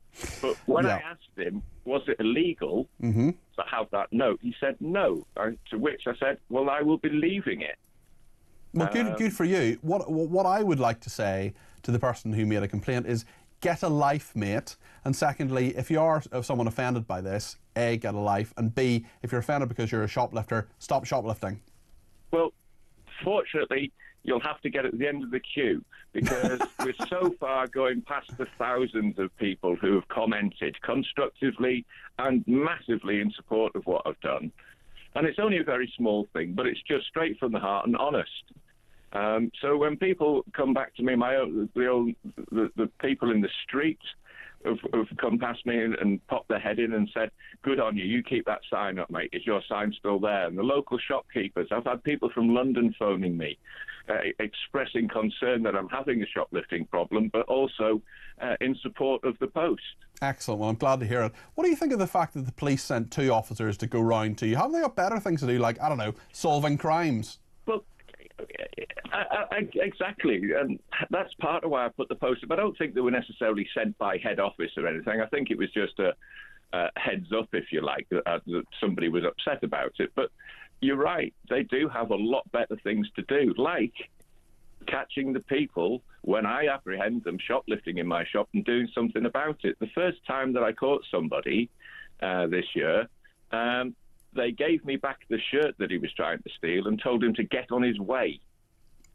But when I asked him, was it illegal to have that note, he said no. To which I said, well, I will be leaving it. Well, good for you. What I would like to say to the person who made a complaint is, get a life, mate. And secondly, if someone offended by this, A, get a life, and B, if you're offended because you're a shoplifter, stop shoplifting. Well, fortunately, you'll have to get at the end of the queue, because we're so far going past the thousands of people who have commented constructively and massively in support of what I've done. And it's only a very small thing, but it's just straight from the heart and honest. So when people come back to me, the people in the street have come past me and popped their head in and said, good on you, you keep that sign up, mate, is your sign still there? And the local shopkeepers, I've had people from London phoning me, expressing concern that I'm having a shoplifting problem, but also in support of the post. Excellent. Well, I'm glad to hear it. What do you think of the fact that the police sent 2 officers to go round to you? Haven't they got better things to do, like, I don't know, solving crimes? Well, exactly, and that's part of why I put the post up. I don't think they were necessarily sent by head office or anything. I think it was just a heads up, if you like, that somebody was upset about it. But you're right, they do have a lot better things to do, like catching the people when I apprehend them shoplifting in my shop and doing something about it. The first time that I caught somebody this year, they gave me back the shirt that he was trying to steal and told him to get on his way.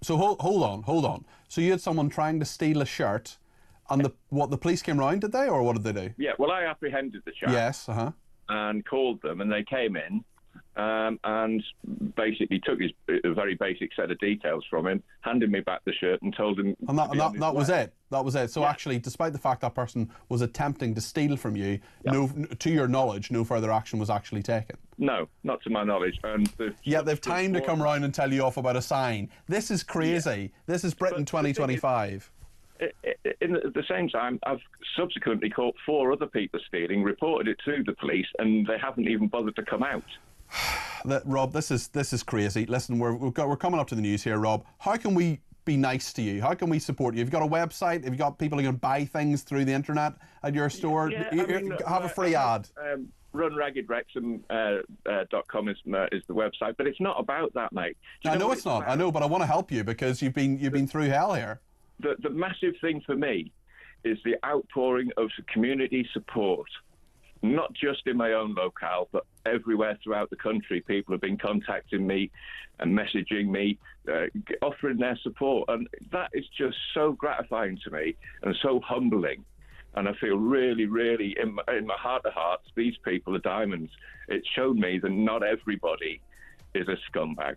So hold on. So you had someone trying to steal a shirt, and the police came round, did they, or what did they do? Yeah, well, I apprehended the chap. Yes, and called them, and they came in and basically took a very basic set of details from him, handed me back the shirt, and told him. And that was it. That was it. So actually, despite the fact that person was attempting to steal from you, to your knowledge, no further action was actually taken. No, not to my knowledge. And they've time to come round and tell you off about a sign. This is crazy. This is Britain 2025. At the same time, I've subsequently caught 4 other people stealing, reported it to the police, and they haven't even bothered to come out. Rob, this is crazy. Listen, we're coming up to the news here, Rob. How can we be nice to you? How can we support you? Have you got a website? Have you got people who can buy things through the internet at your store? Have a free ad. RunRaggedWrexham.com is the website, but it's not about that, mate. I know it's not. I know, but I want to help you because you've been through hell here. The massive thing for me is the outpouring of community support, not just in my own locale, but everywhere throughout the country. People have been contacting me and messaging me, offering their support, and that is just so gratifying to me and so humbling. And I feel really, really, in my heart of hearts, these people are diamonds. It's shown me that not everybody is a scumbag.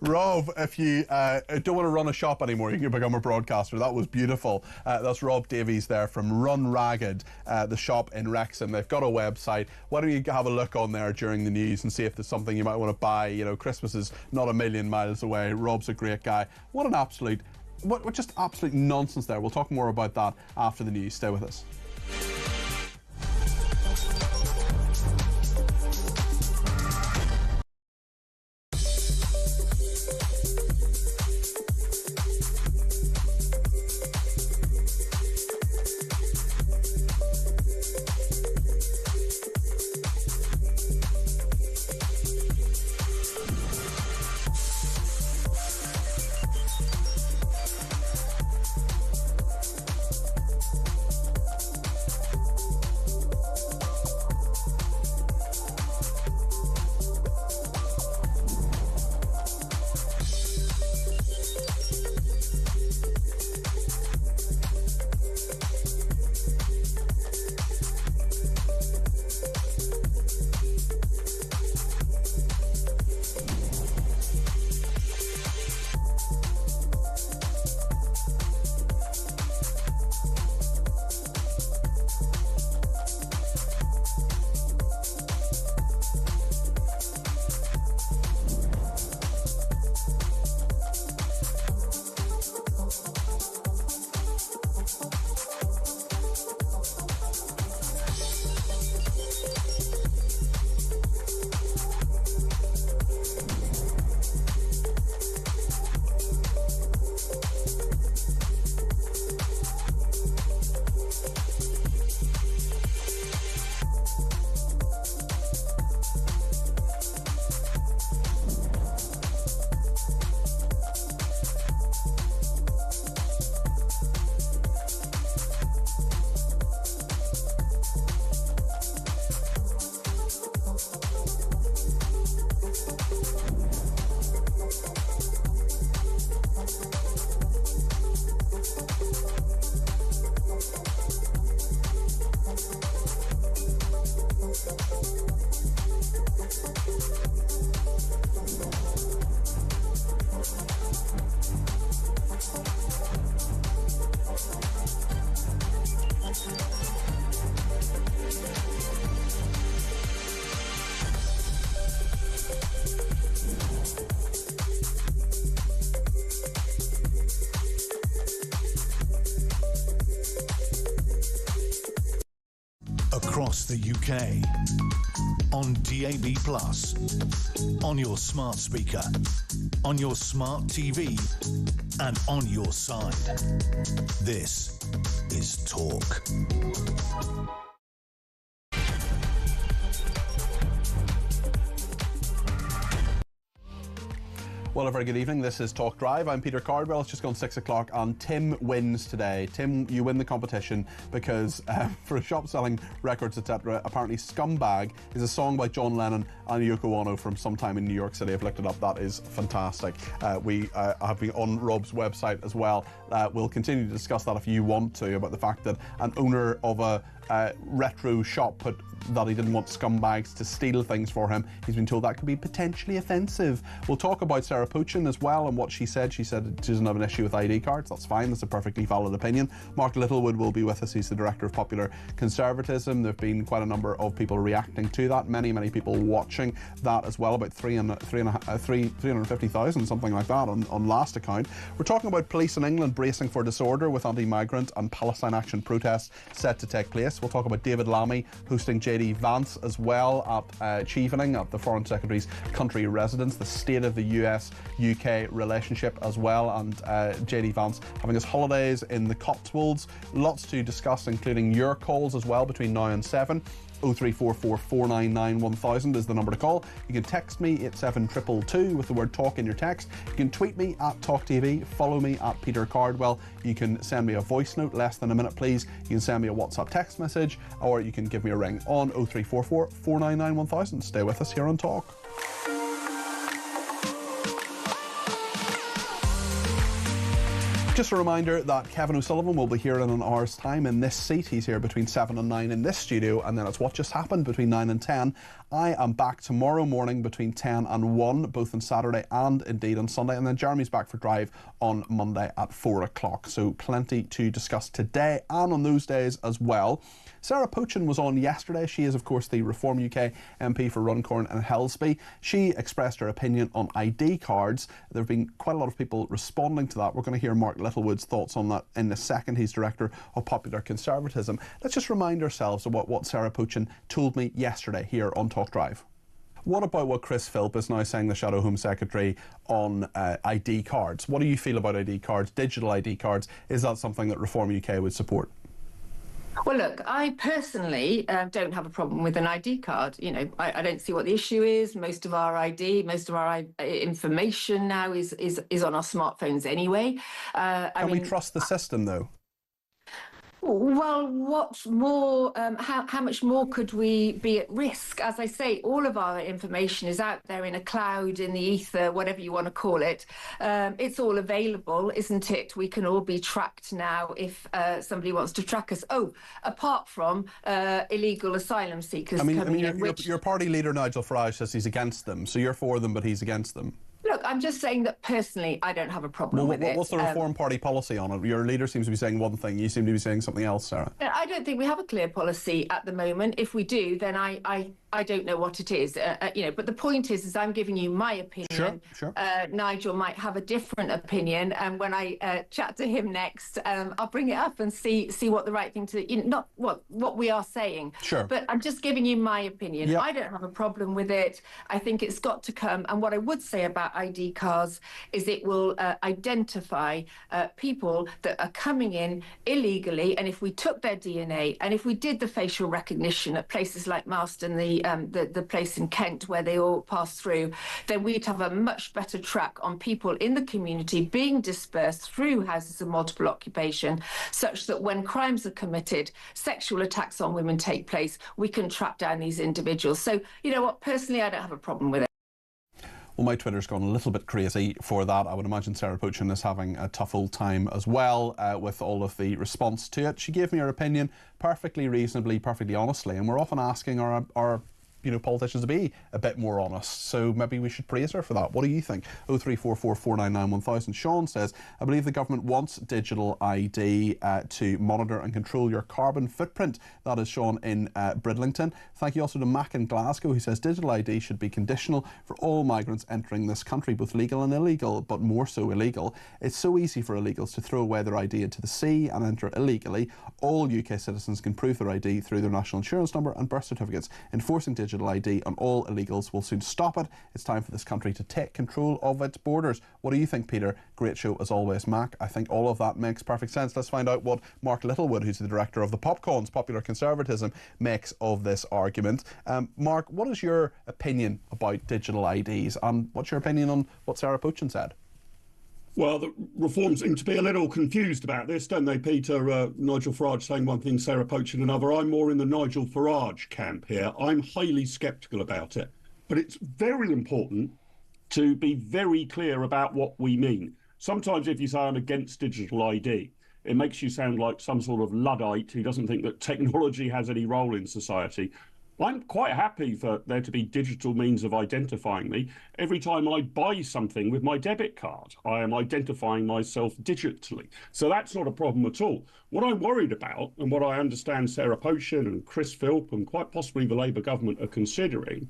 Rob, if you don't want to run a shop anymore, you can become a broadcaster. That was beautiful. That's Rob Davies there from Run Ragged, the shop in Wrexham. They've got a website. Why don't you have a look on there during the news and see if there's something you might want to buy. You know, Christmas is not a million miles away. Rob's a great guy. What just absolute nonsense there. We'll talk more about that after the news. Stay with us. across the UK, on DAB+, on your smart speaker, on your smart TV, and on your side. This is Talk. Well, a very good evening. This is Talk Drive. I'm Peter Cardwell. It's just gone 6 o'clock and Tim wins today. Tim, you win the competition because for shop selling records, etc., apparently Scumbag is a song by John Lennon and Yoko Ono from sometime in New York City. I've looked it up. That is fantastic. We have been on Rob's website as well. We'll continue to discuss that if you want to, about the fact that an owner of a retro shop put that he didn't want scumbags to steal things for him. He's been told that could be potentially offensive. We'll talk about Sarah Puchin as well and what she said. She said she doesn't have an issue with ID cards. That's fine. That's a perfectly valid opinion. Mark Littlewood will be with us. He's the Director of Popular Conservatism. There have been quite a number of people reacting to that. Many people watching that as well. About 350,000, something like that on last account. We're talking about police in England bracing for disorder with anti-migrant and Palestine Action protests set to take place. We'll talk about David Lammy hosting JD Vance as well at Chevening, at the Foreign Secretary's country residence, the state of the US-UK relationship as well, and JD Vance having his holidays in the Cotswolds. Lots to discuss, including your calls as well between now and 7. 0344 499 1000 is the number to call. You can text me at 72222 with the word talk in your text. You can tweet me at talkTV, follow me at Peter Cardwell. You can send me a voice note, less than a minute please. You can send me a WhatsApp text message, or you can give me a ring on 0344 499 1000. Stay with us here on Talk. Just a reminder that Kevin O'Sullivan will be here in an hour's time in this seat. He's here between 7 and 9 in this studio, and then it's What Just Happened between 9 and 10. I am back tomorrow morning between 10 and 1, both on Saturday and indeed on Sunday, and then Jeremy's back for Drive on Monday at 4 o'clock. So plenty to discuss today and on those days as well. Sarah Puchin was on yesterday. She is, of course, the Reform UK MP for Runcorn and Helsby. She expressed her opinion on ID cards. There have been quite a lot of people responding to that. We're going to hear Mark Littlewood's thoughts on that in a second. He's Director of Popular Conservatism. Let's just remind ourselves of what Sarah Puchin told me yesterday here on Talk Drive. What about what Chris Philp is now saying, the Shadow Home Secretary, on ID cards? What do you feel about ID cards, digital ID cards? Is that something that Reform UK would support? Well, look, I personally don't have a problem with an ID card. You know, I don't see what the issue is. Most of our information now is on our smartphones anyway. Can we trust the system, though? Well, what's more, how much more could we be at risk? As I say, all of our information is out there in a cloud, in the ether, whatever you want to call it. It's all available, isn't it? We can all be tracked now if somebody wants to track us. Oh, apart from illegal asylum seekers coming in. Your party leader, Nigel Farage, says he's against them. So you're for them, but he's against them. Look, I'm just saying that personally, I don't have a problem with it. What's the Reform Party policy on it? Your leader seems to be saying one thing. You seem to be saying something else, Sarah. I don't think we have a clear policy at the moment. If we do, then I don't know what it is. But the point is I'm giving you my opinion. Sure. Nigel might have a different opinion, and when I chat to him next, I'll bring it up and see what the right thing to, not what we are saying. Sure. But I'm just giving you my opinion. Yep. I don't have a problem with it. I think it's got to come. And what I would say about ID cards is it will identify people that are coming in illegally, and if we took their DNA and if we did the facial recognition at places like Marston, the place in Kent where they all pass through, then we'd have a much better track on people in the community being dispersed through houses of multiple occupation, such that when crimes are committed, sexual attacks on women take place, we can track down these individuals. So, you know what, personally, I don't have a problem with it. Well, my Twitter's gone a little bit crazy for that. I would imagine Sarah Puchin is having a tough old time as well with all of the response to it. She gave me her opinion perfectly reasonably, perfectly honestly, and we're often asking our politicians to be a bit more honest. So maybe we should praise her for that. What do you think? 0344 499 1000. Sean says, I believe the government wants digital ID to monitor and control your carbon footprint. That is Sean in Bridlington. Thank you also to Mac in Glasgow, who says digital ID should be conditional for all migrants entering this country, both legal and illegal, but more so illegal. It's so easy for illegals to throw away their ID into the sea and enter illegally. All UK citizens can prove their ID through their national insurance number and birth certificates. Enforcing digital ID on all illegals will soon stop it. It's time for this country to take control of its borders. What do you think, Peter? Great show as always, Mac. I think all of that makes perfect sense. Let's find out what Mark Littlewood, who's the director of the Popcorns, Popular Conservatism, makes of this argument. Mark, what is your opinion about digital IDs, and what's your opinion on what Sarah Pochin said? Well, the Reform seem to be a little confused about this, don't they, Peter? Nigel Farage saying one thing, Sarah Pochin another. I'm more in the Nigel Farage camp here. I'm highly sceptical about it. But it's very important to be very clear about what we mean. Sometimes if you say I'm against digital ID, it makes you sound like some sort of Luddite who doesn't think that technology has any role in society. I'm quite happy for there to be digital means of identifying me. Every time I buy something with my debit card, I am identifying myself digitally. So that's not a problem at all. What I'm worried about, and what I understand Sarah Pochin and Chris Philp and quite possibly the Labour government are considering,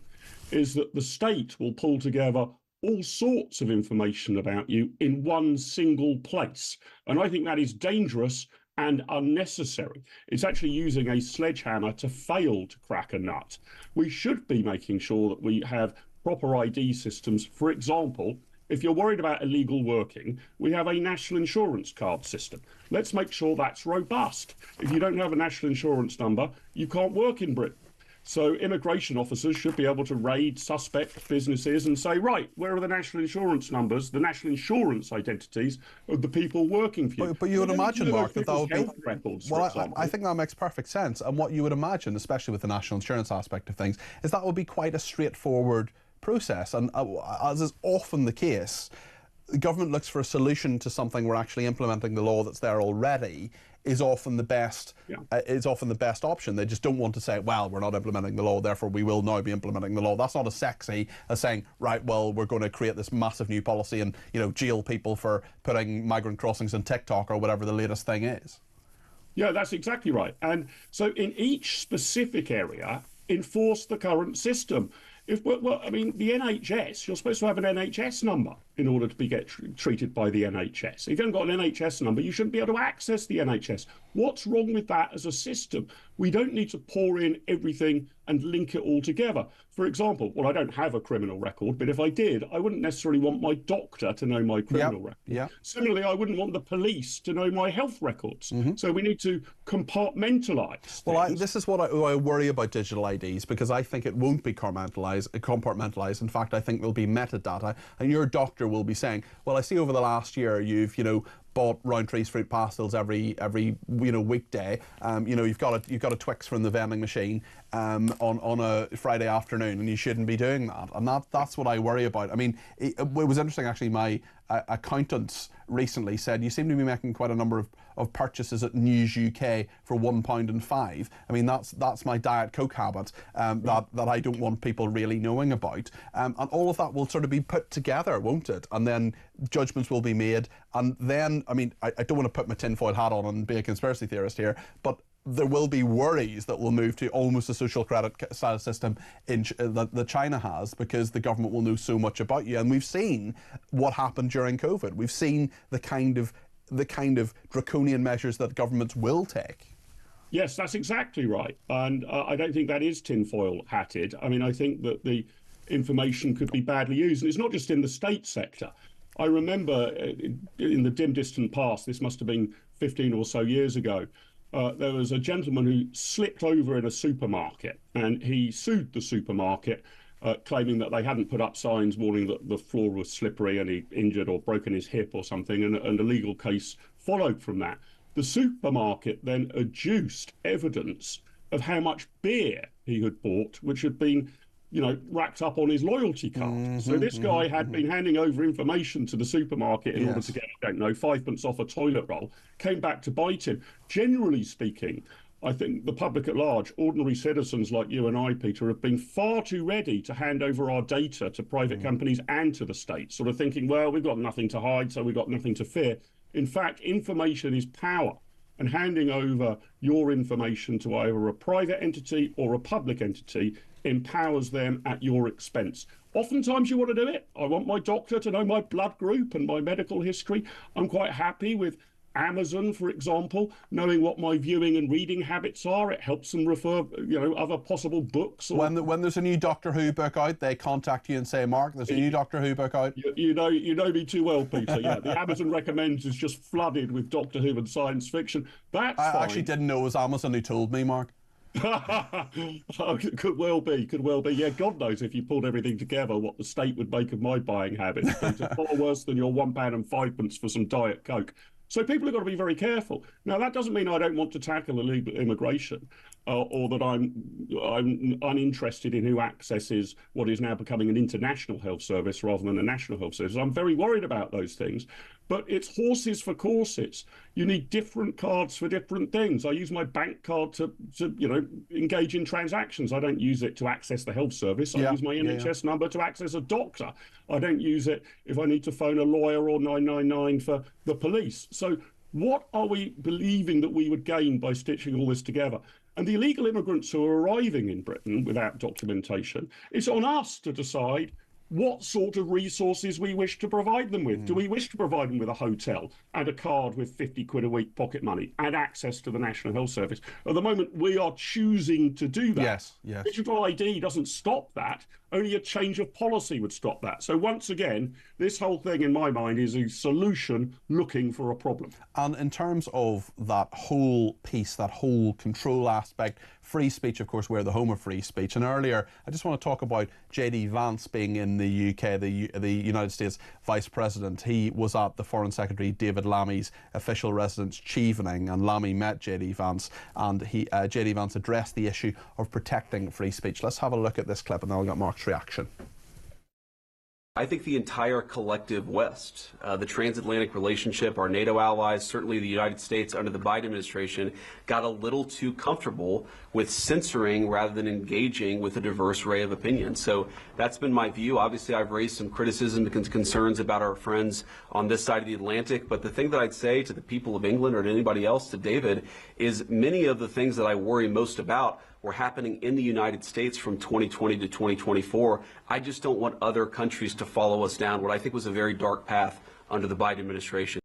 is that the state will pull together all sorts of information about you in one single place. And I think that is dangerous and unnecessary. It's actually using a sledgehammer to fail to crack a nut. We should be making sure that we have proper ID systems. For example, if you're worried about illegal working, we have a national insurance card system. Let's make sure that's robust. If you don't have a national insurance number, you can't work in Britain. So immigration officers should be able to raid suspect businesses and say, right, where are the national insurance numbers, the national insurance identities of the people working for you? But you would imagine, Mark, that would be... Records, well, I think that makes perfect sense. And what you would imagine, especially with the national insurance aspect of things, is that would be quite a straightforward process. And as is often the case, the government looks for a solution to something we're actually implementing the law that's there already is often the best option. They just don't want to say, well, we're not implementing the law, therefore we will now be implementing the law. That's not as sexy as saying, right, well, we're going to create this massive new policy and, jail people for putting migrant crossings on TikTok or whatever the latest thing is. Yeah, that's exactly right. And so in each specific area, enforce the current system. The NHS, you're supposed to have an NHS number in order to get treated by the NHS. If you haven't got an NHS number, you shouldn't be able to access the NHS. What's wrong with that as a system? We don't need to pour in everything and link it all together. For example, well, I don't have a criminal record, but if I did, I wouldn't necessarily want my doctor to know my criminal record. Yeah. Similarly, I wouldn't want the police to know my health records. Mm-hmm. So we need to compartmentalise. Well, this is what I worry about digital IDs, because I think it won't be compartmentalised. In fact, I think there'll be metadata, and your doctor will be saying, well, I see over the last year you've, bought Rowntree's fruit pastels every weekday. You've got a Twix from the vending machine on a Friday afternoon, and you shouldn't be doing that. And that's what I worry about. I mean, it was interesting actually. My accountants recently said you seem to be making quite a number of purchases at News UK for £1.05. I mean, that's my Diet Coke habit that I don't want people really knowing about. And all of that will sort of be put together, won't it? And then judgments will be made. And then, I mean, I don't want to put my tinfoil hat on and be a conspiracy theorist here, but there will be worries that will move to almost a social credit style system that China has, because the government will know so much about you. And we've seen what happened during COVID. We've seen the kind of draconian measures that governments will take. Yes, that's exactly right. And I don't think that is tinfoil hatted. I mean, I think that the information could be badly used. And it's not just in the state sector. I remember in the dim distant past, this must have been 15 or so years ago, there was a gentleman who slipped over in a supermarket, and he sued the supermarket, claiming that they hadn't put up signs warning that the floor was slippery and he injured or broken his hip or something, and a legal case followed from that. The supermarket then adduced evidence of how much beer he had bought, which had been racked up on his loyalty card. Mm-hmm, so this guy had been handing over information to the supermarket in order to get, 5 pence off a toilet roll, came back to bite him. Generally speaking, I think the public at large, ordinary citizens like you and I, Peter, have been far too ready to hand over our data to private companies and to the state, sort of thinking, well, we've got nothing to hide, so we've got nothing to fear. In fact, information is power, and handing over your information to either a private entity or a public entity empowers them at your expense. Oftentimes you want to do it. I want my doctor to know my blood group and my medical history. I'm quite happy with Amazon, for example, knowing what my viewing and reading habits are. It helps them refer, other possible books. Or... When there's a new Doctor Who book out, they contact you and say, Mark, there's a new Doctor Who book out. You know me too well, Peter. Yeah, the Amazon Recommends is just flooded with Doctor Who and science fiction. That's fine. I actually didn't know it was Amazon who told me, Mark. Oh, could well be. Yeah, God knows if you pulled everything together what the state would make of my buying habits. It's far worse than your £1.05 for some Diet Coke. So people have got to be very careful. Now, that doesn't mean I don't want to tackle illegal immigration or that I'm uninterested in who accesses what is now becoming an international health service rather than a national health service. I'm very worried about those things. But it's horses for courses. You need different cards for different things. I use my bank card to engage in transactions. I don't use it to access the health service. I use my NHS number to access a doctor. I don't use it if I need to phone a lawyer or 999 for the police. So what are we believing that we would gain by stitching all this together? And the illegal immigrants who are arriving in Britain without documentation, it's on us to decide what sort of resources we wish to provide them with. Do we wish to provide them with a hotel and a card with 50 quid a week pocket money and access to the National Health Service? At the moment, we are choosing to do that. Yes. Digital ID doesn't stop that. Only a change of policy would stop that. So once again, this whole thing, in my mind, is a solution looking for a problem. And in terms of that whole piece, that whole control aspect, free speech, of course, we're the home of free speech. And earlier, I just want to talk about J.D. Vance being in the UK, the United States Vice President. He was at the Foreign Secretary David Lammy's official residence, Chevening, and Lammy met J.D. Vance, and J.D. Vance addressed the issue of protecting free speech. Let's have a look at this clip, and then I'll get Mark's reaction. I think the entire collective West, the transatlantic relationship, our NATO allies, certainly the United States under the Biden administration, got a little too comfortable with censoring rather than engaging with a diverse array of opinions. So that's been my view. Obviously, I've raised some criticism and concerns about our friends on this side of the Atlantic. But the thing that I'd say to the people of England or to anybody else, to David, is many of the things that I worry most about were happening in the United States from 2020 to 2024. I just don't want other countries to follow us down what I think was a very dark path under the Biden administration.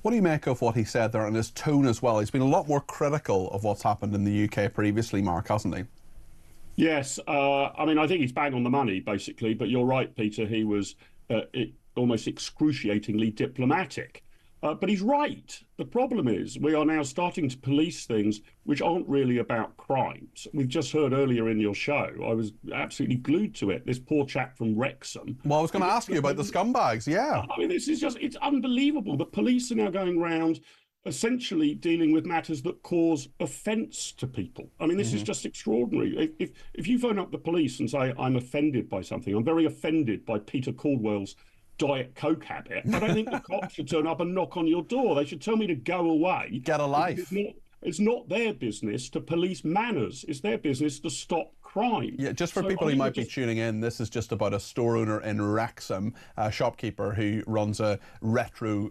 What do you make of what he said there and his tone as well? He's been a lot more critical of what's happened in the UK previously, Mark, hasn't he? Yes. I mean, I think he's bang on the money, basically. But you're right, Peter. He was almost excruciatingly diplomatic. But he's right. The problem is we are now starting to police things which aren't really about crimes. We've just heard earlier in your show, I was absolutely glued to it, this poor chap from Wrexham. Well, I was going to ask you about the scumbags, yeah. I mean, this is just, it's unbelievable. The police are now going around essentially dealing with matters that cause offence to people. I mean, this is just extraordinary. If you phone up the police and say, I'm offended by something, I'm very offended by Peter Cardwell's Diet Coke habit, I don't think the cops should turn up and knock on your door. They should tell me to go away. Get a life. It's not their business to police manners. It's their business to stop crime. Yeah, just for people who might be tuning in, this is just about a store owner in Wrexham, a shopkeeper who runs a retro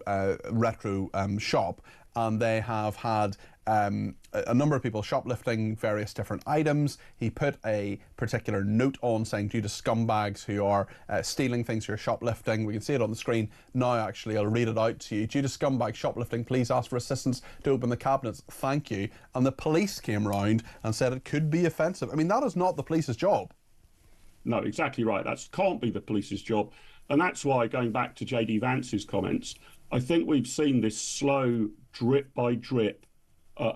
shop, and they have had a number of people shoplifting various different items. He put a particular note on saying, due to scumbags who are stealing things, you're shoplifting. We can see it on the screen now, actually. I'll read it out to you. Due to scumbag shoplifting, please ask for assistance to open the cabinets. Thank you. And the police came round and said it could be offensive. I mean, that is not the police's job. No, exactly right. That can't be the police's job. And that's why, going back to J.D. Vance's comments, I think we've seen this slow, drip by drip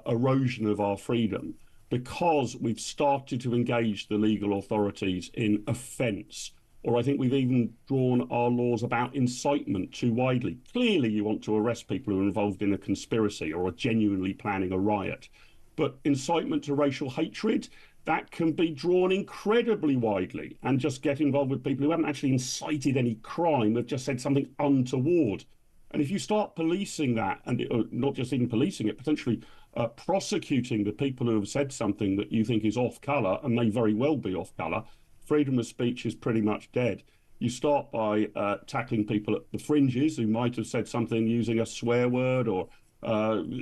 erosion of our freedom because we've started to engage the legal authorities in offence. Or I think we've even drawn our laws about incitement too widely. Clearly, you want to arrest people who are involved in a conspiracy or are genuinely planning a riot. But incitement to racial hatred, that can be drawn incredibly widely and just get involved with people who haven't actually incited any crime, they've just said something untoward. And if you start policing that, and not just even policing it, potentially prosecuting the people who have said something that you think is off colour, and may very well be off colour, freedom of speech is pretty much dead. You start by tackling people at the fringes who might have said something using a swear word or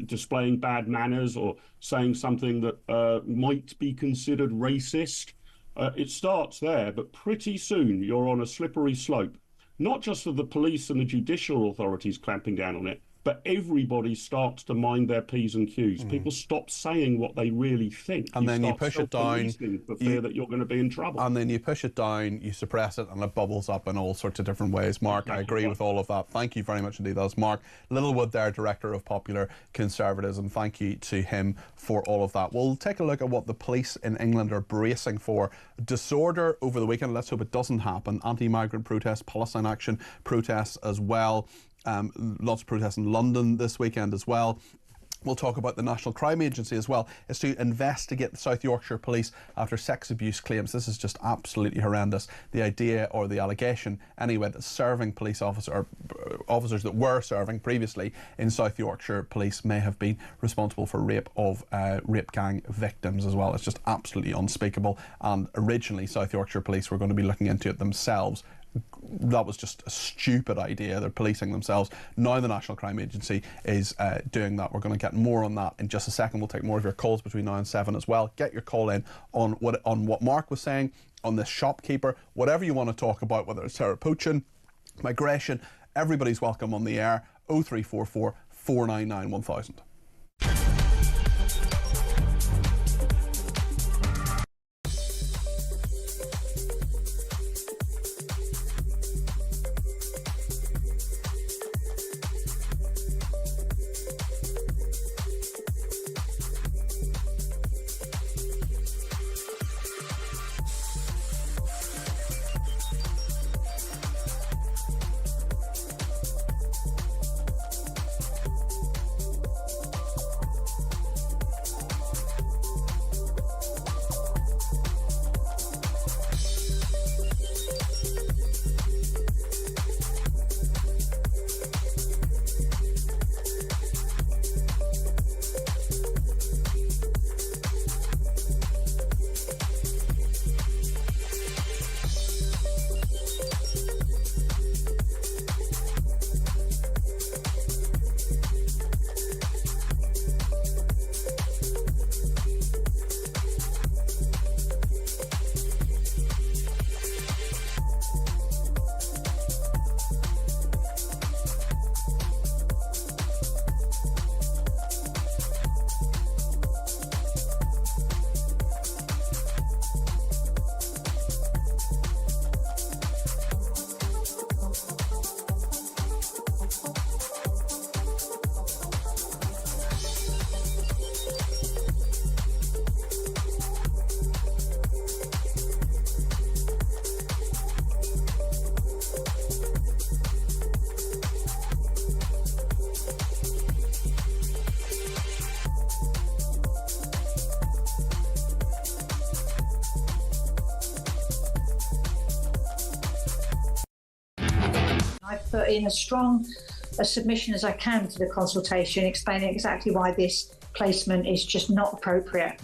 displaying bad manners or saying something that might be considered racist. It starts there, but pretty soon you're on a slippery slope, not just of the police and the judicial authorities clamping down on it, but everybody starts to mind their P's and Q's. People stop saying what they really think. And then you push it down. For fear that you're going to be in trouble. And then you push it down, you suppress it, and it bubbles up in all sorts of different ways. Mark, I agree with all of that. Thank you very much indeed. That's Mark Littlewood there, Director of Popular Conservatism. Thank you to him for all of that. We'll take a look at what the police in England are bracing for. Disorder over the weekend. Let's hope it doesn't happen. Anti-migrant protests, Palestine Action protests as well. Lots of protests in London this weekend as well. We'll talk about the National Crime Agency as well. It's to investigate the South Yorkshire Police after sex abuse claims. This is just absolutely horrendous. The idea, or the allegation anyway, that serving police officers, or officers that were serving previously in South Yorkshire Police, may have been responsible for rape of rape gang victims as well. It's just absolutely unspeakable. And originally South Yorkshire Police were going to be looking into it themselves. That was just a stupid idea. They're policing themselves. Now the National Crime Agency is doing that. We're going to get more on that in just a second. We'll take more of your calls between now and 7 as well. Get your call in on what Mark was saying, on this shopkeeper, whatever you want to talk about, whether it's Sarah poaching, migration. Everybody's welcome on the air. 0344 499 1000. I've put in as strong a submission as I can to the consultation, explaining exactly why this placement is just not appropriate.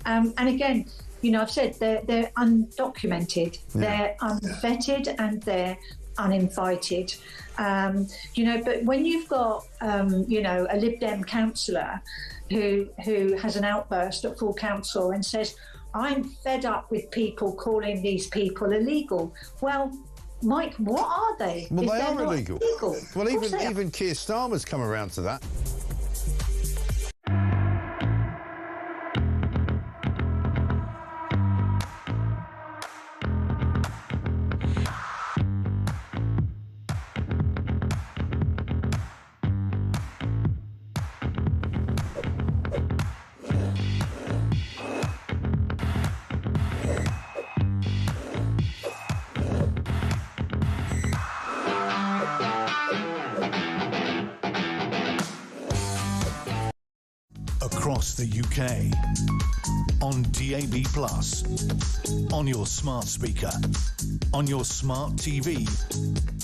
And again, you know, I've said they're undocumented, they're unvetted, and they're uninvited. You know, but when you've got, you know, a Lib Dem councillor who has an outburst at full council and says, I'm fed up with people calling these people illegal. Well, Mike, what are they? Well, they are illegal. Well, even Keir Starmer's come around to that. Across the UK, on DAB+, on your smart speaker, on your smart TV,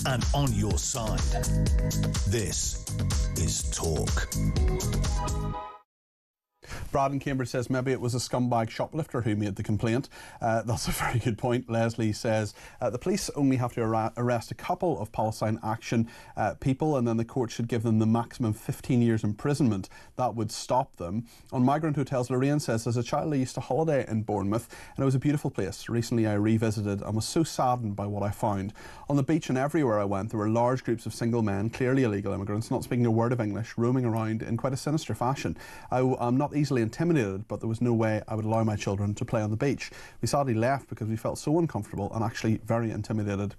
and on your side. This is Talk. Brad in Cambridge says maybe it was a scumbag shoplifter who made the complaint. That's a very good point. Leslie says the police only have to arrest a couple of Palestine Action people, and then the court should give them the maximum 15 years imprisonment. That would stop them. On migrant hotels, Lorraine says, as a child I used to holiday in Bournemouth, and it was a beautiful place. Recently I revisited and was so saddened by what I found. On the beach and everywhere I went, there were large groups of single men, clearly illegal immigrants, not speaking a word of English, roaming around in quite a sinister fashion. I'm not easily intimidated, but there was no way I would allow my children to play on the beach. We sadly left because we felt so uncomfortable and actually very intimidated.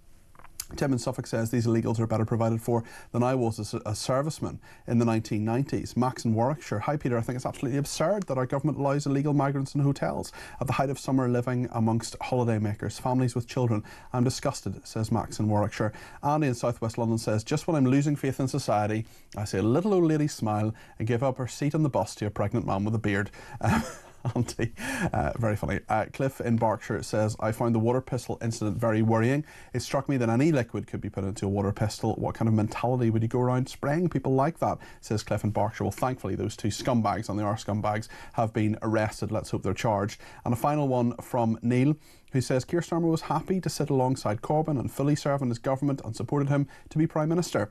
Tim in Suffolk says these illegals are better provided for than I was as a serviceman in the 1990s. Max in Warwickshire. Hi Peter, I think it's absolutely absurd that our government allows illegal migrants in hotels at the height of summer living amongst holidaymakers, families with children. I'm disgusted, says Max in Warwickshire. Andy in South West London says, just when I'm losing faith in society, I see a little old lady smile and give up her seat on the bus to a pregnant man with a beard. Auntie. Very funny. Cliff in Berkshire says, I found the water pistol incident very worrying. It struck me that any liquid could be put into a water pistol. What kind of mentality would you go around spraying people like that, says Cliff in Berkshire. Well, thankfully those two scumbags, and they are scumbags, have been arrested. Let's hope they're charged. And a final one from Neil, who says Keir Starmer was happy to sit alongside Corbyn and fully serve in his government and supported him to be Prime Minister.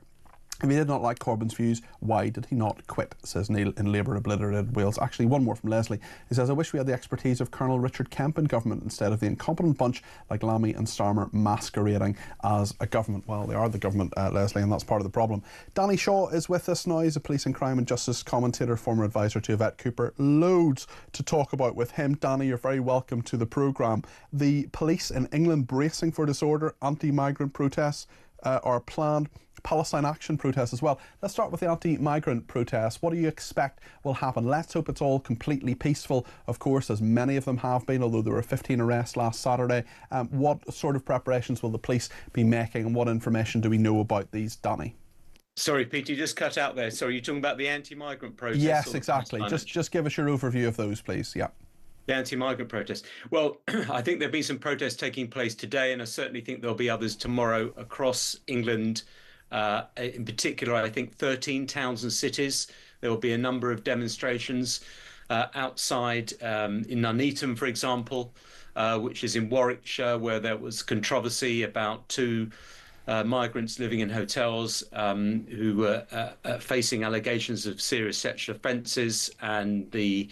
If he did not like Corbyn's views, why did he not quit, says Neil in Labour obliterated Wales. Actually, one more from Leslie. He says, I wish we had the expertise of Colonel Richard Kemp in government instead of the incompetent bunch like Lammy and Starmer masquerading as a government. Well, they are the government, Leslie, and that's part of the problem. Danny Shaw is with us now. He's a police and crime and justice commentator, former advisor to Yvette Cooper. Loads to talk about with him. Danny, you're very welcome to the programme. The police in England bracing for disorder, anti-migrant protests are planned. Palestine Action protests as well. Let's start with the anti-migrant protests. What do you expect will happen? Let's hope it's all completely peaceful, of course, as many of them have been, although there were 15 arrests last Saturday. What sort of preparations will the police be making, and what information do we know about these, Danny? Sorry, Peter, you just cut out there. Sorry, you're talking about the anti-migrant protests? Yes, exactly. Just give us your overview of those, please. Yeah. The anti-migrant protests. Well, I think there'll be some protests taking place today, and I certainly think there'll be others tomorrow across England. In particular, I think 13 towns and cities. There will be a number of demonstrations outside in Nuneaton, for example, which is in Warwickshire, where there was controversy about two migrants living in hotels who were facing allegations of serious sexual offences, and the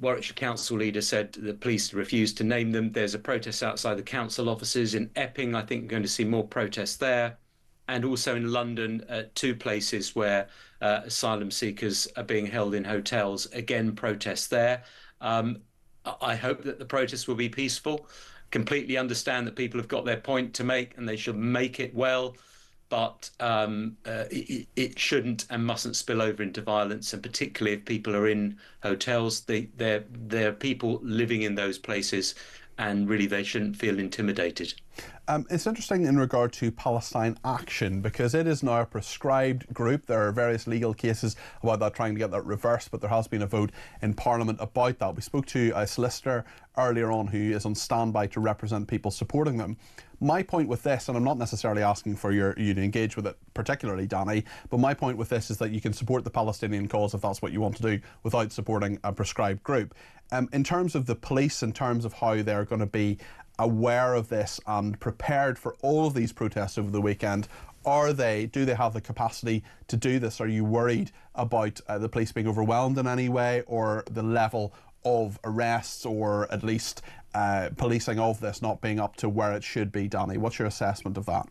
Warwickshire Council leader said the police refused to name them. There's a protest outside the council offices in Epping. I think we're going to see more protests there. And also in London, two places where asylum seekers are being held in hotels. Again, protests there. I hope that the protests will be peaceful. Completely understand that people have got their point to make and they should make it well. But it shouldn't and mustn't spill over into violence. And particularly if people are in hotels, there are people living in those places, and really they shouldn't feel intimidated. It's interesting in regard to Palestine Action, because it is now a proscribed group. There are various legal cases about that, trying to get that reversed, but there has been a vote in Parliament about that. We spoke to a solicitor earlier on who is on standby to represent people supporting them. My point with this, and I'm not necessarily asking for you to engage with it particularly, Danny, but my point with this is that you can support the Palestinian cause if that's what you want to do without supporting a proscribed group. In terms of the police, in terms of how they're going to be aware of this and prepared for all of these protests over the weekend, do they have the capacity to do this? Are you worried about the police being overwhelmed in any way, or the level of arrests, or at least policing of this not being up to where it should be, Danny? What's your assessment of that?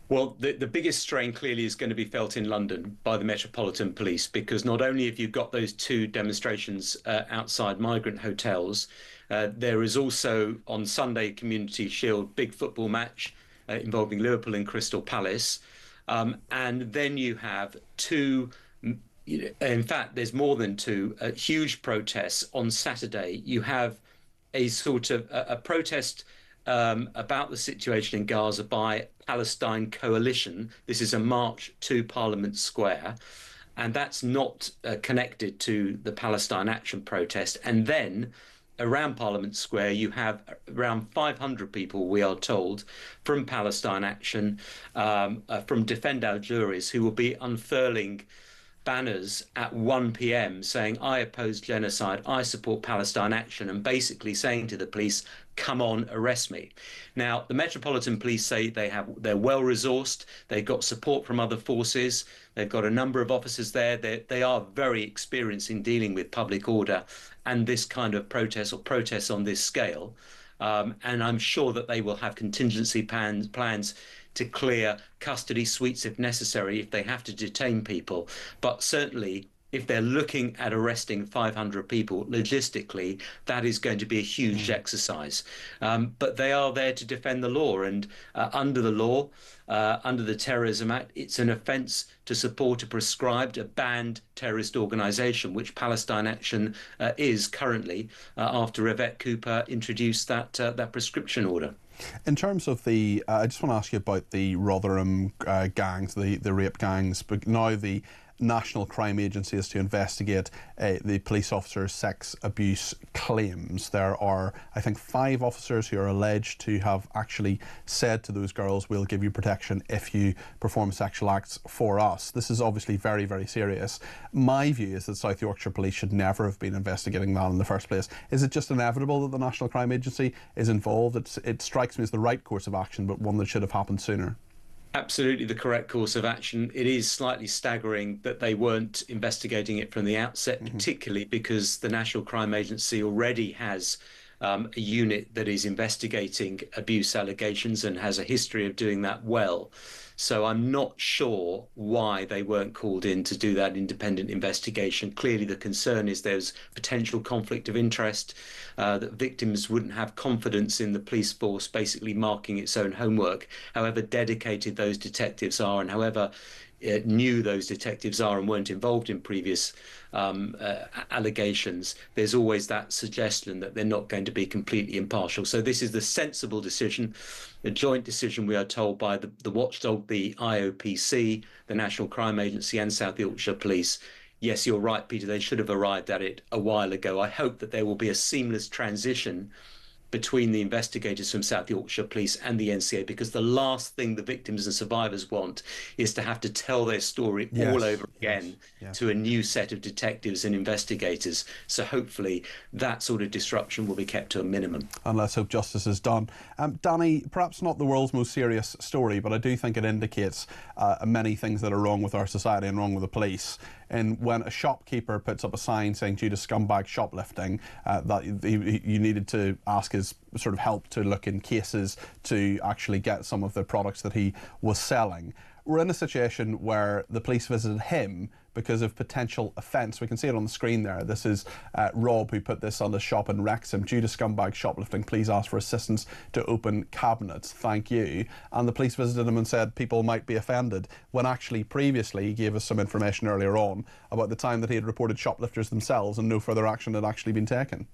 Well, the biggest strain clearly is going to be felt in London by the Metropolitan Police, because not only have you got those two demonstrations outside migrant hotels, there is also on Sunday Community Shield big football match involving Liverpool and Crystal Palace, and then you have two. In fact, there's more than two huge protests on Saturday. You have a sort of a protest about the situation in Gaza by Palestine Coalition. This is a march to Parliament Square, and that's not connected to the Palestine Action protest. And then around Parliament Square, you have around 500 people, we are told, from Palestine Action, from Defend Our Juries, who will be unfurling banners at 1 p.m. saying, "I oppose genocide, I support Palestine action," and basically saying to the police, "Come on, arrest me." Now, the Metropolitan Police say they're well resourced, they've got support from other forces, they've got a number of officers there, they are very experienced in dealing with public order and this kind of protest or protests on this scale. And I'm sure that they will have contingency plans to clear custody suites if necessary, if they have to detain people. But certainly, if they're looking at arresting 500 people, logistically, that is going to be a huge exercise. But they are there to defend the law. And under the law, under the Terrorism Act, it's an offence to support a prescribed, a banned terrorist organisation, which Palestine Action is currently, after Yvette Cooper introduced that prescription order. In terms of the, I just want to ask you about the Rotherham gangs, the rape gangs, but now the National Crime Agency is to investigate the police officers' sex abuse claims. There are, I think, 5 officers who are alleged to have actually said to those girls, "We'll give you protection if you perform sexual acts for us." This is obviously very, very serious. My view is that South Yorkshire Police should never have been investigating that in the first place. Is it just inevitable that the National Crime Agency is involved? It strikes me as the right course of action, but one that should have happened sooner. Absolutely the correct course of action. It is slightly staggering that they weren't investigating it from the outset, particularly because the National Crime Agency already has a unit that is investigating abuse allegations and has a history of doing that well. So I'm not sure why they weren't called in to do that independent investigation. Clearly the concern is there's potential conflict of interest, that victims wouldn't have confidence in the police force basically marking its own homework, however dedicated those detectives are and however new those detectives are and weren't involved in previous allegations. There's always that suggestion that they're not going to be completely impartial. So this is the sensible decision, a joint decision, we are told, by the watchdog, the IOPC, the National Crime Agency and South Yorkshire Police. Yes, you're right, Peter, they should have arrived at it a while ago. I hope that there will be a seamless transition between the investigators from South Yorkshire Police and the NCA, because the last thing the victims and survivors want is to have to tell their story all over again to a new set of detectives and investigators. So hopefully that sort of disruption will be kept to a minimum. And let's hope justice is done. Danny, perhaps not the world's most serious story, but I do think it indicates many things that are wrong with our society and wrong with the police. And when a shopkeeper puts up a sign saying, "Due to scumbag shoplifting," that you needed to ask his sort of help to look in cases to actually get some of the products that he was selling. We're in a situation where the police visited him because of potential offence. We can see it on the screen there. This is Rob, who put this on the shop in Wrexham. "Due to scumbag shoplifting, please ask for assistance to open cabinets. Thank you." And the police visited him and said people might be offended, when actually previously he gave us some information earlier on about the time that he had reported shoplifters themselves and no further action had actually been taken.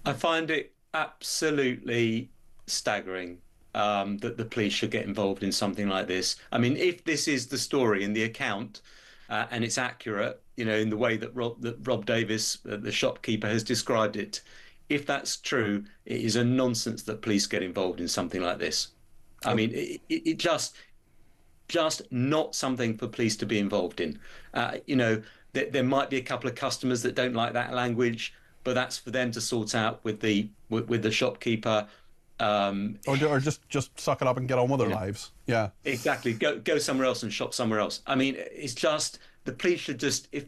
I find it absolutely staggering that the police should get involved in something like this. I mean, if this is the story in the account and it's accurate, you know, in the way that Rob Davis, the shopkeeper, has described it, if that's true, it is a nonsense that police get involved in something like this. I mean, it just not something for police to be involved in. You know, there might be a couple of customers that don't like that language, but that's for them to sort out with the shopkeeper. Or just suck it up and get on with their lives. Yeah, exactly. Go somewhere else and shop somewhere else. I mean, it's just the police should just, if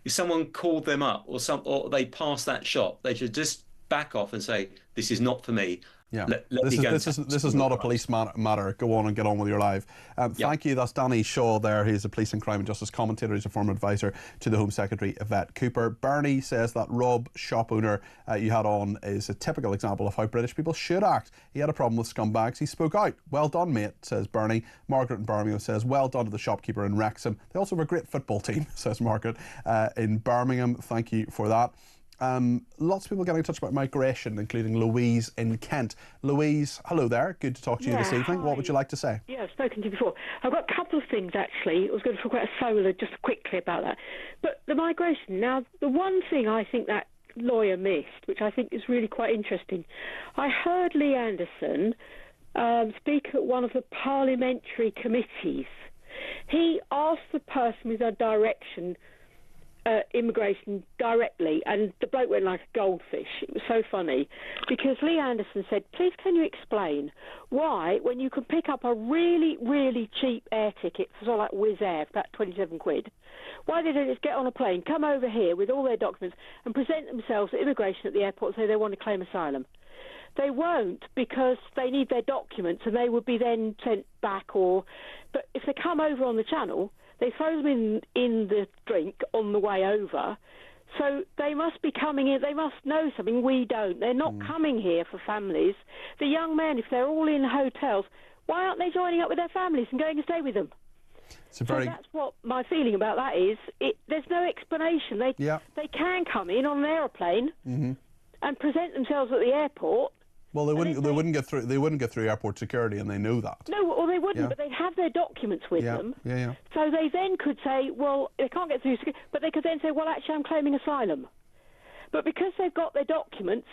someone called them up or they passed that shop, they should just back off and say, "This is not for me." Yeah, this is not a police matter. Go on and get on with your life. Thank you. That's Danny Shaw there. He's a police and crime and justice commentator. He's a former advisor to the Home Secretary, Yvette Cooper. Bernie says that Rob, shop owner you had on, is a typical example of how British people should act. He had a problem with scumbags. He spoke out. "Well done, mate," says Bernie. Margaret in Birmingham says, "Well done to the shopkeeper in Wrexham." They also have a great football team, says Margaret in Birmingham. Thank you for that. Lots of people getting in touch about migration, including Louise in Kent. Louise, hello there. Good to talk to you this evening. Hi. What would you like to say? Yeah, I've spoken to you before. I've got a couple of things, actually. I was going to talk about solar just quickly about that. But the migration, now, the one thing I think that lawyer missed, which I think is really quite interesting, I heard Lee Anderson speak at one of the parliamentary committees. he asked the person with a direction, immigration directly, and the bloke went like a goldfish. It was so funny, because Lee Anderson said, please can you explain why, when you can pick up a really, really cheap air ticket for sort of like Wizz Air, about 27 quid, why they don't just get on a plane, come over here with all their documents and present themselves at immigration at the airport and say they want to claim asylum. They won't, because they need their documents and they would be then sent back. But if they come over on the channel, they throw them in the drink on the way over. So they must be coming in. They must know something we don't. They're not coming here for families. The young men, if they're all in hotels, why aren't they joining up with their families and going to stay with them? So that's what my feeling about that is. There's no explanation. They can come in on an aeroplane and present themselves at the airport. Well, they wouldn't get through. They wouldn't get through airport security, and they knew that. No, or they wouldn't. But they'd have their documents with them. Yeah. So they then could say, well, they can't get through security, but they could then say, well, actually, I'm claiming asylum. But because they've got their documents,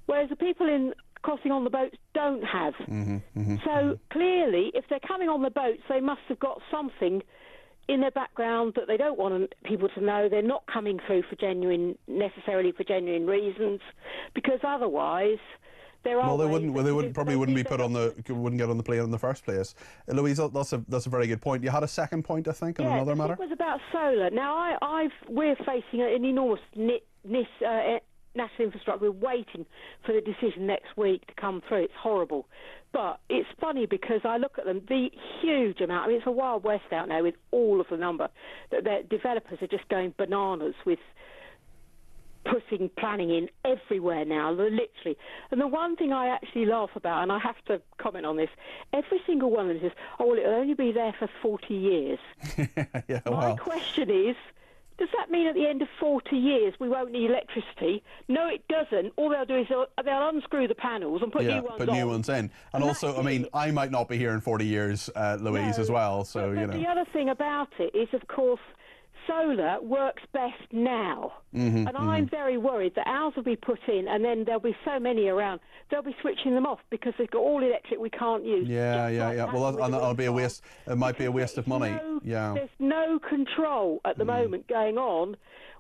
whereas the people crossing on the boats don't have. So clearly, if they're coming on the boats, they must have got something in their background that they don't want people to know. They're not coming through necessarily for genuine reasons, because otherwise. Well, they probably wouldn't get on the plane in the first place. Louise, that's a very good point. You had a second point, I think, on another matter. It was about solar. Now, we're facing an enormous national infrastructure. We're waiting for the decision next week to come through. It's horrible, but it's funny because I look at them. The huge amount. I mean, it's a Wild West out now with all of the number that their developers are just going bananas with. Putting planning in everywhere now, literally. And the one thing I actually laugh about, and I have to comment on this, every single one of them says, oh, well, it'll only be there for 40 years. My question is, does that mean at the end of 40 years we won't need electricity? No, it doesn't. All they'll do is they'll unscrew the panels and put new ones in. And also, I mean, I might not be here in 40 years, Louise, as well. So, but the other thing about it is, of course, solar works best now, and I'm very worried that ours will be put in and then there'll be so many around, they'll be switching them off because they've got all electric we can't use. Well, that'll be a waste. It might be a waste of money. There's no control at the moment going on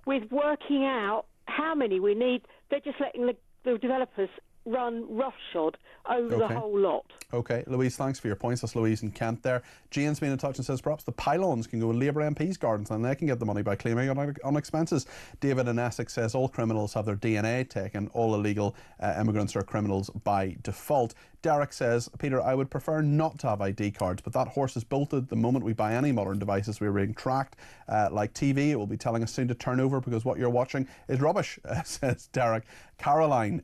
with working out how many we need. They're just letting the developers run roughshod over the whole lot. Okay, Louise, thanks for your points. That's Louise in Kent there. Jane's been in touch and says perhaps the Pylons can go in Labour MPs' gardens and they can get the money by claiming on expenses. David in Essex says all criminals have their DNA taken. All illegal immigrants are criminals by default. Derek says, Peter, I would prefer not to have ID cards, but that horse is bolted. The moment we buy any modern devices, we're being tracked. Like TV, it will be telling us soon to turn over because what you're watching is rubbish, says Derek. Caroline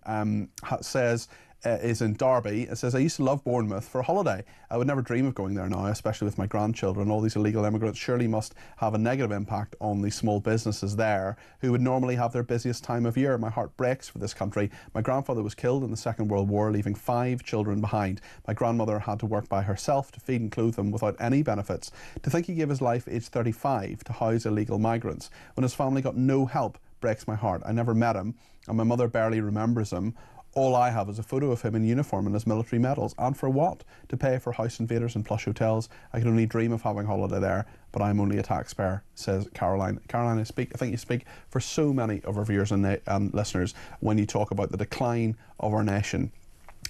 says, is in Derby. It says, I used to love Bournemouth for a holiday. I would never dream of going there now, especially with my grandchildren. All these illegal immigrants surely must have a negative impact on the small businesses there who would normally have their busiest time of year. My heart breaks for this country. My grandfather was killed in the Second World War, leaving 5 children behind. My grandmother had to work by herself to feed and clothe them without any benefits. To think he gave his life aged 35 to house illegal migrants when his family got no help breaks my heart. I never met him and my mother barely remembers him. All I have is a photo of him in uniform and his military medals. And for what? To pay for house invaders and plush hotels. I can only dream of having a holiday there, but I'm only a taxpayer, says Caroline. Caroline, I think you speak for so many of our viewers and listeners when you talk about the decline of our nation.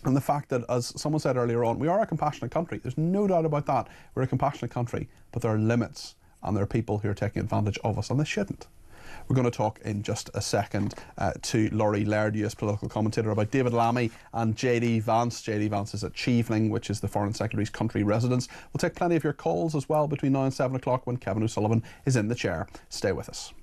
And the fact that, as someone said earlier on, we are a compassionate country. There's no doubt about that. We're a compassionate country, but there are limits, and there are people who are taking advantage of us, and they shouldn't. We're going to talk in just a second to Laurie Laird, US political commentator, about David Lammy and JD Vance. JD Vance is at Chevening, which is the Foreign Secretary's country residence. We'll take plenty of your calls as well between now and 7 o'clock when Kevin O'Sullivan is in the chair. Stay with us.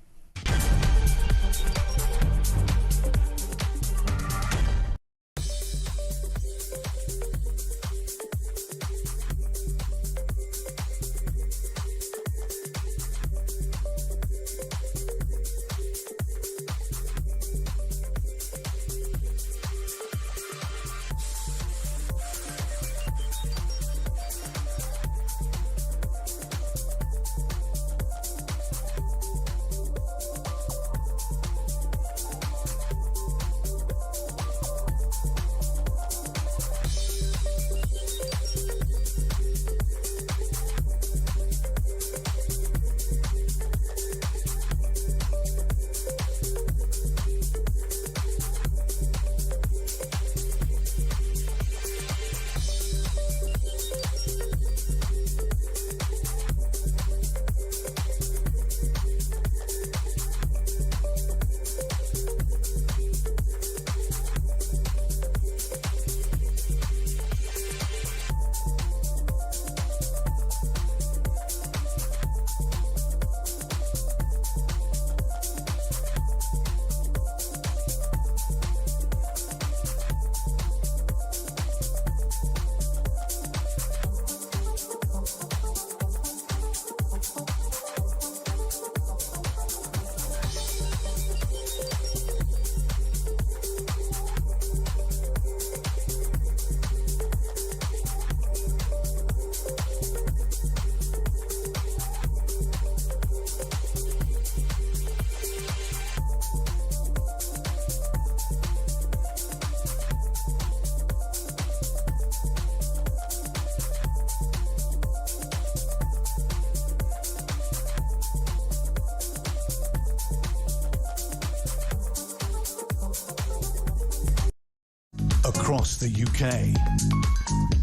across the UK,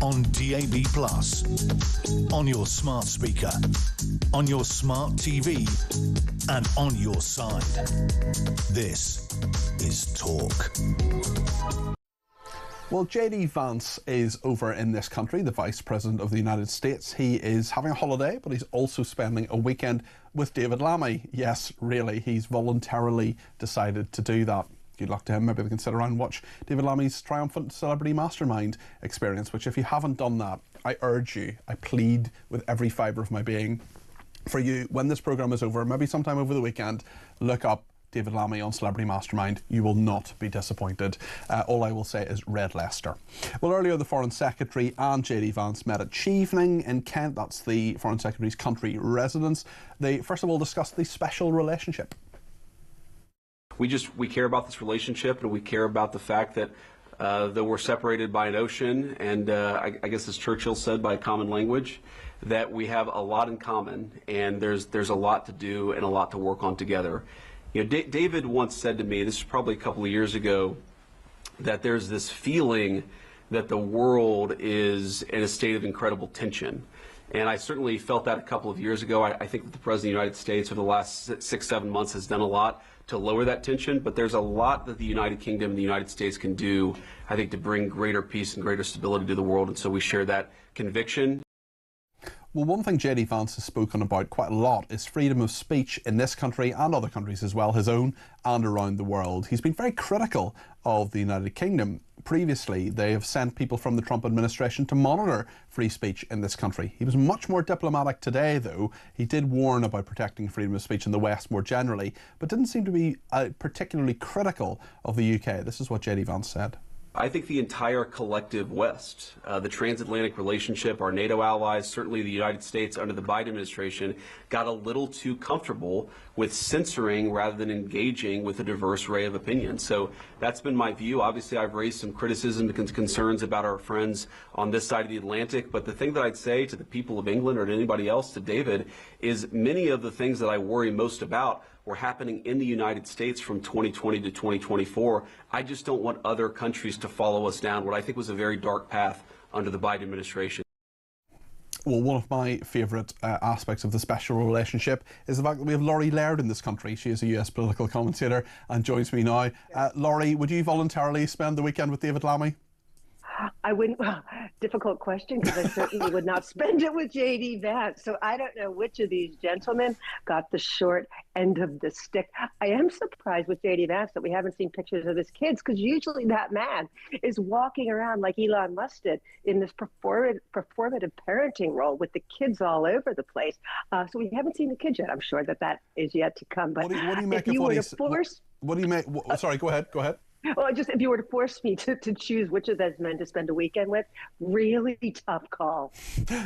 on DAB+, on your smart speaker, on your smart TV, and on your side. This is Talk. Well, JD Vance is over in this country, the Vice President of the United States. He is having a holiday, but he's also spending a weekend with David Lammy. Yes, really, he's voluntarily decided to do that. Good luck to him. Maybe we can sit around and watch David Lammy's triumphant Celebrity Mastermind experience, which if you haven't done that, I urge you, I plead with every fibre of my being for you, when this programme is over, maybe sometime over the weekend, look up David Lammy on Celebrity Mastermind. You will not be disappointed. All I will say is Red Leicester. Well, earlier the Foreign Secretary and JD Vance met at Chevening in Kent. That's the Foreign Secretary's country residence. They first of all discussed the special relationship. We care about this relationship, and we care about the fact that we're separated by an ocean, and I guess as Churchill said, by a common language, that we have a lot in common, and there's a lot to do and a lot to work on together. You know, David once said to me, this is probably a couple of years ago, that there's this feeling that the world is in a state of incredible tension. And I certainly felt that a couple of years ago. I think that the President of the United States over the last 6-7 months has done a lot to lower that tension, but there's a lot that the United Kingdom and the United States can do, I think, to bring greater peace and greater stability to the world. And so we share that conviction. Well, one thing JD Vance has spoken about quite a lot is freedom of speech in this country and other countries as well, his own and around the world. He's been very critical of the United Kingdom. Previously, they have sent people from the Trump administration to monitor free speech in this country. He was much more diplomatic today, though. He did warn about protecting freedom of speech in the West more generally, but didn't seem to be particularly critical of the UK. This is what JD Vance said. I think the entire collective West, the transatlantic relationship, our NATO allies, certainly the United States under the Biden administration, got a little too comfortable with censoring rather than engaging with a diverse array of opinions. So that's been my view. Obviously, I've raised some criticism and concerns about our friends on this side of the Atlantic. But the thing that I'd say to the people of England or to anybody else, to David, is many of the things that I worry most about were happening in the United States from 2020 to 2024. I just don't want other countries to follow us down what I think was a very dark path under the Biden administration. Well, one of my favourite aspects of the special relationship is the fact that we have Laurie Laird in this country. She is a US political commentator and joins me now. Laurie, would you voluntarily spend the weekend with David Lammy? I wouldn't. Well, difficult question, because I certainly would not spend it with JD Vance. So I don't know which of these gentlemen got the short end of the stick. I am surprised with JD Vance that we haven't seen pictures of his kids, because usually that man is walking around like Elon Musk did in this performative parenting role with the kids all over the place. So we haven't seen the kids yet. I'm sure that is yet to come. But what do you make of what he's... What do you make... Sorry, go ahead. Well, just if you were to force me to choose which of those men to spend a weekend with, really tough call.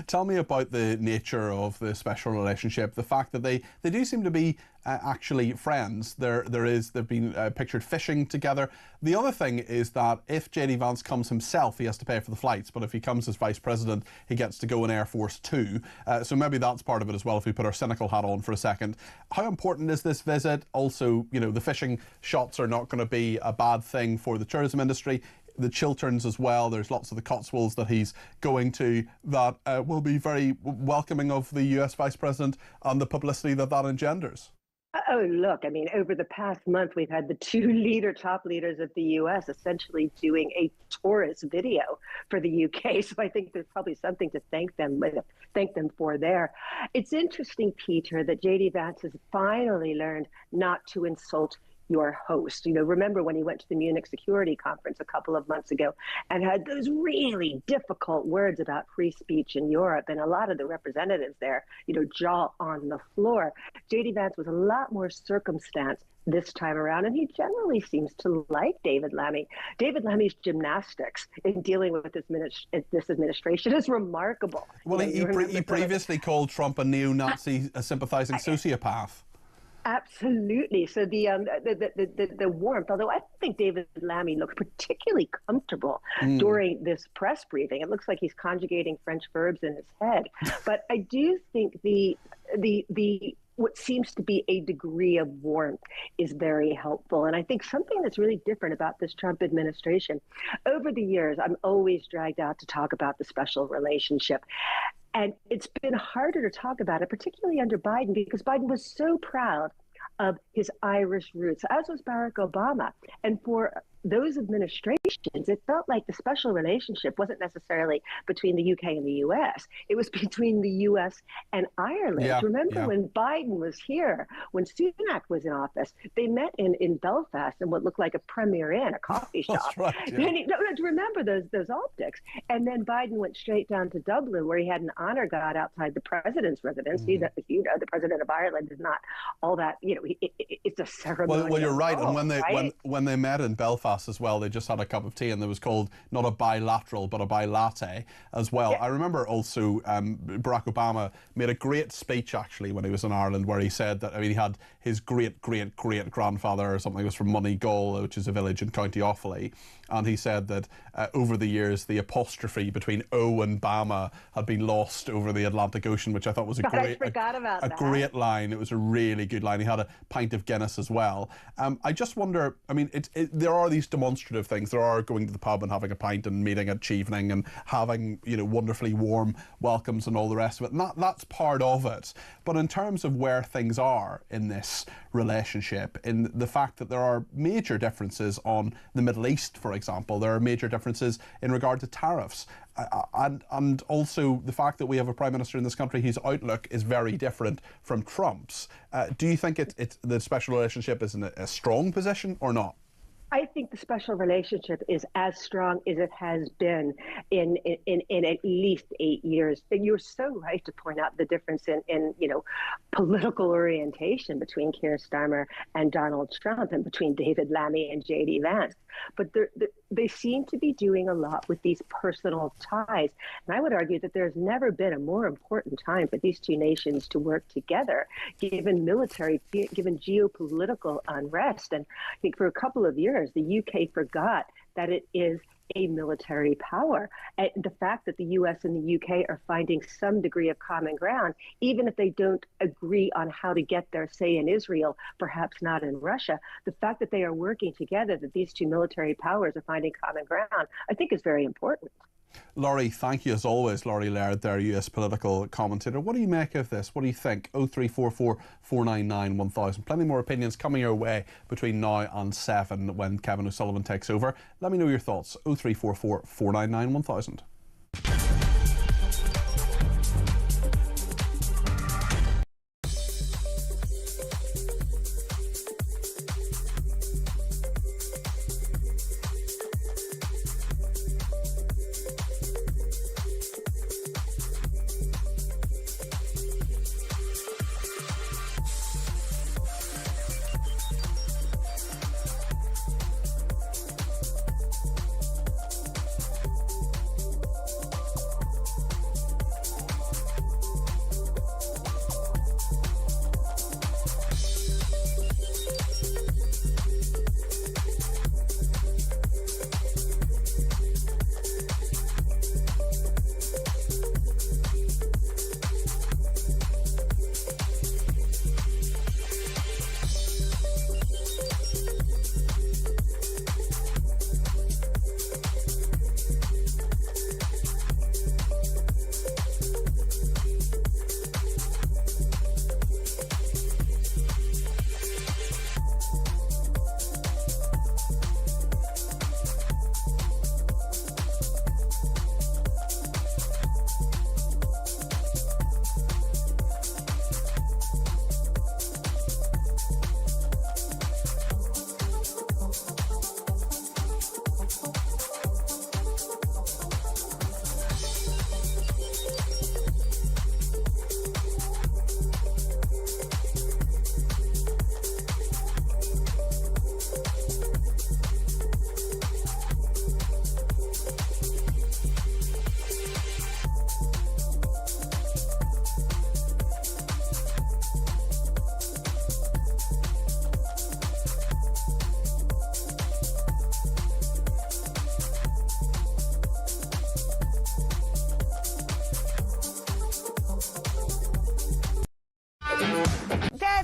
Tell me about the nature of the special relationship, the fact that they do seem to be actually friends. They've been pictured fishing together. The other thing is that if JD Vance comes himself, he has to pay for the flights, but if he comes as Vice President, he gets to go in Air Force 2. So maybe that's part of it as well, if we put our cynical hat on for a second. How important is this visit? Also, you know, the fishing shots are not going to be a bad thing for the tourism industry. The Chilterns as well, there's lots of the Cotswolds that he's going to that will be very welcoming of the US Vice President and the publicity that engenders. Oh, look, I mean, over the past month, we've had the two top leaders of the U.S. essentially doing a tourist video for the UK. So I think there's probably something to thank them for there. It's interesting, Peter, that JD Vance has finally learned not to insult your host. You know, remember when he went to the Munich Security Conference a couple of months ago and had those really difficult words about free speech in Europe, and a lot of the representatives there, you know, jaw on the floor. JD Vance was a lot more circumstanced this time around, and he generally seems to like David Lammy. David Lammy's gymnastics in dealing with this administration is remarkable. Well, he previously called Trump a neo-Nazi, a sympathizing sociopath. Absolutely. So the warmth, although I think David Lammy looked particularly comfortable during this press briefing. It looks like he's conjugating French verbs in his head. But I do think the what seems to be a degree of warmth is very helpful. And I think something that's really different about this Trump administration, over the years, I'm always dragged out to talk about the special relationship. And it's been harder to talk about it, particularly under Biden, because Biden was so proud of his Irish roots, as was Barack Obama. And for those administrations, it felt like the special relationship wasn't necessarily between the UK and the US. It was between the US and Ireland. Yeah, Remember when Biden was here, when Sunak was in office, they met in Belfast in what looked like a Premier Inn, a coffee shop. That's right, yeah. To remember those optics. And then Biden went straight down to Dublin, where he had an honor guard outside the president's residence. The president of Ireland is not all that, it's a ceremony. Well, you're right. And when they met in Belfast as well, they just had a cup of tea, and there was called not a bilateral but a bilatte as well. I remember also Barack Obama made a great speech actually when he was in Ireland, where he said that, he had his great grandfather or something was from Moneygall, which is a village in County Offaly, and he said that over the years the apostrophe between O and Bama had been lost over the Atlantic Ocean, which I thought was a great line. It was a really good line. He had a pint of Guinness as well. I just wonder, there are these demonstrative things. There are going to the pub and having a pint and meeting at evening and having, wonderfully warm welcomes and all the rest of it. And that's part of it. But in terms of where things are in this relationship, in the fact that there are major differences on the Middle East, for example, there are major differences in regard to tariffs. And also the fact that we have a Prime Minister in this country whose outlook is very different from Trump's. Do you think the special relationship is in a strong position or not? I think the special relationship is as strong as it has been in at least 8 years. And you're so right to point out the difference in political orientation between Keir Starmer and Donald Trump, and between David Lammy and J.D. Vance. But they seem to be doing a lot with these personal ties. And I would argue that there's never been a more important time for these two nations to work together, given geopolitical unrest. And I think for a couple of years, the UK forgot that it is a military power. And the fact that the US and the UK are finding some degree of common ground, even if they don't agree on how to get there, say in Israel, perhaps not in Russia, the fact that they are working together, that these two military powers are finding common ground, I think is very important. Laurie, thank you as always. Laurie Laird, their US political commentator. What do you make of this? What do you think? 0344 499 1000. Plenty more opinions coming your way between now and 7 when Kevin O'Sullivan takes over. Let me know your thoughts. 0344 499 1000.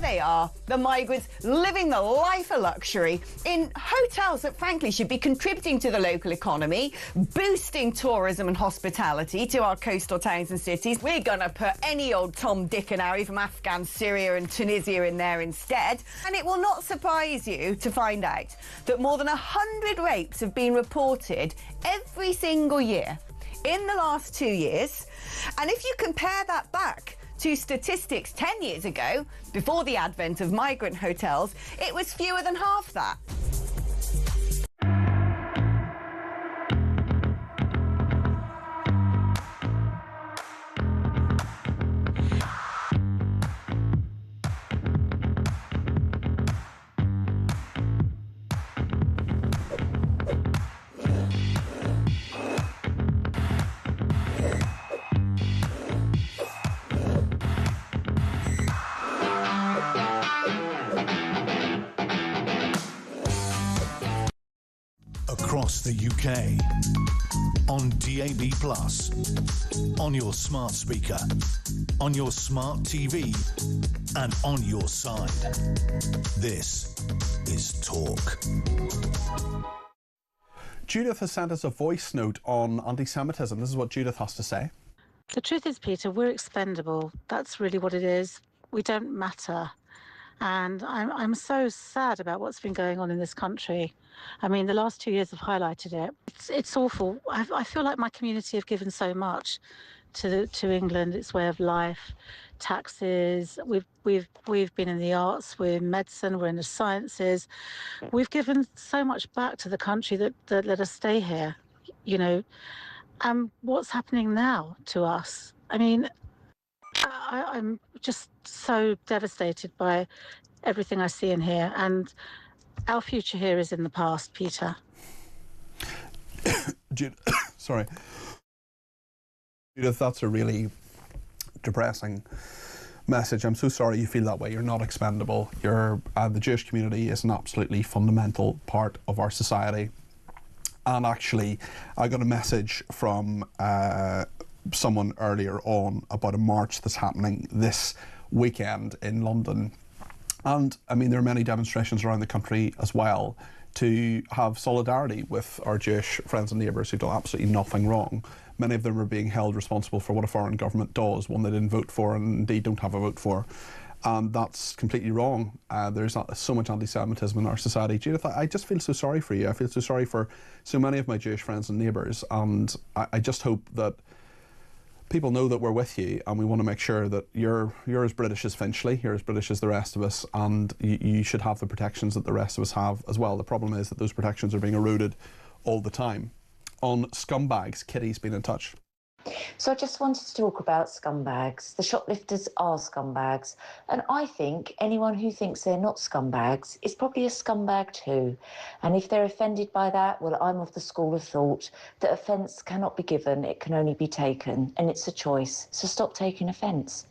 they are, the migrants living the life of luxury in hotels that frankly should be contributing to the local economy, boosting tourism and hospitality to our coastal towns and cities. We're going to put any old Tom, Dick and Harry from Afghan, Syria and Tunisia in there instead. And it will not surprise you to find out that more than 100 rapes have been reported every single year in the last 2 years. And if you compare that back to statistics 10 years ago, before the advent of migrant hotels, it was fewer than half that. Across the UK, on DAB+, on your smart speaker, on your smart TV, and on your side. This is Talk. Judith has sent us a voice note on anti-Semitism. This is what Judith has to say. The truth is, Peter, we're expendable. That's really what it is. We don't matter. And I'm so sad about what's been going on in this country. I mean, the last 2 years have highlighted it. It's awful. I feel like my community have given so much to England, its way of life, taxes. We've been in the arts, we're in medicine, we're in the sciences. We've given so much back to the country that let us stay here. You know, what's happening now to us? I mean, I'm just so devastated by everything I see in here, and our future here is in the past, Peter. Sorry. Judith, that's a really depressing message. I'm so sorry you feel that way. You're not expendable. The Jewish community is an absolutely fundamental part of our society. And actually, I got a message from someone earlier on about a march that's happening this weekend in London. And I mean, there are many demonstrations around the country as well to have solidarity with our Jewish friends and neighbours who've done absolutely nothing wrong. Many of them are being held responsible for what a foreign government does, one they didn't vote for and indeed don't have a vote for. And that's completely wrong. There's so much anti-Semitism in our society. Judith, I just feel so sorry for you. I feel so sorry for so many of my Jewish friends and neighbours. And I just hope that people know that we're with you, and we want to make sure that you're as British as Finchley, you're as British as the rest of us, and you should have the protections that the rest of us have as well. The problem is that those protections are being eroded all the time. On scumbags, Kitty's been in touch. So I just wanted to talk about scumbags. The shoplifters are scumbags, and I think anyone who thinks they're not scumbags is probably a scumbag too. And if they're offended by that, well, I'm of the school of thought that offence cannot be given, it can only be taken, and it's a choice. So stop taking offence.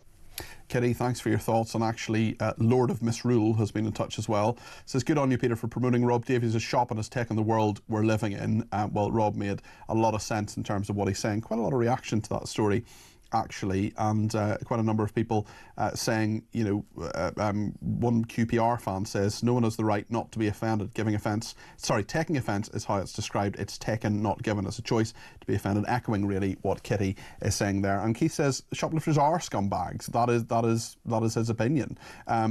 Kitty, thanks for your thoughts. And actually, Lord of Misrule has been in touch as well. Says, good on you, Peter, for promoting Rob Davies' shop and has taken the world we're living in. Well, Rob made a lot of sense in terms of what he's saying. Quite a lot of reaction to that story, actually, and quite a number of people saying, you know, one QPR fan says, no one has the right not to be offended. Taking offence is how it's described. It's taken, not given. It's a choice to be offended, echoing really what Kitty is saying there. And Keith says, shoplifters are scumbags. That is his opinion.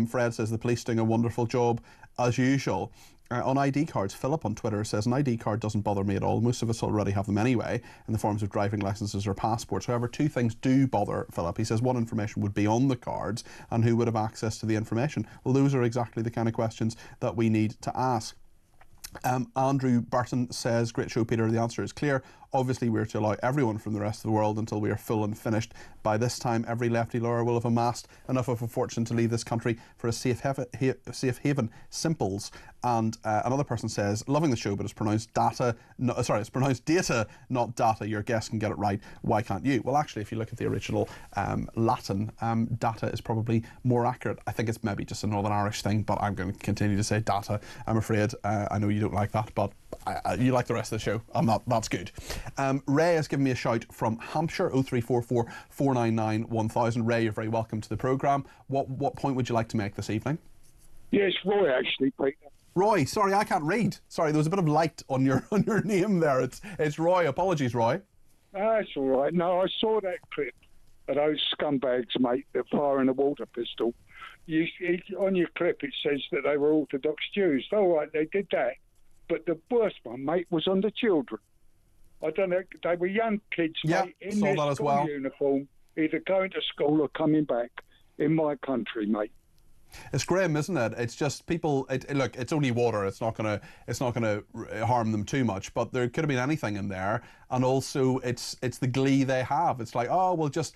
Fred says, the police doing a wonderful job as usual. On ID cards, Philip on Twitter says, an ID card doesn't bother me at all. Most of us already have them anyway in the forms of driving licences or passports. However, two things do bother Philip. He says what information would be on the cards and who would have access to the information. Well, those are exactly the kind of questions that we need to ask. Andrew Burton says, great show, Peter. The answer is clear. Obviously, we're to allow everyone from the rest of the world until we are full and finished. By this time, every lefty lawyer will have amassed enough of a fortune to leave this country for a safe haven. Simples. And another person says, loving the show, but it's pronounced data. It's pronounced data, not data. Your guest can get it right. Why can't you? Well, actually, if you look at the original Latin, data is probably more accurate. I think it's maybe just a Northern Irish thing, but I'm going to continue to say data. I'm afraid. I know you don't like that, but You like the rest of the show. I'm not. That's good. Ray has given me a shout from Hampshire, 0344 499 1000. Ray, you're very welcome to the programme. What point would you like to make this evening? Yes, Roy, actually, Peter. Roy, sorry, I can't read. Sorry, there was a bit of light on your name there. It's Roy. Apologies, Roy. That's all right. No, I saw that clip of those scumbags, mate, that firing a water pistol. On your clip, it says that they were Orthodox Jews. All right, they did that. But the worst one, mate, was on the children. I don't know. They were young kids, mate, in their school uniform, either going to school or coming back in my country, mate. It's grim, isn't it? It's just people. Look, it's only water. It's not gonna harm them too much. But there could have been anything in there, and also it's the glee they have. It's like, oh, we'll just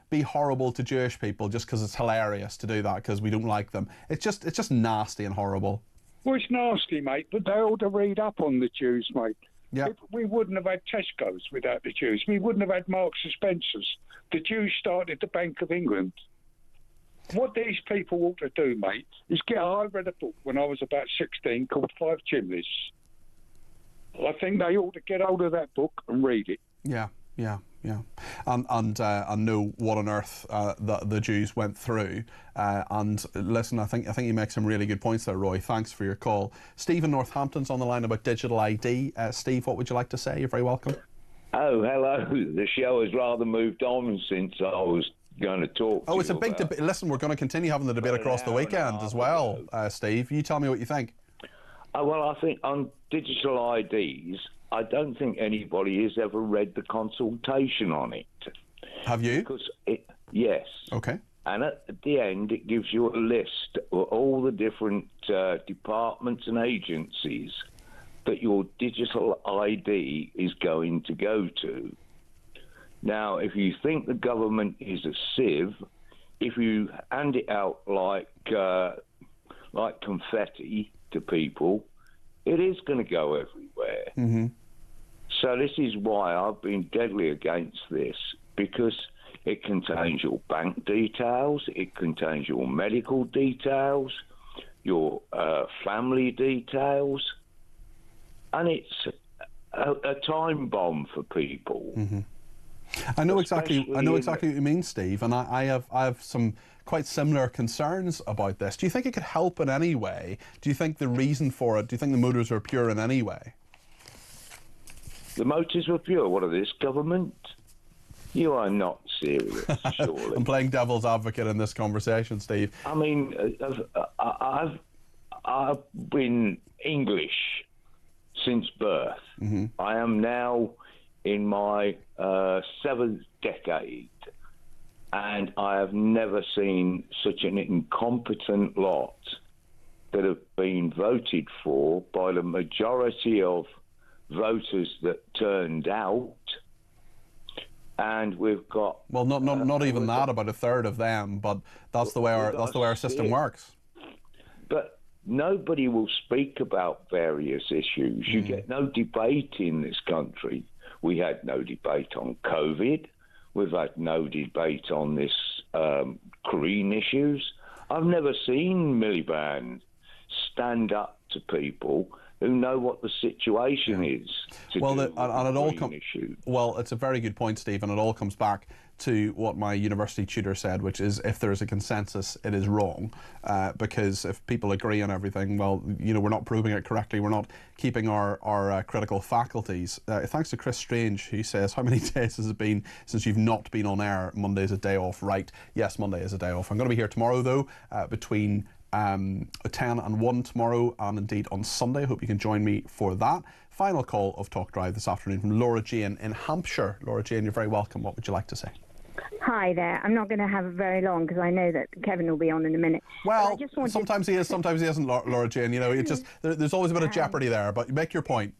be horrible to Jewish people just because it's hilarious to do that because we don't like them. It's just nasty and horrible. Well, it's nasty, mate. But they ought to read up on the Jews, mate. Yeah. We wouldn't have had Tesco's without the Jews. We wouldn't have had Marks and Spencer's. The Jews started the Bank of England. What these people ought to do, mate, is I read a book when I was about 16 called Five Chimneys. I think they ought to get hold of that book and read it. Yeah. And know what on earth the Jews went through. And listen, I think you make some really good points there, Roy. Thanks for your call. Steve in Northampton's on the line about digital ID. Steve, what would you like to say? You're very welcome. Oh, hello. The show has rather moved on since I was going to talk to it's a big debate. Listen, we're going to continue having the debate across the weekend as well, Steve. You tell me what you think. Well, I think on digital IDs, I don't think anybody has ever read the consultation on it. Have you? Yes. Okay. And at the end, it gives you a list of all the different departments and agencies that your digital ID is going to go to. Now, if you think the government is a sieve, if you hand it out like confetti to people, it is going to go everywhere. Mm-hmm. So this is why I've been deadly against this, because it contains your bank details, it contains your medical details, your family details, and it's a time bomb for people. Mm-hmm. I know exactly what you mean, Steve, and I have some quite similar concerns about this. Do you think it could help in any way? Do you think the reason for it, do you think the motives are pure in any way? The motives were pure. What are this, government? You are not serious, surely. I'm playing devil's advocate in this conversation, Steve. I mean, I've been English since birth. Mm-hmm. I am now in my 7th decade, and I have never seen such an incompetent lot that have been voted for by the majority of voters that turned out. And we've got not even that, about a third of them, but that's the way our system works. But nobody will speak about various issues. You get no debate in this country. We had no debate on COVID. We've had no debate on this green issues. I've never seen Miliband stand up to people who know what the situation is. Well, it's a very good point, Steve, and it all comes back to what my university tutor said, which is if there is a consensus, it is wrong, because if people agree on everything, well, we're not proving it correctly, we're not keeping our critical faculties. Thanks to Chris Strange, who says, how many days has it been since you've not been on air? Monday's a day off. Right, yes, Monday is a day off. I'm going to be here tomorrow, though, between 10 and 1 tomorrow, and indeed on Sunday. I hope you can join me for that. Final call of Talk Drive this afternoon from Laura Jane in Hampshire. Laura Jane, you're very welcome. What would you like to say? Hi there. I'm not going to have it very long because I know that Kevin will be on in a minute. Well, sometimes he is, sometimes he isn't, Laura Jane. There's always a bit of jeopardy there, but make your point.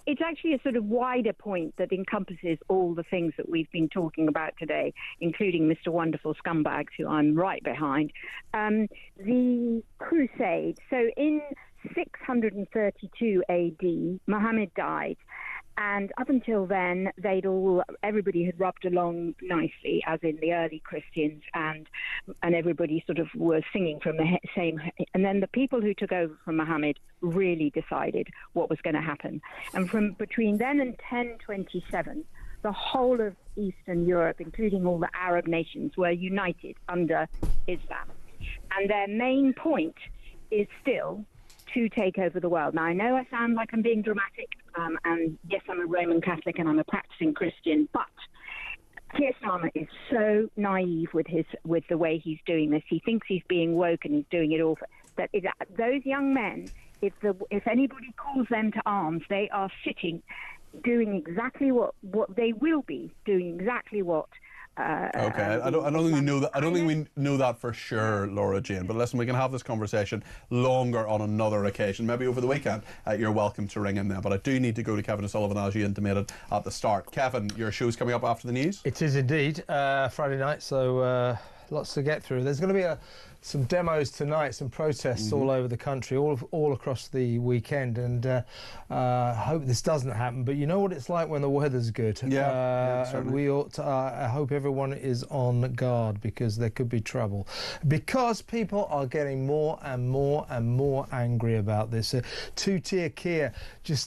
It's actually a sort of wider point that encompasses all the things that we've been talking about today, including Mr. Wonderful Scumbags, who I'm right behind. The crusade. So in 632 AD, Muhammad died, And up until then, everybody had rubbed along nicely, as in the early Christians, and everybody sort of was singing from the same. And then the people who took over from Muhammad really decided what was going to happen. And from between then and 1027, the whole of Eastern Europe, including all the Arab nations, were united under Islam. And their main point is still to take over the world. Now, I know I sound like I'm being dramatic, and yes, I'm a Roman Catholic and I'm a practicing Christian, but Keir Starmer is so naive with the way he's doing this. He thinks he's being woke and he's doing it all. Those young men, if anybody calls them to arms, they are sitting, doing exactly what they will be doing exactly what. Okay, I don't think we know that. I don't think we know that for sure, Laura Jane. But listen, we can have this conversation longer on another occasion, maybe over the weekend. You're welcome to ring in there. But I do need to go to Kevin O'Sullivan, as you intimated at the start. Kevin, your show's coming up after the news. It is indeed Friday night, so lots to get through. There's going to be some demos tonight, some protests all over the country, all across the weekend, and I hope this doesn't happen. But you know what it's like when the weather's good. We ought to. I hope everyone is on guard, because there could be trouble. Because people are getting more and more and more angry about this. Two-tier Kia just